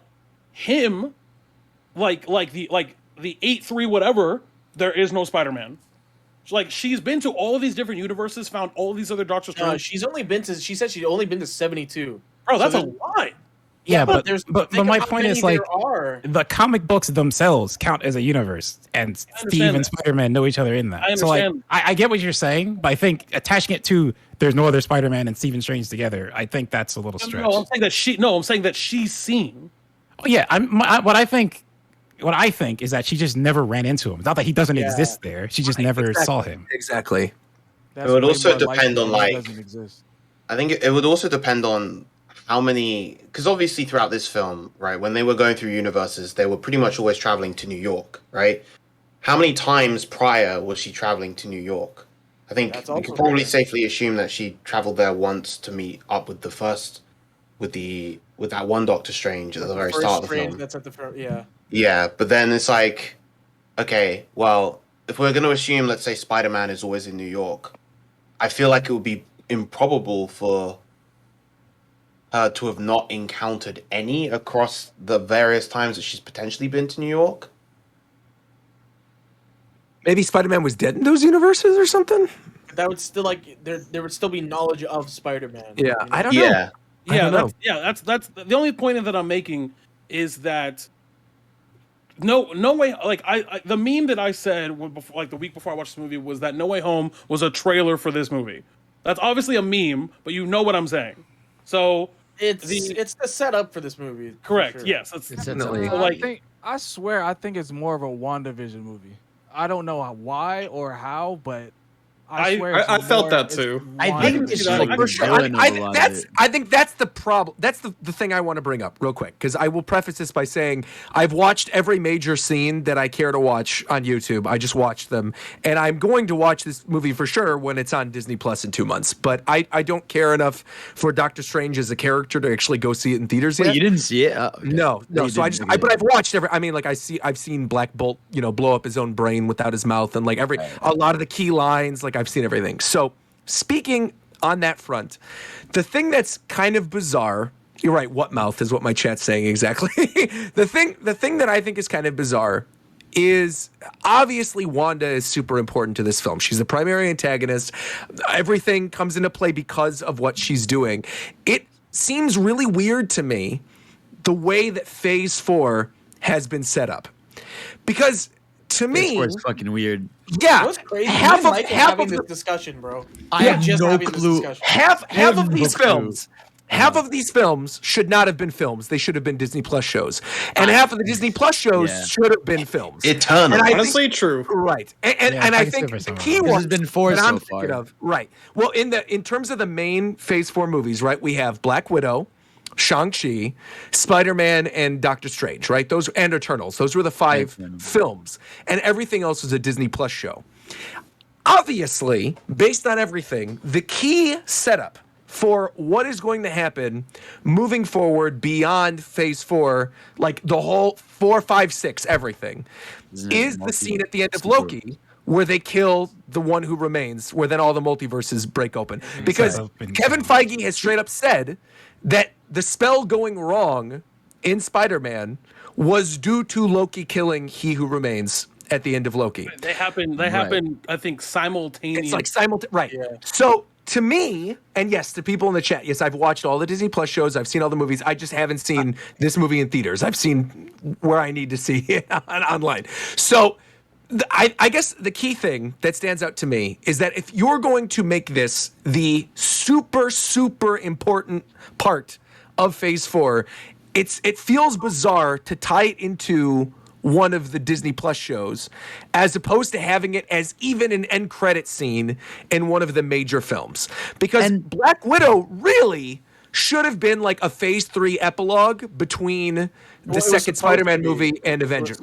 S11: him, like the 8-3 whatever, there is no Spider-Man. So, like, she's been to all of these different universes, found all of these other Doctor Strange.
S6: She said she'd only been to 72.
S11: Bro, that's a lot.
S12: Yeah, but
S6: think
S12: my
S6: of how
S12: point
S6: many
S12: is like
S6: there are.
S12: the comic books themselves count as a universe, and Steve and Spider-Man know each other in that.
S11: I
S12: So like,
S11: understand.
S12: I get what you're saying, but I think attaching it to there's no other Spider-Man and Stephen Strange together, I think that's a little stretch.
S11: I'm saying that she's seen.
S12: Oh, yeah, what I think is that she just never ran into him. It's not that he doesn't exist there; she just never saw him.
S4: Exactly.
S7: It would also depend on like.
S13: Doesn't exist.
S7: I think it would also depend on how many, because obviously throughout this film, right, when they were going through universes, they were pretty much always traveling to New York, right? How many times prior was she traveling to New York? I think we could probably safely assume that she traveled there once to meet up with with that one Doctor Strange at the very start of the film.
S6: That's at the front, yeah.
S7: Yeah, but then it's like, okay, well, if we're going to assume, let's say Spider-Man is always in New York, I feel like it would be improbable for her to have not encountered any across the various times that she's potentially been to New York.
S4: Maybe Spider-Man was dead in those universes or something?
S6: That would still there would still be knowledge of Spider-Man.
S4: Yeah, I don't
S7: know.
S11: That's the only point that I'm making is that no way. Like the meme that I said like the week before I watched the movie was that No Way Home was a trailer for this movie. That's obviously a meme, but you know what I'm saying. So
S6: it's the setup for this movie.
S11: Correct.
S6: Sure.
S11: Yes, that's
S4: definitely.
S13: I swear, I think it's more of a WandaVision movie. I don't know why or how, but I swear
S8: I felt that too.
S9: I think it's like
S4: For sure. I think that's the problem. That's the thing I want to bring up real quick, because I will preface this by saying I've watched every major scene that I care to watch on YouTube. I just watched them, and I'm going to watch this movie for sure when it's on Disney Plus in 2 months. But I don't care enough for Doctor Strange as a character to actually go see it in theaters yet.
S9: You didn't see it? Oh, okay.
S4: No. So but I've watched every. I mean, like I've seen Black Bolt, blow up his own brain without his mouth, and like a lot of the key lines. Like I've seen everything. So speaking on that front, the thing that's kind of bizarre. You're right. What mouth is what my chat's saying exactly. The thing that I think is kind of bizarre is obviously Wanda is super important to this film. She's the primary antagonist. Everything comes into play because of what she's doing. It seems really weird to me the way that Phase 4 has been set up, because to me,
S9: it's fucking weird.
S4: Yeah,
S6: What's crazy?
S4: half of
S6: this discussion, bro.
S9: I have no clue.
S4: Half of these films. Half of these films should not have been films. They should have been Disney Plus shows. And half of the Disney Plus shows should have been films.
S7: Eternal.
S8: Honestly, true.
S4: Right. And I think the key one
S9: has been four
S4: that
S9: so
S4: I'm
S9: far.
S4: thinking of. Right. Well, in terms of the main Phase 4 movies, right, we have Black Widow, Shang-Chi, Spider-Man, and Doctor Strange, right? Those and Eternals. Those were the 5 films, and everything else was a Disney Plus show. Obviously, based on everything, the key setup for what is going to happen moving forward beyond Phase 4, like the whole 4, 5, 6, everything, is the scene at the end of Loki where they kill the one who remains, where then all the multiverses break open. Because Kevin Feige has straight up said that the spell going wrong in Spider-Man was due to Loki killing He Who Remains at the end of Loki.
S11: They happen, I think, simultaneously.
S4: It's like simultaneous, right. Yeah. So to me, and yes, to people in the chat, yes, I've watched all the Disney Plus shows. I've seen all the movies. I just haven't seen this movie in theaters. I've seen where I need to see it online. So I guess the key thing that stands out to me is that if you're going to make this the super, super important part of Phase 4, it feels bizarre to tie it into one of the Disney Plus shows as opposed to having it as even an end credit scene in one of the major films. Because Black Widow really should have been like a Phase 3 epilogue between the second Spider-Man movie and Avengers.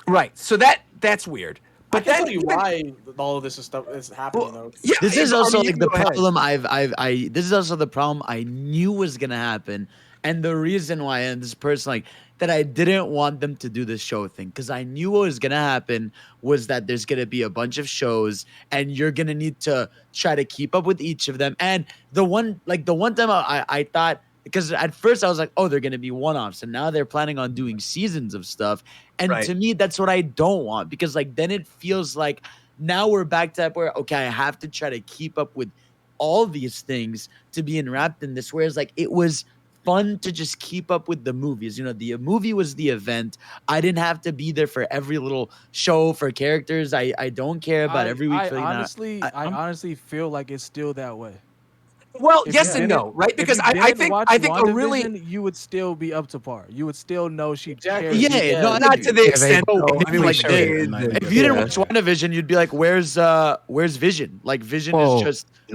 S4: Right. So that's weird.
S14: But I can tell you why all of this is happening though.
S9: Yeah, this is also like the problem this is also the problem I knew was gonna happen. And the reason why, and this person like that I didn't want them to do the show thing, because I knew what was gonna happen was that there's gonna be a bunch of shows and you're gonna need to try to keep up with each of them. And the one time I thought, because at first I was like, oh, they're going to be one-offs, and now they're planning on doing seasons of stuff. And to me, that's what I don't want, because like then it feels like now we're back to where, okay, I have to try to keep up with all these things to be enwrapped in this. Whereas like it was fun to just keep up with the movies. You know, the movie was the event. I didn't have to be there for every little show for characters. I don't care about every week.
S13: I honestly feel like it's still that way.
S4: Well, yes and no, right? Because I think a really
S13: you would still be up to par. You would still know she
S9: cares. Yeah, no, not to the extent. If you didn't watch WandaVision, you'd be like, "Where's Vision?" Like Vision is just
S7: he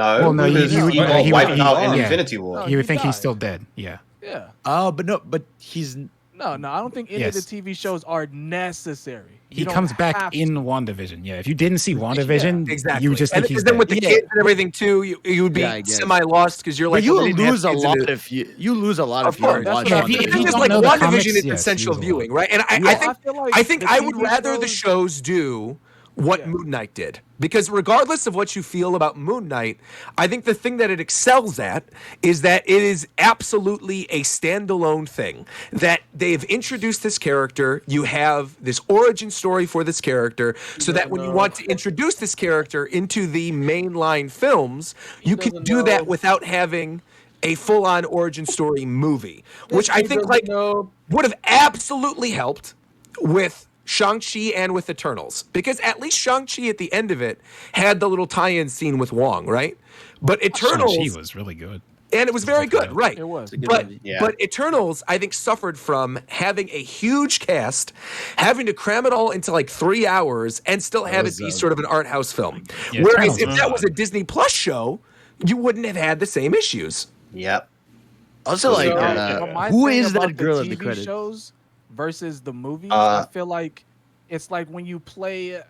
S7: wiped out in Infinity War.
S12: You would think he's still dead. Yeah.
S13: Yeah.
S9: Oh, but he's
S13: no. I don't think any of the TV shows are necessary.
S12: He comes back in WandaVision. Yeah, if you didn't see WandaVision,
S4: exactly.
S12: You just think he's
S4: then with the kids and everything too, you would be semi-lost because you're like,
S9: you lose a lot if you lose a lot if you watch.
S4: If you just like WandaVision is essential viewing, right? And I think I would rather the shows do what Moon Knight did. Because regardless of what you feel about Moon Knight, I think the thing that it excels at is that it is absolutely a standalone thing. That they've introduced this character, you have this origin story for this character, so that when you want to introduce this character into the mainline films, you can do that without having a full-on origin story movie. Which I think like would have absolutely helped with Shang-Chi and with Eternals, because at least Shang-Chi at the end of it had the little tie-in scene with Wong, right? But Eternals
S12: Shang-Chi was really good.
S4: And it was very good, right?
S13: It was.
S4: But Eternals, I think, suffered from having a huge cast, having to cram it all into like 3 hours and still have it be sort of an art house film. Whereas if that was a Disney Plus show, you wouldn't have had the same issues.
S7: Yep.
S9: Also, who is that girl at the
S13: TV
S9: credits?
S13: shows versus the movies, I feel like it's like when you play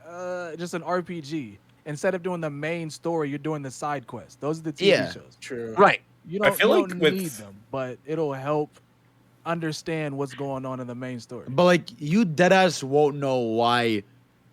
S13: just an RPG. Instead of doing the main story, you're doing the side quest. Those are the TV shows.
S14: True.
S4: Right.
S13: You don't need them, but it'll help understand what's going on in the main story.
S9: But like you deadass won't know why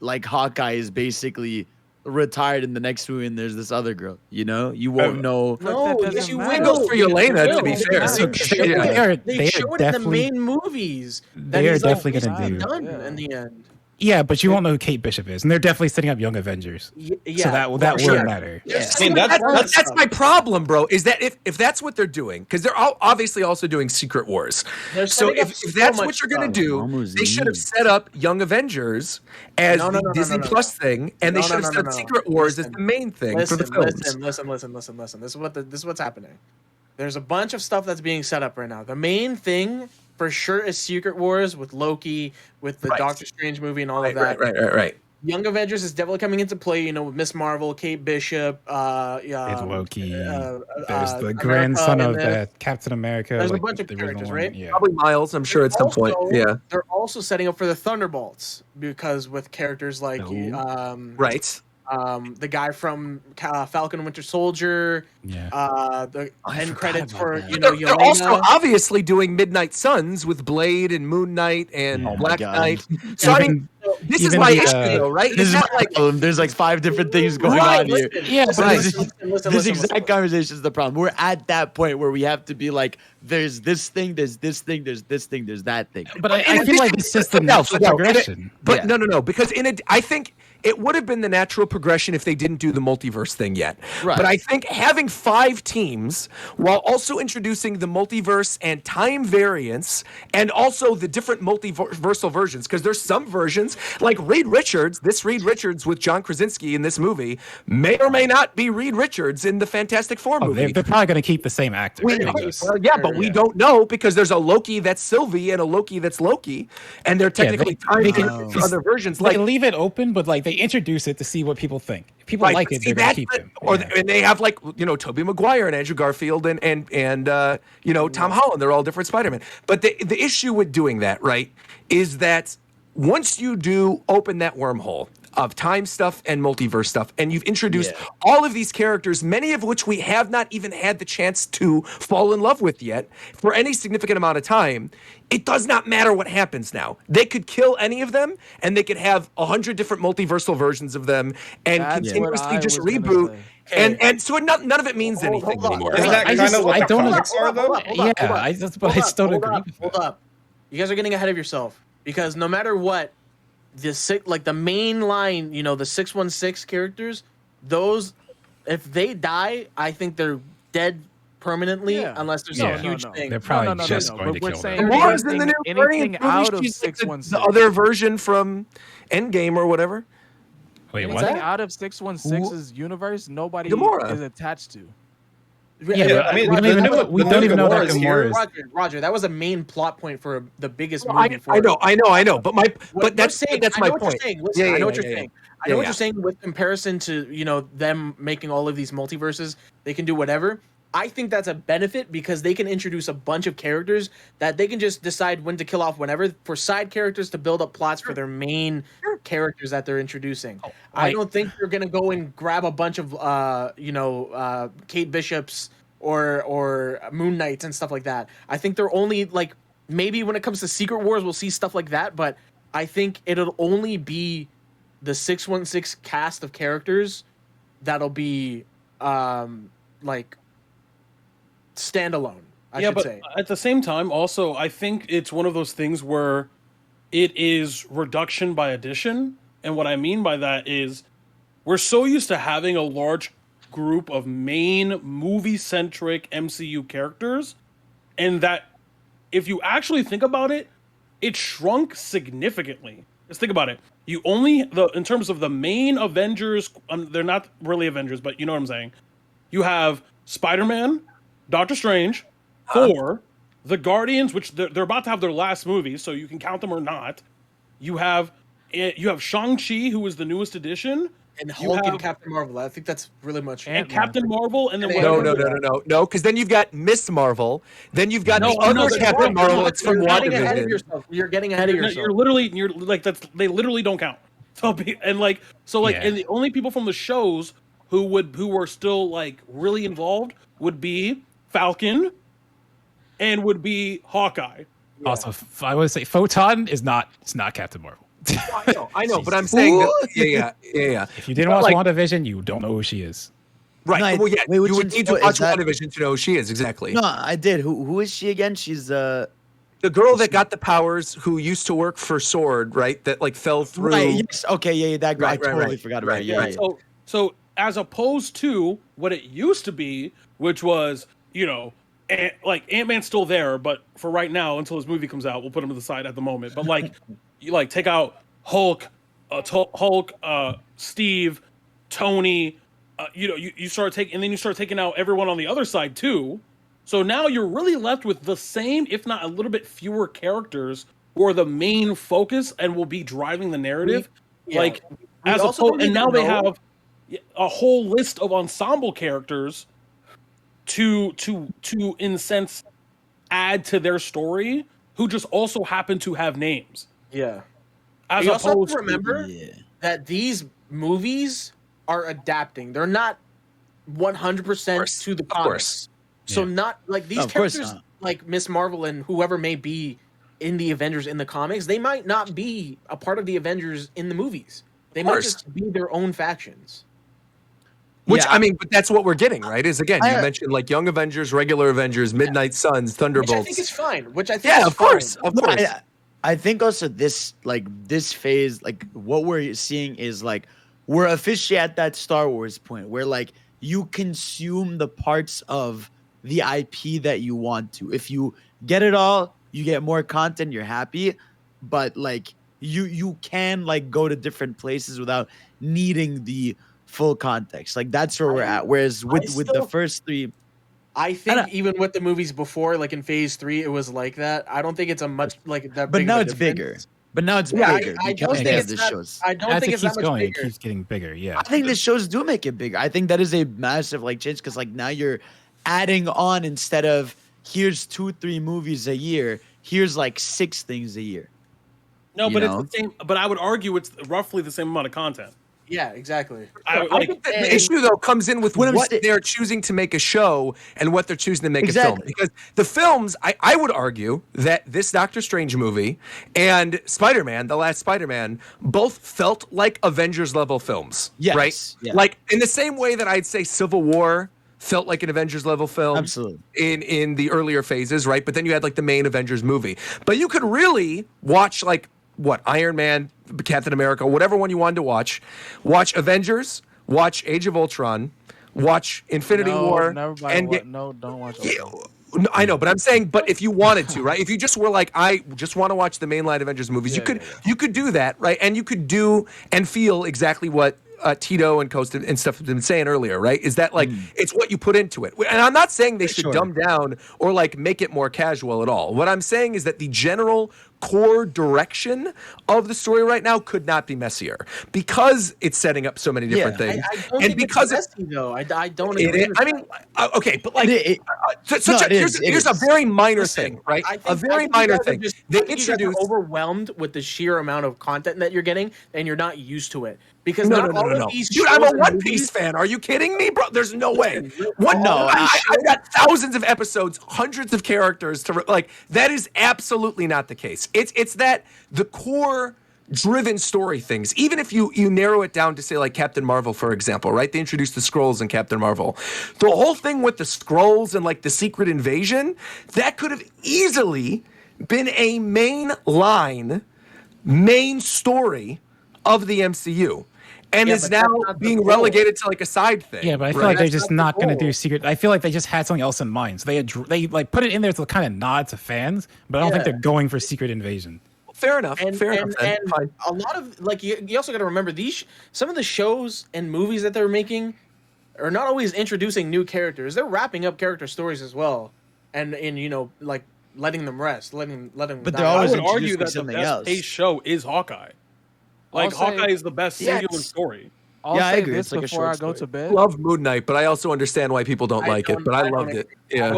S9: like Hawkeye is basically retired in the next movie and there's this other girl, you know? You won't know.
S14: No, yes, you
S4: It goes for Yelena, to be fair.
S14: They show it in the main movies.
S12: They are definitely going to do
S14: done in the end.
S12: Yeah, but you won't know who Kate Bishop is, and they're definitely setting up Young Avengers.
S14: Yeah,
S12: so that will matter.
S7: Yeah.
S4: I mean, that's my problem, bro. Is that if that's what they're doing, because they're obviously also doing Secret Wars. So if that's what you're gonna do, they should have set up Young Avengers as the Disney Plus thing, and they should have set up Secret Wars as the main thing for the films.
S14: Listen. This is what's happening. There's a bunch of stuff that's being set up right now. The main thing for sure is Secret Wars with Loki, with the Doctor Strange movie and all of that.
S4: Right.
S14: Young Avengers is definitely coming into play. You know, with Miss Marvel, Kate Bishop,
S12: It's Loki. There's the
S14: America
S12: grandson
S14: in
S12: of
S14: this.
S12: that Captain America.
S14: There's a
S12: like
S14: bunch of
S12: the original
S14: characters,
S12: one.
S14: right?
S12: Yeah.
S4: Probably Miles, I'm sure at some point. Yeah.
S14: They're also setting up for the Thunderbolts because with characters like
S4: right.
S14: The guy from Falcon and Winter Soldier. The end credits for
S4: They're also obviously doing Midnight Suns with Blade and Moon Knight and Black Knight. So I mean, this is my issue, though, right?
S9: This is
S4: not
S9: like there's like 5 different things going on here. This exact conversation is the problem. We're at that point where we have to be like, there's this thing, there's this thing, there's this thing, there's that thing.
S12: But I feel like it's just the natural progression.
S4: But no, because I think it would have been the natural progression if they didn't do the multiverse thing yet.
S9: Right.
S4: But I think having 5 teams while also introducing the multiverse and time variance and also the different multiversal versions, because there's some versions like Reed Richards with John Krasinski in this movie may or may not be Reed Richards in the Fantastic Four movie.
S12: They're probably going to keep the same actor.
S4: But we don't know because there's a Loki that's Sylvie and a Loki that's Loki, and they're technically time for other versions.
S12: They leave it open, but like they introduce it to see what people think. If people like it, they're going to keep them.
S4: And they have like Tobey Maguire and Andrew Garfield and Tom Holland. They're all different Spider-Man. But the issue with doing that, right, is that once you do open that wormhole of time stuff and multiverse stuff, and you've introduced all of these characters, many of which we have not even had the chance to fall in love with yet for any significant amount of time, it does not matter what happens now. They could kill any of them, and they could have 100 different multiversal versions of them, and continuously just reboot. And so none of it means anything anymore.
S8: Isn't that kind of what the comics are, though?
S12: I still agree.
S14: Hold up. You guys are getting ahead of yourself because no matter what, the main line, the 616 characters, those, if they die, I think they're dead permanently unless there's a huge thing.
S12: They're probably just going to kill them.
S4: Mars in the new anything out of 616. The other version from Endgame or whatever.
S12: Wait,
S13: anything
S12: what?
S13: out of 616's universe, nobody
S4: Gamora
S13: is attached to.
S8: I mean,
S12: we don't even know that Gamora is.
S14: Roger, that was a main plot point for the biggest movie.
S4: I know. But that's my point.
S14: I know what you're saying. I know what you're saying with comparison to them making all of these multiverses. They can do whatever. I think that's a benefit because they can introduce a bunch of characters that they can just decide when to kill off whenever for side characters to build up plots for their main characters that they're introducing. I don't think they're gonna go and grab a bunch of Kate Bishops or Moon Knights and stuff like that. I think they're only like maybe when it comes to Secret Wars we'll see stuff like that, but I think it'll only be the 616 cast of characters that'll be like standalone. I should say.
S11: At the same time, also, I think it's one of those things where it is reduction by addition. And what I mean by that is we're so used to having a large group of main movie-centric MCU characters, and that if you actually think about it, it shrunk significantly. Just think about it. You only, in terms of the main Avengers, they're not really Avengers, but you know what I'm saying. You have Spider-Man, Doctor Strange, Thor, the Guardians, which they're about to have their last movie, so you can count them or not. You have Shang-Chi, who is the newest addition,
S14: and Hulk and Captain Marvel. I think that's really much.
S11: And Captain Marvel, and then
S4: no, because then you've got Miss Marvel, then you've got the other Captain Marvel. It's from WandaVision.
S14: You're getting ahead of yourself.
S11: You're like they literally don't count. And the only people from the shows who were still like really involved would be Falcon and would be Hawkeye.
S12: Also, I would say Photon is not Captain Marvel.
S4: I know, but I'm saying that, yeah.
S12: If you didn't watch WandaVision, you don't know who she is.
S4: Right.
S9: No,
S4: you would need to watch WandaVision to know who she is, exactly.
S9: No, I did. Who is she again? She's
S4: the girl that got the powers who used to work for SWORD, right? That like fell through.
S9: Right, yes. Okay, yeah, that girl. I totally forgot about it. Yeah.
S11: So as opposed to what it used to be, which was, like Ant-Man's still there, but for right now, until his movie comes out, we'll put him to the side at the moment. But like, you like take out Hulk, Steve, Tony, you start taking out everyone on the other side too. So now you're really left with the same, if not a little bit fewer characters who are the main focus and will be driving the narrative. and now they have a whole list of ensemble characters to in a sense add to their story, who just also happen to have names.
S14: Yeah.
S11: As
S14: you also have
S11: opposed
S14: to remember that these movies are adapting. They're not 100% to the comics. So not like these characters, like Miss Marvel and whoever may be in the Avengers in the comics, they might not be a part of the Avengers in the movies. They might just be their own factions.
S4: Which I mean, but that's what we're getting, right? Is again, you mentioned like Young Avengers, regular Avengers, Midnight Suns, Thunderbolts.
S14: Which I think is fine. Which I think is
S4: of course,
S14: fine.
S4: of course.
S9: I think also this phase, like what we're seeing is like we're officially at that Star Wars point where like you consume the parts of the IP that you want to. If you get it all, you get more content, you're happy, but like you can like go to different places without needing the full context. Like that's where we're at. Whereas with the first three,
S14: I think even with the movies before, like in Phase 3, it was like that. I don't think it's a much like that.
S9: But now it's bigger. But now it's bigger because they have the shows.
S14: I don't think it's that much bigger.
S12: It keeps getting bigger. Yeah,
S9: I think the shows do make it bigger. I think that is a massive like change because like now you're adding on instead of here's 2-3 movies a year. Here's like 6 things a year.
S11: No, but it's the same. But I would argue it's roughly the same amount of content.
S14: Yeah, exactly.
S4: I think the issue though comes in with what they're choosing to make a show and what they're choosing to make a film. Because the films, I would argue that this Doctor Strange movie and Spider-Man, the last Spider-Man, both felt like Avengers level films.
S9: Yes.
S4: Right?
S9: Yeah.
S4: Like in the same way that I'd say Civil War felt like an Avengers level film.
S9: Absolutely.
S4: In the earlier phases, right? But then you had like the main Avengers movie. But you could really watch like Iron Man, Captain America, whatever one you wanted to watch Avengers, watch Age of Ultron, watch Infinity War,
S13: don't watch Ultron.
S4: I know, but I'm saying, but if you wanted to, right? If you just were like, I just want to watch the mainline Avengers movies, you could do that, right? And you could do and feel exactly what Tito and Coast and stuff have been saying earlier, right? Is that like it's what you put into it. And I'm not saying they should dumb down or like make it more casual at all. What I'm saying is that the general core direction of the story right now could not be messier because it's setting up so many different things.
S14: I don't think because it's messy, though. I don't agree.
S4: I mean, okay, but like, here's a very minor thing, right? A very minor thing. They introduced
S14: overwhelmed with the sheer amount of content that you're getting, and you're not used to it. Because
S4: no. Dude, I'm a One Piece fan. Are you kidding me, bro? There's no way. I've got thousands of episodes, hundreds of characters to like. That is absolutely not the case. It's that the core driven story things. Even if you narrow it down to say like Captain Marvel, for example, right? They introduced the Skrulls in Captain Marvel. The whole thing with the Skrulls and like the secret invasion, that could have easily been a main story of the MCU. And is now being relegated to like a side thing.
S12: Yeah, but I feel like they're just not going to do secret. I feel like they just had something else in mind. So they like put it in there to kind of nod to fans, but I don't think they're going for Secret Invasion.
S4: Fair enough.
S14: And a lot of like you also got to remember some of the shows and movies that they're making are not always introducing new characters. They're wrapping up character stories as well, and like letting them rest, letting.
S9: But they're always
S11: I would argue that
S9: something
S11: the best paced show is Hawkeye. Like Hawkeye is the best singular story.
S13: I agree. This like before I go to bed.
S4: I love Moon Knight, but I also understand why people don't like it. But I loved it. Yeah,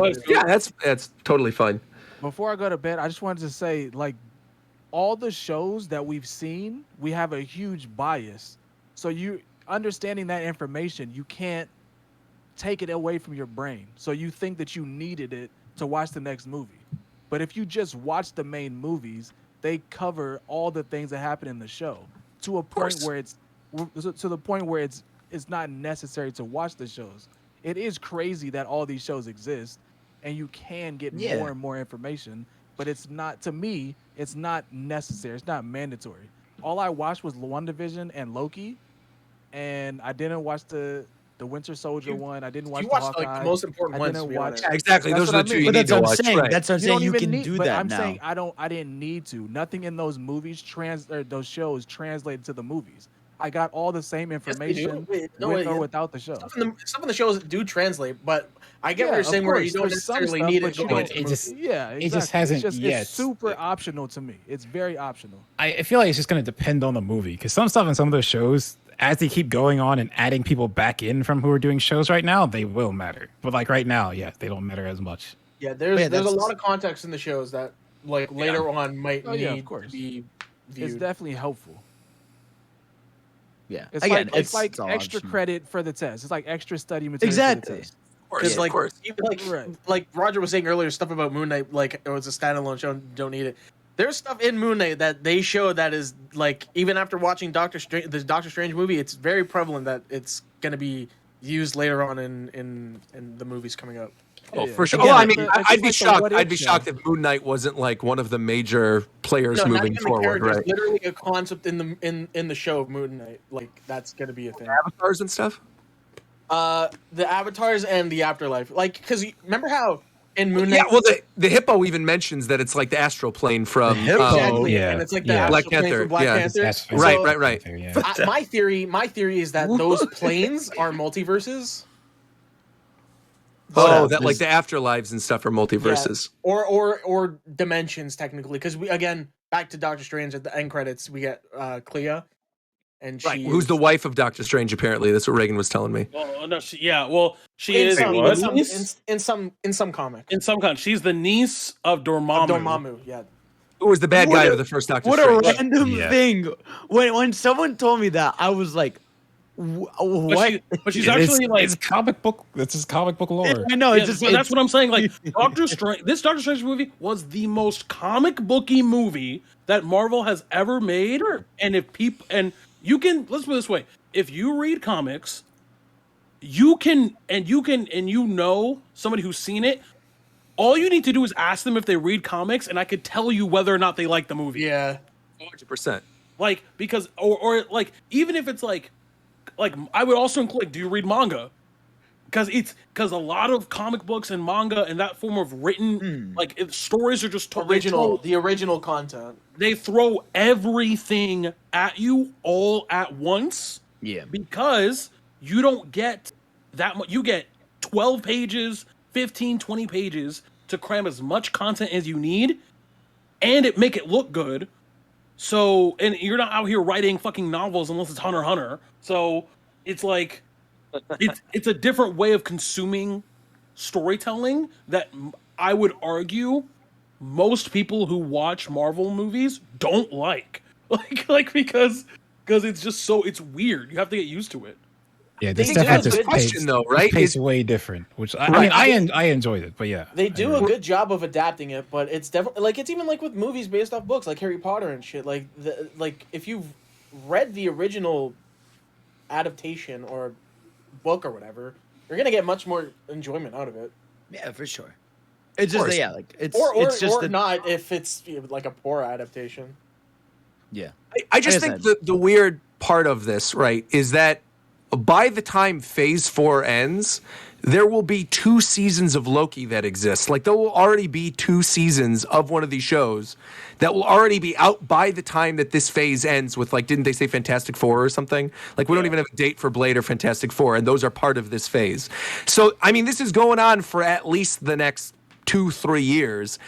S4: that's totally fine.
S13: Before I go to bed, I just wanted to say, like, all the shows that we've seen, we have a huge bias. So you understanding that information, you can't take it away from your brain. So you think that you needed it to watch the next movie. But if you just watch the main movies, they cover all the things that happen in the show to a point where it's not necessary to watch the shows. It is crazy that all these shows exist and you can get more and more information, but it's not, to me, it's not necessary. It's not mandatory. All I watched was WandaVision and Loki, and I didn't watch the Winter Soldier one. I didn't watch the Hawkeye.
S14: Like the most important ones.
S4: Exactly. Those are the two you need to watch.
S9: That's what I'm saying. You can do that
S13: I'm
S9: now.
S13: saying I didn't need to. Nothing in those movies those shows translated to the movies. I got all the same information
S14: Wait,
S13: with or without the show.
S14: Some of the shows do translate, but I get what you're saying. Where you don't necessarily need it.
S12: It just hasn't yet.
S13: It's super optional to me. It's very optional.
S12: I feel like it's just going to depend on the movie because some stuff in some of those shows, as they keep going on and adding people back in from who are doing shows right now, they will matter. But like right now, yeah, they don't matter as much.
S14: Yeah, there's a lot of context in the shows that like later on might need to be viewed.
S13: It's definitely helpful.
S9: Yeah,
S13: it's
S9: again,
S13: it's like
S9: all
S13: extra
S9: optional.
S13: credit for the test. It's like extra study material.
S9: Exactly.
S13: For the test.
S14: Because like Roger was saying earlier, stuff about Moon Knight, like it was a standalone show, don't need it. There's stuff in Moon Knight that they show that is like even after watching the Doctor Strange movie, it's very prevalent that it's gonna be used later on in the movies coming up.
S4: Oh, for sure. Well, I mean, I'd be shocked. I'd be shocked if Moon Knight wasn't like one of the major players moving forward. Right?
S14: Literally a concept in the show of Moon Knight, like that's gonna be a thing.
S4: Avatars and stuff.
S14: The avatars and the afterlife, like because remember how in Moon Knight.
S4: Yeah, well, the hippo even mentions that it's like the astral plane from
S14: exactly, and it's like the
S4: Black
S14: astral plane
S4: Panther.
S14: from Black Panther.
S4: So, right.
S14: My theory is that those planes are multiverses.
S4: Oh, that like the afterlives and stuff are multiverses.
S14: Yeah. Or dimensions technically, because we again back to Doctor Strange at the end credits we get Clea, and she
S4: who's the wife of Doctor Strange. Apparently, that's what Reagan was telling me.
S11: Oh no, she is
S14: in some comic.
S11: In some comic, she's the niece of Dormammu.
S14: Dormammu, yeah.
S4: Who was the bad guy of the first Doctor
S9: What
S4: Strange?
S9: a random thing! When someone told me that, I was like, "What?"
S11: But she's actually like
S12: it's comic book. This is comic book lore.
S9: I know.
S11: Yeah, that's what I'm saying. Like Doctor Strange, this Doctor Strange movie was the most comic booky movie that Marvel has ever made. And if people you can let's put it this way: if you read comics, you know somebody who's seen it. All you need to do is ask them if they read comics, and I could tell you whether or not they like the movie.
S14: Yeah,
S4: 100%.
S14: Like
S11: because or like even if it's like I would also include. Do you read manga? Because a lot of comic books and manga and that form of written stories are just
S14: the original content.
S11: They throw everything at you all at once.
S9: Yeah.
S11: Because you don't get that much. You get 12 pages, 15, 20 pages to cram as much content as you need, and make it look good. So, and you're not out here writing fucking novels unless it's Hunter x Hunter. So it's like it's a different way of consuming storytelling that I would argue most people who watch Marvel movies don't like. Because it's just it's weird. You have to get used to it.
S12: Yeah, this stuff has this
S4: question though, right?
S12: It's way different. Which I enjoyed it, but yeah,
S14: they do a good job of adapting it. But it's definitely like it's even like with movies based off books, like Harry Potter and shit. Like if you've read the original adaptation or book or whatever, you're gonna get much more enjoyment out of it.
S9: Yeah, for sure. It's just it's
S14: it's just
S9: or
S14: not if it's like a poor adaptation.
S9: Yeah,
S4: I just think the weird part of this, right, is that by the time Phase 4 ends, there will be 2 seasons of Loki that exist. Like, there will already be 2 seasons of one of these shows that will already be out by the time that this phase ends with, like, didn't they say Fantastic Four or something? Like, we don't even have a date for Blade or Fantastic Four, and those are part of this phase. So, I mean, this is going on for at least the next 2-3 years.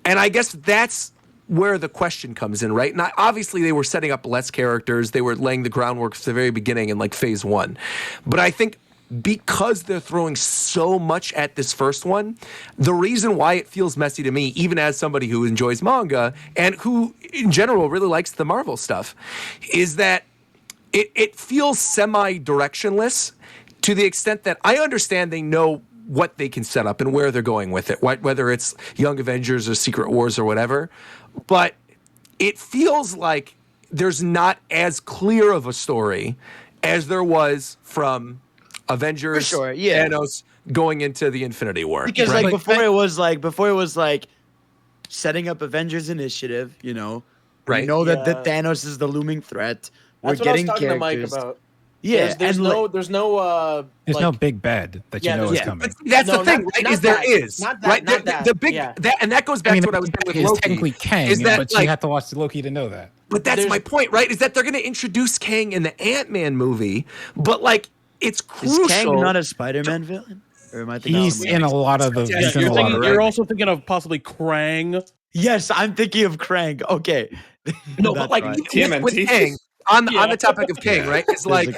S4: And I guess that's where the question comes in, right? Now, obviously, they were setting up less characters. They were laying the groundwork from the very beginning in, like, Phase 1. But I think because they're throwing so much at this first one, the reason why it feels messy to me, even as somebody who enjoys manga and who, in general, really likes the Marvel stuff, is that it feels semi-directionless to the extent that I understand they know what they can set up and where they're going with it, whether it's Young Avengers or Secret Wars or whatever. But it feels like there's not as clear of a story as there was from Avengers, Thanos going into the Infinity War.
S9: Because before it was like setting up Avengers Initiative, you know.
S4: Right.
S9: We know that Thanos is the looming threat.
S14: That's
S9: We're
S14: what
S9: getting
S14: I was talking
S9: characters.
S14: to Mike about.
S9: Yeah,
S14: there's no
S12: big bad that you know is coming.
S4: That's the thing, right? Is there is right? The big and that goes back to what I was saying with Loki.
S12: Technically Kang,
S4: is that
S12: but
S4: like,
S12: you have to watch the Loki to know that.
S4: But that's my point, right? Is that they're going to introduce Kang in the Ant-Man movie, but like it's crucial.
S9: Is Kang not a Spider-Man villain? Or am I thinking
S12: He's in a lot of the.
S11: You're also thinking of possibly Krang.
S9: Yes, I'm thinking of Krang. Okay.
S4: No, but like with Kang, on the topic of Kang, right? It's like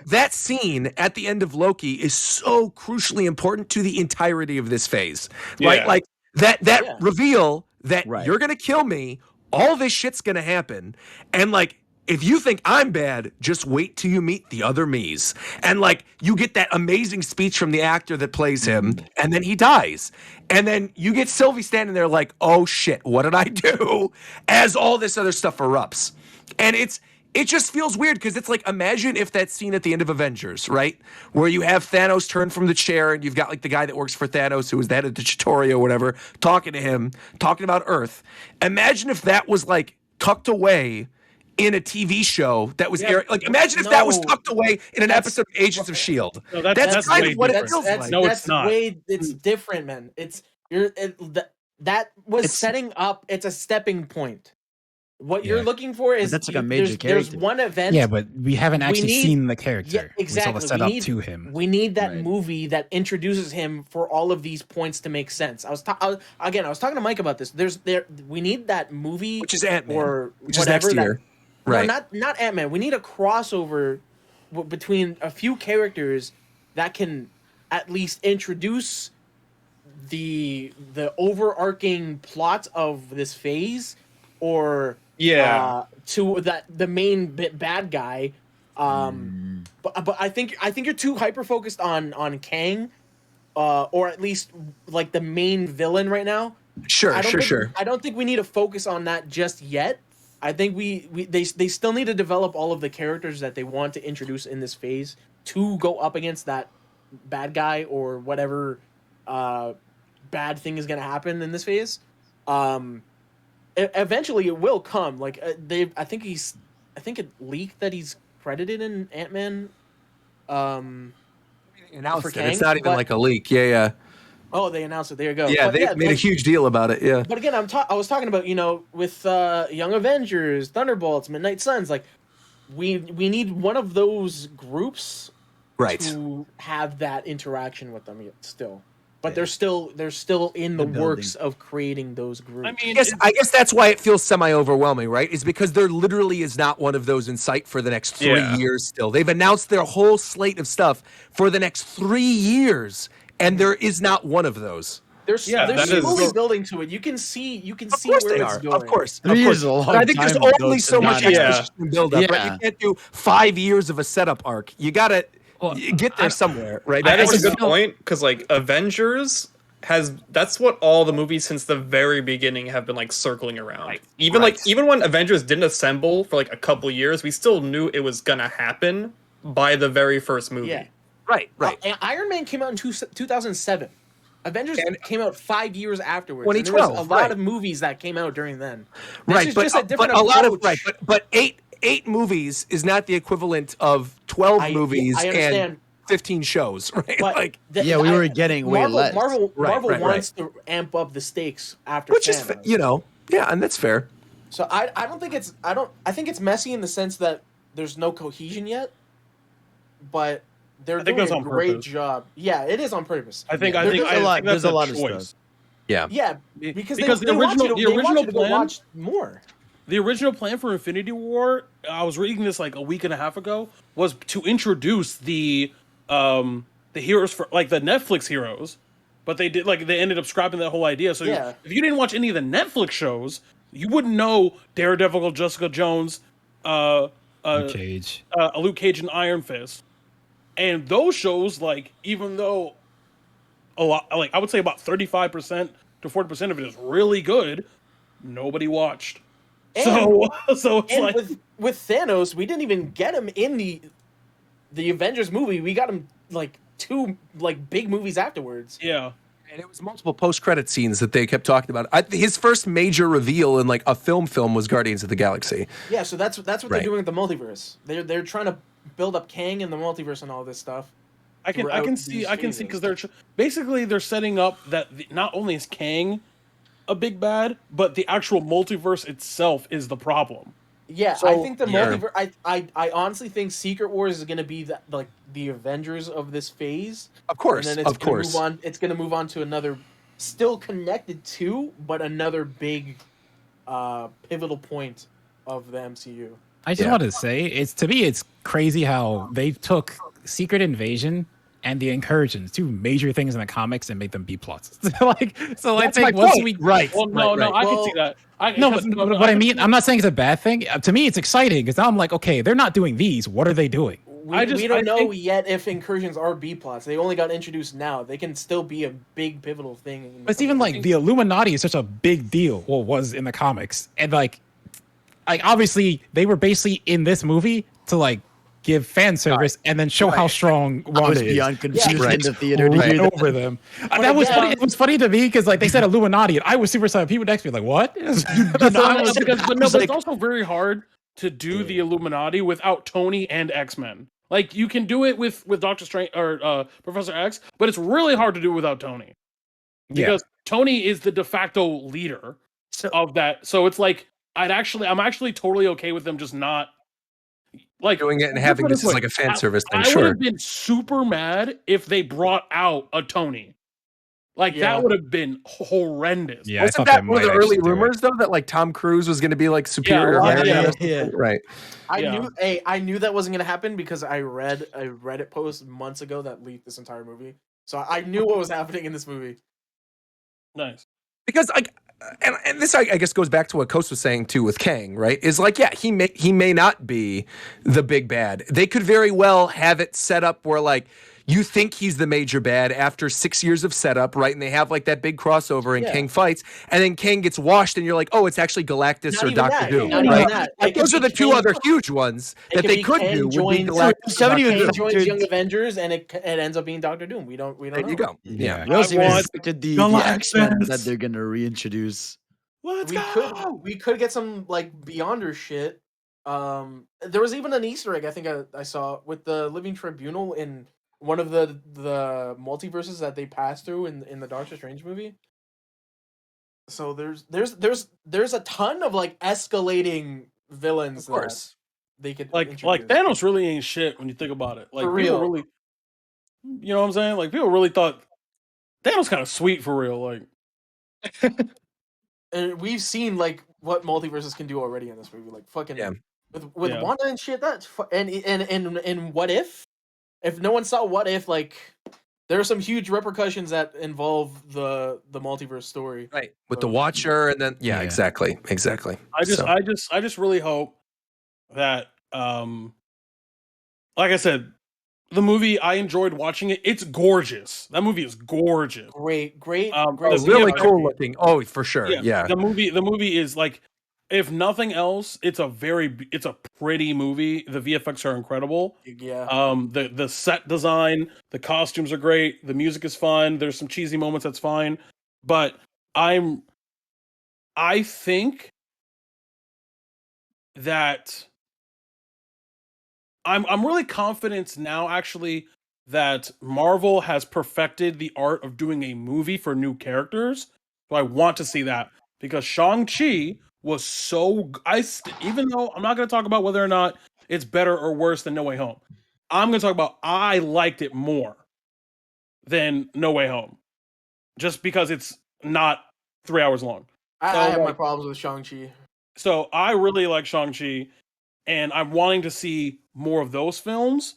S4: that scene at the end of Loki is so crucially important to the entirety of this phase, right? Like that reveal that you're gonna kill me. All this shit's gonna happen, and like if you think I'm bad, just wait till you meet the other me's. And like you get that amazing speech from the actor that plays him, and then he dies. And then you get Sylvie standing there like, oh shit, what did I do? As all this other stuff erupts. And it just feels weird because it's like, imagine if that scene at the end of Avengers, right? Where you have Thanos turn from the chair and you've got like the guy that works for Thanos, who is the head of the Chitauri or whatever, talking to him, talking about Earth. Imagine if that was like tucked away in a TV show that was airing. Like, imagine if that was tucked away in an episode of Agents of S.H.I.E.L.D.
S11: No,
S4: that's kind of what it feels like.
S11: No, it's not.
S14: It's different, man. That was setting up. It's a stepping point. What you're looking for is
S9: that's like a major character.
S14: There's one event.
S12: Yeah, but we haven't actually seen the character.
S14: Yeah, exactly.
S12: We saw the setup to him.
S14: We need that movie that introduces him for all of these points to make sense. I was talking to Mike about this. We need that movie,
S4: which is Ant-Man,
S14: or
S4: which
S14: whatever.
S4: Is next year. Right.
S14: No, not Ant-Man. We need a crossover between a few characters that can at least introduce the overarching plot of this phase, or to the main bad guy. But I think you're too hyper focused on Kang, or at least like the main villain right now.
S4: Sure.
S14: I don't think we need to focus on that just yet. I think they still need to develop all of the characters that they want to introduce in this phase to go up against that bad guy or whatever bad thing is going to happen in this phase. Eventually it will come. Like I think it leaked that he's credited in Ant-Man.
S4: Announced it. It's not even like a leak. Yeah.
S14: Oh, they announced it. There you go.
S4: Yeah, they made a huge deal about it. Yeah.
S14: But again, I was talking about, with Young Avengers, Thunderbolts, Midnight Suns. Like, we need one of those groups, to have that interaction with them still. But they're still in the works of creating those groups.
S4: I mean, I guess that's why it feels semi-overwhelming, right? Is because there literally is not one of those in sight for the next 3 years. Still, they've announced their whole slate of stuff for the next 3 years. And there is not one one
S14: they're slowly building to it. You can see where it's going.
S4: Of course. But I think there's only so much exposition build up. Right? You can't do 5 years of a setup arc. You gotta get there somewhere, right?
S8: That is a good point, because like Avengers that's what all the movies since the very beginning have been like circling around. Even when Avengers didn't assemble for like a couple years, we still knew it was gonna happen by the very first movie.
S14: Yeah.
S4: Right.
S14: Iron Man came out in 2007. Avengers came out 5 years afterwards.
S4: 2012.
S14: And there was a lot of movies that came out during then.
S4: But eight movies is not the equivalent of 12 movies and 15 shows, right?
S14: But
S9: we were getting way less.
S14: Marvel wants to amp up the stakes after
S4: which
S14: Thanos.
S4: Is and that's fair.
S14: So I think it's messy in the sense that there's no cohesion yet, but they're doing a great job. Yeah, it is on purpose.
S11: There's a lot of stuff.
S14: Yeah, because
S11: the original plan
S14: watch more.
S11: The original plan for Infinity War, I was reading this like a week and a half ago, was to introduce the heroes for like the Netflix heroes, but they ended up scrapping that whole idea. So if you didn't watch any of the Netflix shows, you wouldn't know Daredevil, Jessica Jones, Luke Cage, and Iron Fist. And those shows, like, even though a lot, like I would say about 35% to 40% of it is really good, nobody watched. So it's like
S14: with Thanos, we didn't even get him in the Avengers movie. We got him like 2 like big movies afterwards.
S11: Yeah.
S4: And it was multiple post-credit scenes that they kept talking about. His first major reveal in like a film was Guardians of the Galaxy.
S14: Yeah, so that's what they're doing with the multiverse. They're trying to build up Kang in the multiverse and all this stuff.
S11: I can see because they're basically setting up that not only is Kang a big bad, but the actual multiverse itself is the problem.
S14: Yeah,
S11: So,
S14: I think the multiverse. I honestly think Secret Wars is gonna be the Avengers of this phase.
S4: Of course,
S14: and then it's
S4: of
S14: gonna
S4: course.
S14: move on. It's gonna move on to another, still connected to, but another big, pivotal point of the MCU.
S12: I just wanted to say, to me, it's crazy how they took Secret Invasion and the Incursions, two major things in the comics, and made them B plots. so I think once we
S11: Well, no, I can see that.
S12: But I mean, I'm not saying it's a bad thing. To me, it's exciting because now I'm like, okay, they're not doing these. What are they doing?
S14: We don't know yet if Incursions are B plots. They only got introduced now. They can still be a big pivotal thing.
S12: But it's even like the Illuminati is such a big deal. Well, was in the comics, and like obviously they were basically in this movie to like give fan service and then show how strong Wanda is.
S9: I was beyond confused in the theater to hear
S12: over them. That was funny. It was funny to me because like they said Illuminati, and I was super excited. People next to me like, what?
S11: But it's also very hard to do the Illuminati without Tony and X-Men. Like you can do it with Doctor Strange or Professor X, but it's really hard to do without Tony because Tony is the de facto leader of that. So it's like I'm actually totally okay with them just not like
S4: doing it and having this as like a fan service thing.
S11: I would have been super mad if they brought out a Tony. Like that would have been horrendous.
S4: Yeah, wasn't that one of the early rumors though that like Tom Cruise was going to be like superior? Right.
S14: I knew that wasn't going to happen because I read a Reddit post months ago that leaked this entire movie. So I knew what was happening in this movie.
S11: Nice.
S4: Because and this I guess goes back to what Coast was saying too with Kang, right? Is like, yeah, he may not be the big bad. They could very well have it set up where like you think he's the major bad after 6 years of setup, right? And they have like that big crossover and Kang fights, and then Kang gets washed, and you're like, oh, it's actually Galactus or Doctor Doom, right? Like those are the two other huge ones that they could do. Would be Galactus.
S14: Kang joins Young Avengers, and it ends up being Doctor Doom. We don't know.
S4: There you go. Yeah.
S9: We also expected the X-Men that they're gonna reintroduce.
S14: We could get some like Beyonder shit. There was even an Easter egg I think I saw with the Living Tribunal in one of the multiverses that they passed through in the Doctor Strange movie. So there's a ton of like escalating villains. Of
S4: course,
S14: they could
S11: like Thanos really ain't shit when you think about it. Like
S14: for real,
S11: really, you know what I'm saying? Like people really thought Thanos kind of sweet for real. Like,
S14: and we've seen like what multiverses can do already in this movie. Like fucking with Wanda and shit. That's and what if? If no one saw What If, like, there are some huge repercussions that involve the multiverse story,
S4: right? With the Watcher, and then exactly.
S11: I just really hope that, like I said, the movie I enjoyed watching it. It's gorgeous. That movie is gorgeous.
S14: Great.
S4: Really cool looking. Oh, for sure. Yeah.
S11: The movie is like, if nothing else, it's a pretty movie. The VFX are incredible.
S14: Yeah.
S11: The set design, the costumes are great. The music is fun. There's some cheesy moments that's fine, but I think that I'm really confident now, actually, that Marvel has perfected the art of doing a movie for new characters. So I want to see that because Shang-Chi was so even though I'm not going to talk about whether or not it's better or worse than No Way Home, I'm going to talk about I liked it more than No Way Home, just because it's not 3 hours long.
S14: I have my problems with Shang-Chi.
S11: So I really like Shang-Chi, and I'm wanting to see more of those films,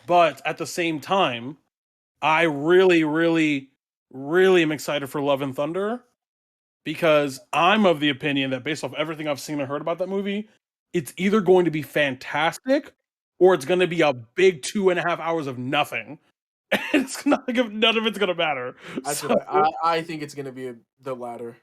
S11: but at the same time, I really, really, really am excited for Love and Thunder. Because I'm of the opinion that based off everything I've seen and heard about that movie, it's either going to be fantastic or it's going to be a big 2.5 hours of nothing. It's not like none of it's going to matter.
S14: I think it's going to be the latter.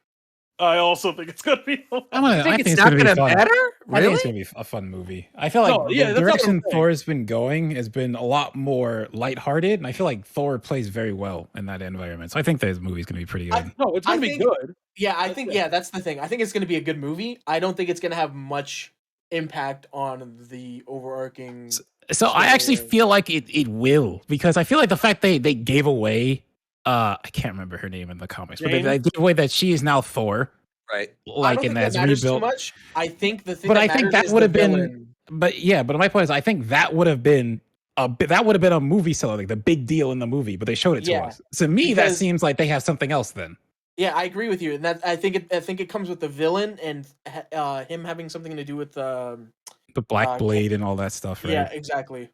S11: I also think it's going to be.
S4: I think it's not going to matter.
S12: Really? I think it's going to be a fun movie. I feel like the direction Thor's been going has been a lot more lighthearted, and I feel like Thor plays very well in that environment. So I think this movie's going to be pretty good.
S11: It's going to be good.
S14: Yeah, I think that's the thing. I think it's going to be a good movie. I don't think it's going to have much impact on the overarching.
S12: So I actually feel like it will, because I feel like the fact they gave away I can't remember her name in the comics, but they gave away that she is now Thor.
S4: Right.
S12: Like,
S14: I don't think that matters too much. I think the thing
S12: but
S14: that
S12: I think
S14: matters
S12: that
S14: is
S12: would
S14: the
S12: have been.
S14: villain.
S12: But my point is, I think that would have been a movie seller, like the big deal in the movie. But they showed it to us. To me, that seems like they have something else. Then.
S14: Yeah, I agree with you, and that I think it comes with the villain and him having something to do with the
S12: Black Blade and all that stuff. Right?
S14: Yeah, exactly.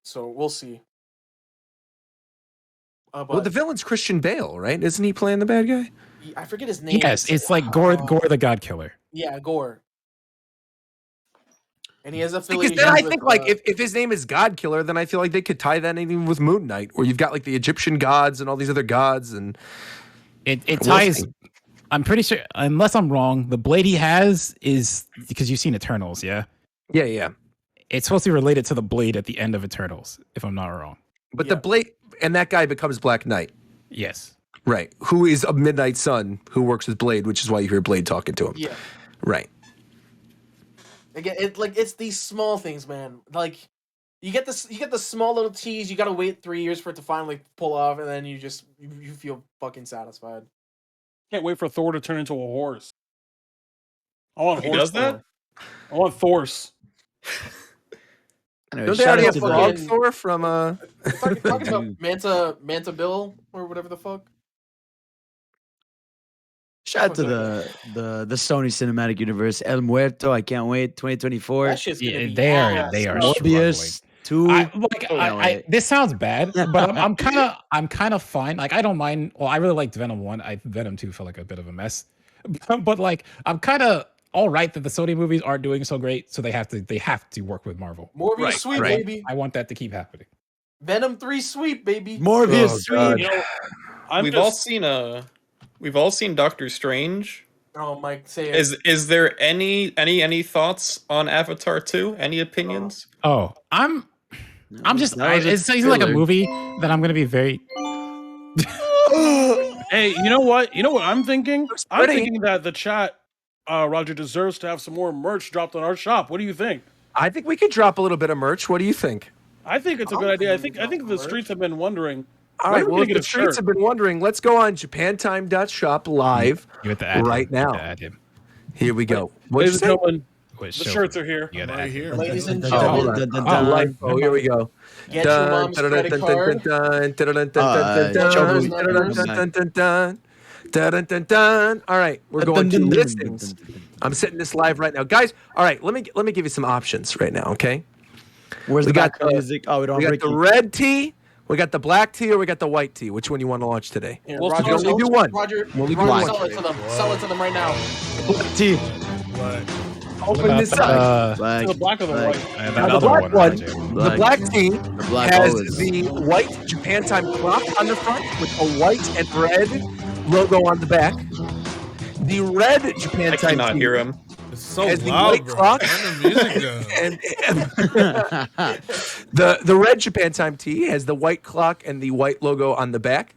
S14: So we'll see.
S4: Well, the villain's Christian Bale, right? Isn't he playing the bad guy?
S14: I forget his name.
S12: Yes, it's like Gore the God Killer.
S14: Yeah, Gore. And he has
S4: Because
S14: affiliation.
S4: then I think like if his name is God Killer, then I feel like they could tie that in even with Moon Knight, where you've got like the Egyptian gods and all these other gods, and
S12: it ties. I'm pretty sure, unless I'm wrong, the blade he has is because you've seen Eternals, yeah.
S4: Yeah.
S12: It's supposed to be related to the blade at the end of Eternals, if I'm not wrong.
S4: But the blade and that guy becomes Black Knight.
S12: Yes.
S4: Right. Who is a Midnight Sun who works with Blade, which is why you hear Blade talking to him.
S14: Yeah.
S4: Right.
S14: Again, it's these small things, man. Like you get the small little tease. You gotta wait 3 years for it to finally pull off, and then you feel fucking satisfied.
S11: Can't wait for Thor to turn into a horse. I want
S8: He
S11: horse.
S8: does that?
S11: I want Thor's.
S4: Don't they already have Frog Thor from
S14: Talking about Manta Bill or whatever the fuck.
S9: Shout out to the Sony Cinematic Universe, El Muerto. I can't wait. 2024.
S14: That shit's gonna be
S12: they are
S9: Morbius 2.
S12: This sounds bad, but I'm kind of fine. Like I don't mind. Well, I really liked Venom 1. Venom 2 felt like a bit of a mess, but like I'm kind of all right that the Sony movies aren't doing so great, so they have to work with Marvel.
S14: Morbius sweep, baby.
S12: I want that to keep happening.
S14: Venom 3 sweep, baby.
S9: Morbius sweep.
S11: You know,
S8: We've all seen Doctor Strange.
S14: Oh, Mike, say it.
S8: Is there any thoughts on Avatar 2? Any opinions?
S12: Oh, I'm just. It's like a movie that I'm gonna be very.
S11: Hey, you know what? You know what I'm thinking? I'm thinking that the chat, Roger, deserves to have some more merch dropped on our shop. What do you think?
S4: I think we could drop a little bit of merch. What do you think?
S11: I think it's a good idea. I think the streets have been wondering.
S4: All right, well, if the streets have been wondering, let's go on JapanTime.shop live right now. Here we go.
S11: Ladies and gentlemen, the shirts are here.
S5: Right here.
S14: Ladies and gentlemen.
S4: Oh, here we go.
S14: Get your mom's credit card.
S4: All right, we're going to listings. I'm setting this live right now, guys. All right, let me give you some options right now. Okay.
S9: Where's the background music? Oh, we don't.
S4: We got the red tee. We got the black tea or we got the white tea? Which one you want to launch today?
S14: Yeah,
S4: we'll only do one.
S14: Roger,
S4: we'll do
S14: one. Sell it to them. Sell it to them right now.
S9: Black tea.
S4: Open this up.
S11: The black or the white?
S4: The black one. The black tea has the white Japan Time clock on the front with a white and red logo on the back. The red Japan Time tea.
S8: I cannot hear him.
S5: It's so
S4: has
S5: loud,
S4: the white
S5: bro.
S4: clock.
S5: Turn the music down.
S4: The red Japan Time tea has the white clock and the white logo on the back.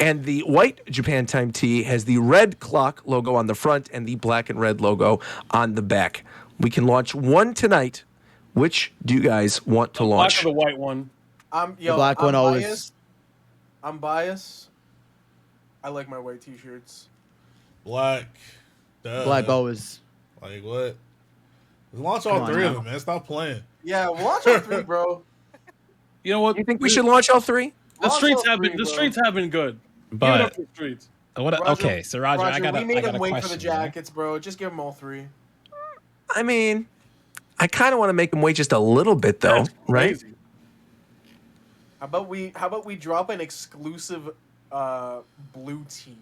S4: And the white Japan Time tea has the red clock logo on the front and the black and red logo on the back. We can launch one tonight. Which do you guys want to launch?
S11: Black or the white one?
S9: The black one always.
S14: I'm biased. I like my white t-shirts.
S5: Black. Duh.
S9: Black always.
S5: Like what? Let's launch all three of them, man. Stop playing.
S14: Yeah, launch all three, bro.
S11: You know what?
S4: You think we should launch all three?
S11: The streets have been good.
S12: But
S11: give it up for the streets.
S12: Okay, so Roger, I got
S14: we made him wait
S12: question,
S14: for the jackets, bro. Just give him all three.
S4: I mean, I kind of want to make them wait just a little bit, though, right?
S14: How about we drop an exclusive blue tea?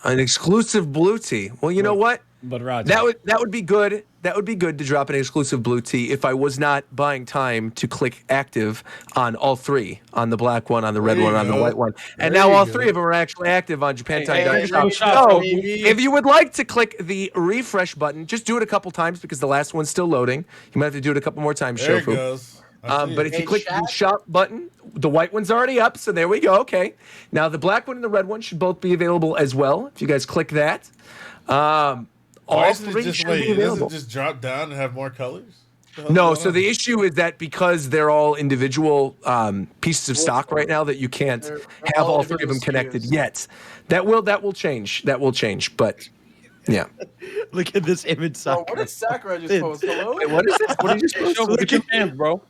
S4: An exclusive blue tea. Well, you know what?
S12: But Roger,
S4: that would be good. That would be good to drop an exclusive blue tea if I was not buying time to click active on all three, on the black one, on the red one, on the white one. And now all three of them are actually active on JapanTime.shop. So if you would like to click the refresh button, just do it a couple times because the last one's still loading. You might have to do it a couple more times,
S5: There it
S4: Shofu.
S5: goes.
S4: But if you click the shop button, the white one's already up, so there we go. Okay. Now the black one and the red one should both be available as well. If you guys click that, all three should be available.
S5: Does it just drop down and have more colors?
S4: No, so the issue is that because they're all individual pieces of stock right now, that you can't have all three of them connected yet. That will change. That will change. But yeah.
S9: Look at this image.
S6: Bro, what did Sakurai just post? Hello?
S4: Wait, what is this? What did you just post?
S11: Look at your hands, bro.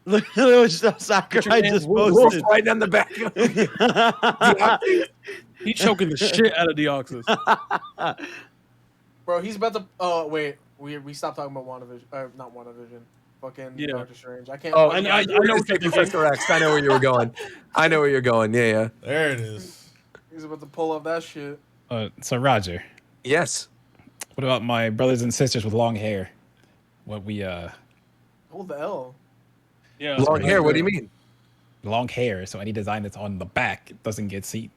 S9: Look at what Sakurai just posted.
S4: Right on the back.
S11: He's choking the shit out of Deoxys.
S6: Bro, he's about to. Oh wait, we stopped talking about WandaVision. Not WandaVision. Fucking Doctor Strange. I can't.
S4: Oh,
S11: I know what you're
S4: Professor X. I know where you were going. I know where you're going. Yeah.
S5: There it is.
S6: He's about to pull off that shit.
S12: So Roger.
S4: Yes.
S12: What about my brothers and sisters with long hair? What we
S6: Hold the L.
S11: Yeah.
S4: Long hair. What do you mean?
S12: Long hair. So any design that's on the back doesn't get seen.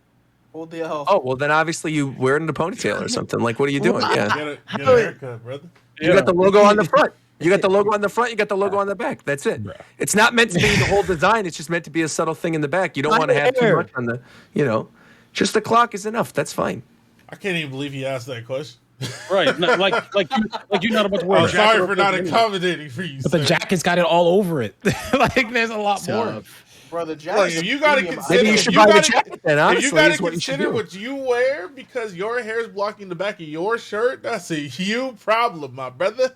S6: Hold the L.
S4: Oh well, then obviously you wear it in a ponytail or something. Like, what are you doing? Yeah.
S5: Get a haircut, brother.
S4: You got the logo on the front. You got the logo on the front. You got the logo on the back. That's it. It's not meant to be the whole design. It's just meant to be a subtle thing in the back. You don't want to have too much on the. Just the clock is enough. That's fine.
S5: I can't even believe he asked that question.
S11: Right, like you're not about to wear.
S5: I'm sorry for not accommodating for you.
S12: But the jacket's got it all over it. Like there's a lot more.
S6: Bro, the
S5: Look,
S6: jacket.
S5: if you gotta consider,
S4: Maybe you should buy the jacket then.
S5: if
S4: Honestly,
S5: you gotta
S4: is what you should
S5: consider
S4: do.
S5: what you wear because your hair is blocking the back of your shirt, that's a huge problem, my brother.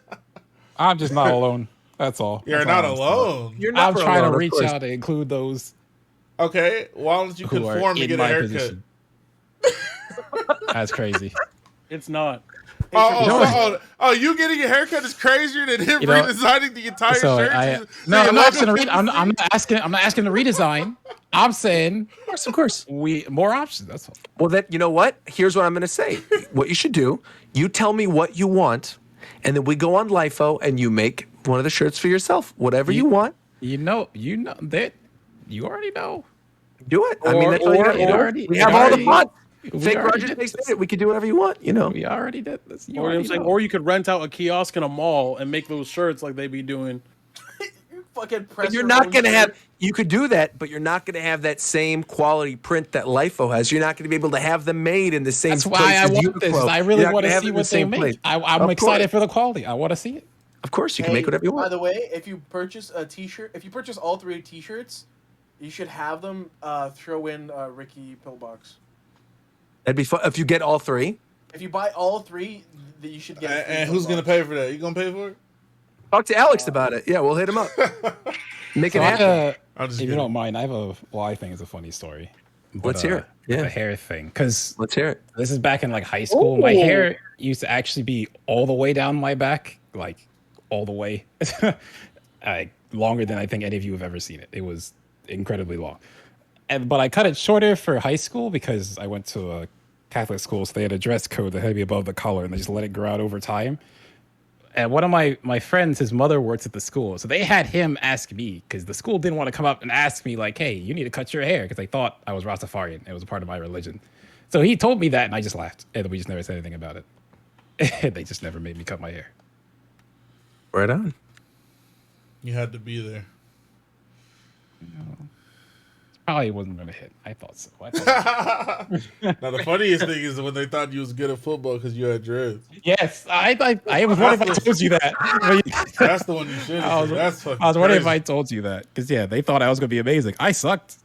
S12: I'm just not alone. That's all.
S5: You're
S12: That's
S5: not
S12: all I'm
S5: alone.
S6: You're
S12: I'm
S6: not
S12: trying
S4: alone,
S12: to
S4: of
S12: reach
S4: course.
S12: out to include those
S5: Okay, why don't you
S12: who are
S5: conform to
S12: in
S5: get a
S12: my
S5: haircut?
S12: position. That's crazy.
S11: It's not.
S5: Oh, you getting a haircut is crazier than him redesigning the entire shirt.
S12: I'm not asking to read. I'm not asking to redesign. I'm saying, of course, more options. That's all.
S4: Well, then you know what? Here's what I'm going to say. What you should do: you tell me what you want, and then we go on LIFO, and you make one of the shirts for yourself. Whatever you want.
S12: You know that. You already know.
S4: Do it. I mean, that's all you got. We have all the fun. Fake Roger Takes it. We can do whatever you want.
S12: We already did this.
S11: Or you could rent out a kiosk in a mall and make those shirts like they be doing.
S6: Fucking
S4: But you're not going to have. You could do that, but you're not going to have that same quality print that LIFO has. You're not going to be able to have them made in the same.
S12: That's
S4: place
S12: why I
S4: as
S12: want this.
S4: Uniqlo.
S12: I really
S4: You're not
S12: want
S4: gonna
S12: to
S4: have it
S12: see
S4: in the
S12: what they
S4: same
S12: make.
S4: place.
S12: I'm
S4: Of
S12: excited
S4: course.
S12: for the quality. I want to see it.
S4: Of course, you can make whatever you want.
S6: By the way, if you purchase a T-shirt, if you purchase all 3 T-shirts, you should have them throw in Ricky Pillbox.
S4: That'd be fun if you get all 3.
S6: If you buy all 3, you should get.
S5: And who's gonna pay for that? You gonna pay for it?
S4: Talk to Alex about it. Yeah, we'll hit him up. Make it happen.
S12: If you don't mind, I think it's a funny story. But,
S4: Let's hear it. Yeah.
S12: The hair thing. Because
S4: let's hear it.
S12: This is back in like high school. My hair used to actually be all the way down my back, like all the way. Longer than I think any of you have ever seen it. It was incredibly long. But I cut it shorter for high school because I went to a Catholic school, so they had a dress code that had to be above the collar, and they just let it grow out over time. And one of my friends, his mother works at the school, so they had him ask me because the school didn't want to come up and ask me like, "Hey, you need to cut your hair," because they thought I was Rastafarian. It was a part of my religion. So he told me that, and I just laughed, and we just never said anything about it. They just never made me cut my hair.
S4: Right on.
S5: You had to be there.
S12: Probably wasn't going to hit. I thought so.
S5: Now the funniest thing is when they thought you was good at football because you had dreads.
S12: Yes, I was wondering if I told you that.
S5: That's the one you should have. That's fucking
S12: I was wondering if
S5: crazy.
S12: I told you that because they thought I was going to be amazing. I sucked.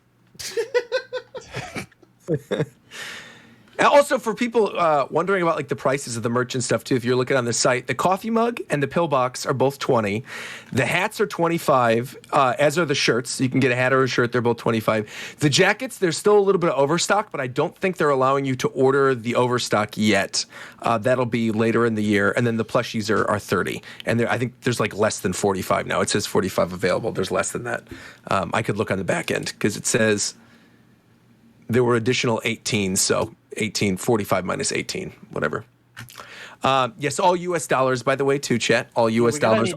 S4: And also for people wondering about like the prices of the merch and stuff too, if you're looking on the site, the coffee mug and the pillbox are both 20. The hats are 25, as are the shirts. You can get a hat or a shirt. They're both 25. The jackets, there's still a little bit of overstock, but I don't think they're allowing you to order the overstock yet. That'll be later in the year. And then the plushies are 30. And I think there's like less than 45 now. It says 45 available. There's less than that. I could look on the back end because it says there were additional 18, so 18, 45 minus 18, whatever. Yes, all U.S. dollars, by the way, too, chat. All U.S. dollars.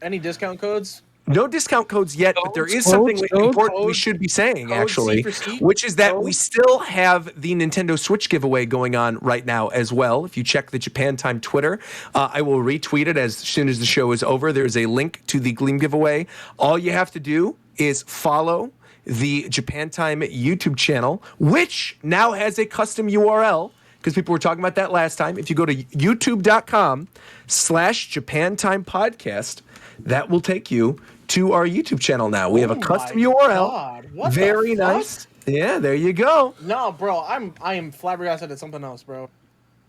S6: Any discount codes?
S4: No discount codes yet, but there is something important we should be saying, actually, which is that we still have the Nintendo Switch giveaway going on right now as well. If you check the Japan Time Twitter, I will retweet it as soon as the show is over. There's a link to the Gleam giveaway. All you have to do is follow the Japan Time YouTube channel, which now has a custom URL, because people were talking about that last time. If you go to youtube.com/JapanTimePodcast, that will take you to our YouTube channel now. We have a custom URL.
S14: God, what
S4: Very
S14: the fuck?
S4: nice. Yeah, there you go.
S14: No, bro, I am flabbergasted at something else, bro.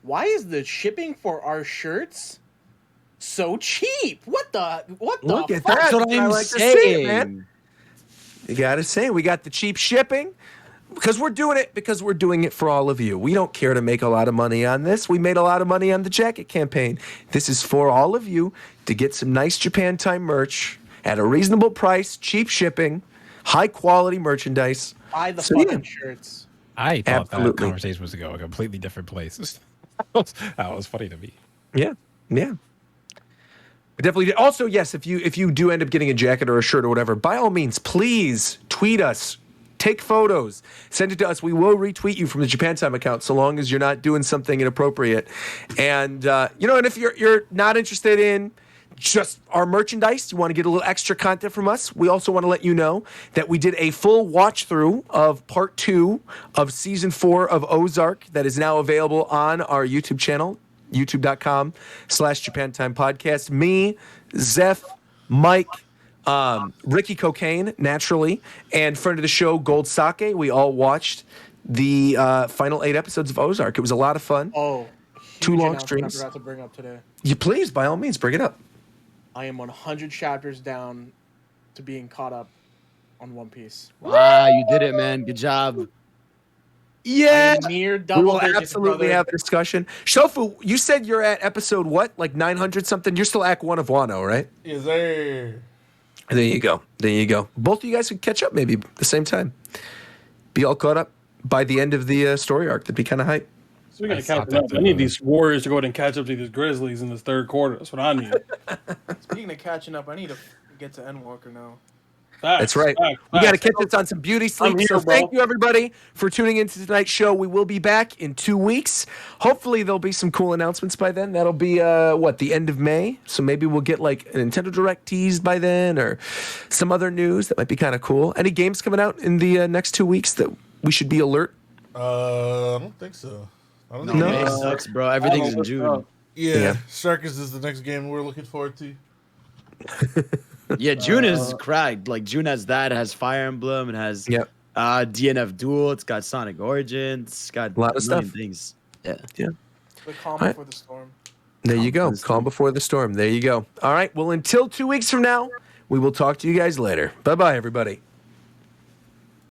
S14: Why is the shipping for our shirts so cheap? What the
S4: Look at
S14: fuck?
S4: that.
S9: That's what
S4: I
S9: I'm
S4: like to see
S9: saying.
S4: it, man. You gotta say, we got the cheap shipping because we're doing it for all of you. We don't care to make a lot of money on this. We made a lot of money on the jacket campaign. This is for all of you to get some nice Japan Time merch at a reasonable price, cheap shipping, high quality merchandise.
S14: Buy the fucking shirts.
S12: I thought that
S4: Absolutely.
S12: conversation was to go a completely different place. That was funny to me.
S4: Yeah. But definitely. Also, yes, if you do end up getting a jacket or a shirt or whatever, by all means, please tweet us. Take photos, send it to us. We will retweet you from the Japan Time account so long as you're not doing something inappropriate. And and if you're not interested in just our merchandise, you want to get a little extra content from us, we also want to let you know that we did a full watch through of part 2 of season 4 of Ozark that is now available on our YouTube channel, youtube.com/Japan Time Podcast. Me, Zeph, Mike, Ricky Cocaine, naturally, and friend of the show, Gold Sake. We all watched the final 8 episodes of Ozark. It was a lot of fun.
S14: Oh,
S4: 2 long
S14: announcement
S4: streams.
S14: I forgot to bring up today.
S4: You please, by all means, bring it up.
S14: I am 100 chapters down to being caught up on One Piece.
S9: Wow, you did it, man. Good job.
S4: Yeah,
S14: I am near
S4: we
S14: double
S4: will
S14: digits,
S4: absolutely
S14: brother.
S4: have a discussion. Shofu, you said you're at episode what, like 900 something? You're still Act 1 of Wano, right?
S5: Yes, sir.
S4: There you go. Both of you guys could catch up maybe at the same time. Be all caught up by the end of the story arc. That'd be kind of hype.
S11: So we gotta catch up. I need these Warriors to go ahead and catch up to these Grizzlies in this third quarter. That's what I need.
S6: Speaking of catching up, I need to get to Endwalker now.
S4: That's right. We got to catch us on some beauty sleep.
S11: here,
S4: So
S11: bro.
S4: thank you, everybody, for tuning into tonight's show. We will be back in 2 weeks. Hopefully, there'll be some cool announcements by then. That'll be, the end of May? So maybe we'll get, like, a Nintendo Direct teased by then or some other news that might be kind of cool. Any games coming out in the next 2 weeks that we should be alert?
S5: I don't think so. I don't
S9: No,
S5: think
S9: May sucks, bro. Everything's in June.
S5: Yeah, Circus is the next game we're looking forward to.
S9: Yeah, June is cracked. Like June has that, it has Fire Emblem, it has DNF Duel, it's got Sonic Origins, it's got
S4: A lot of
S9: million
S4: stuff.
S9: things.
S4: Yeah.
S6: The calm before the storm.
S4: There you go. Calm before the storm. There you go. All right. Well, until 2 weeks from now, we will talk to you guys later. Bye-bye, everybody.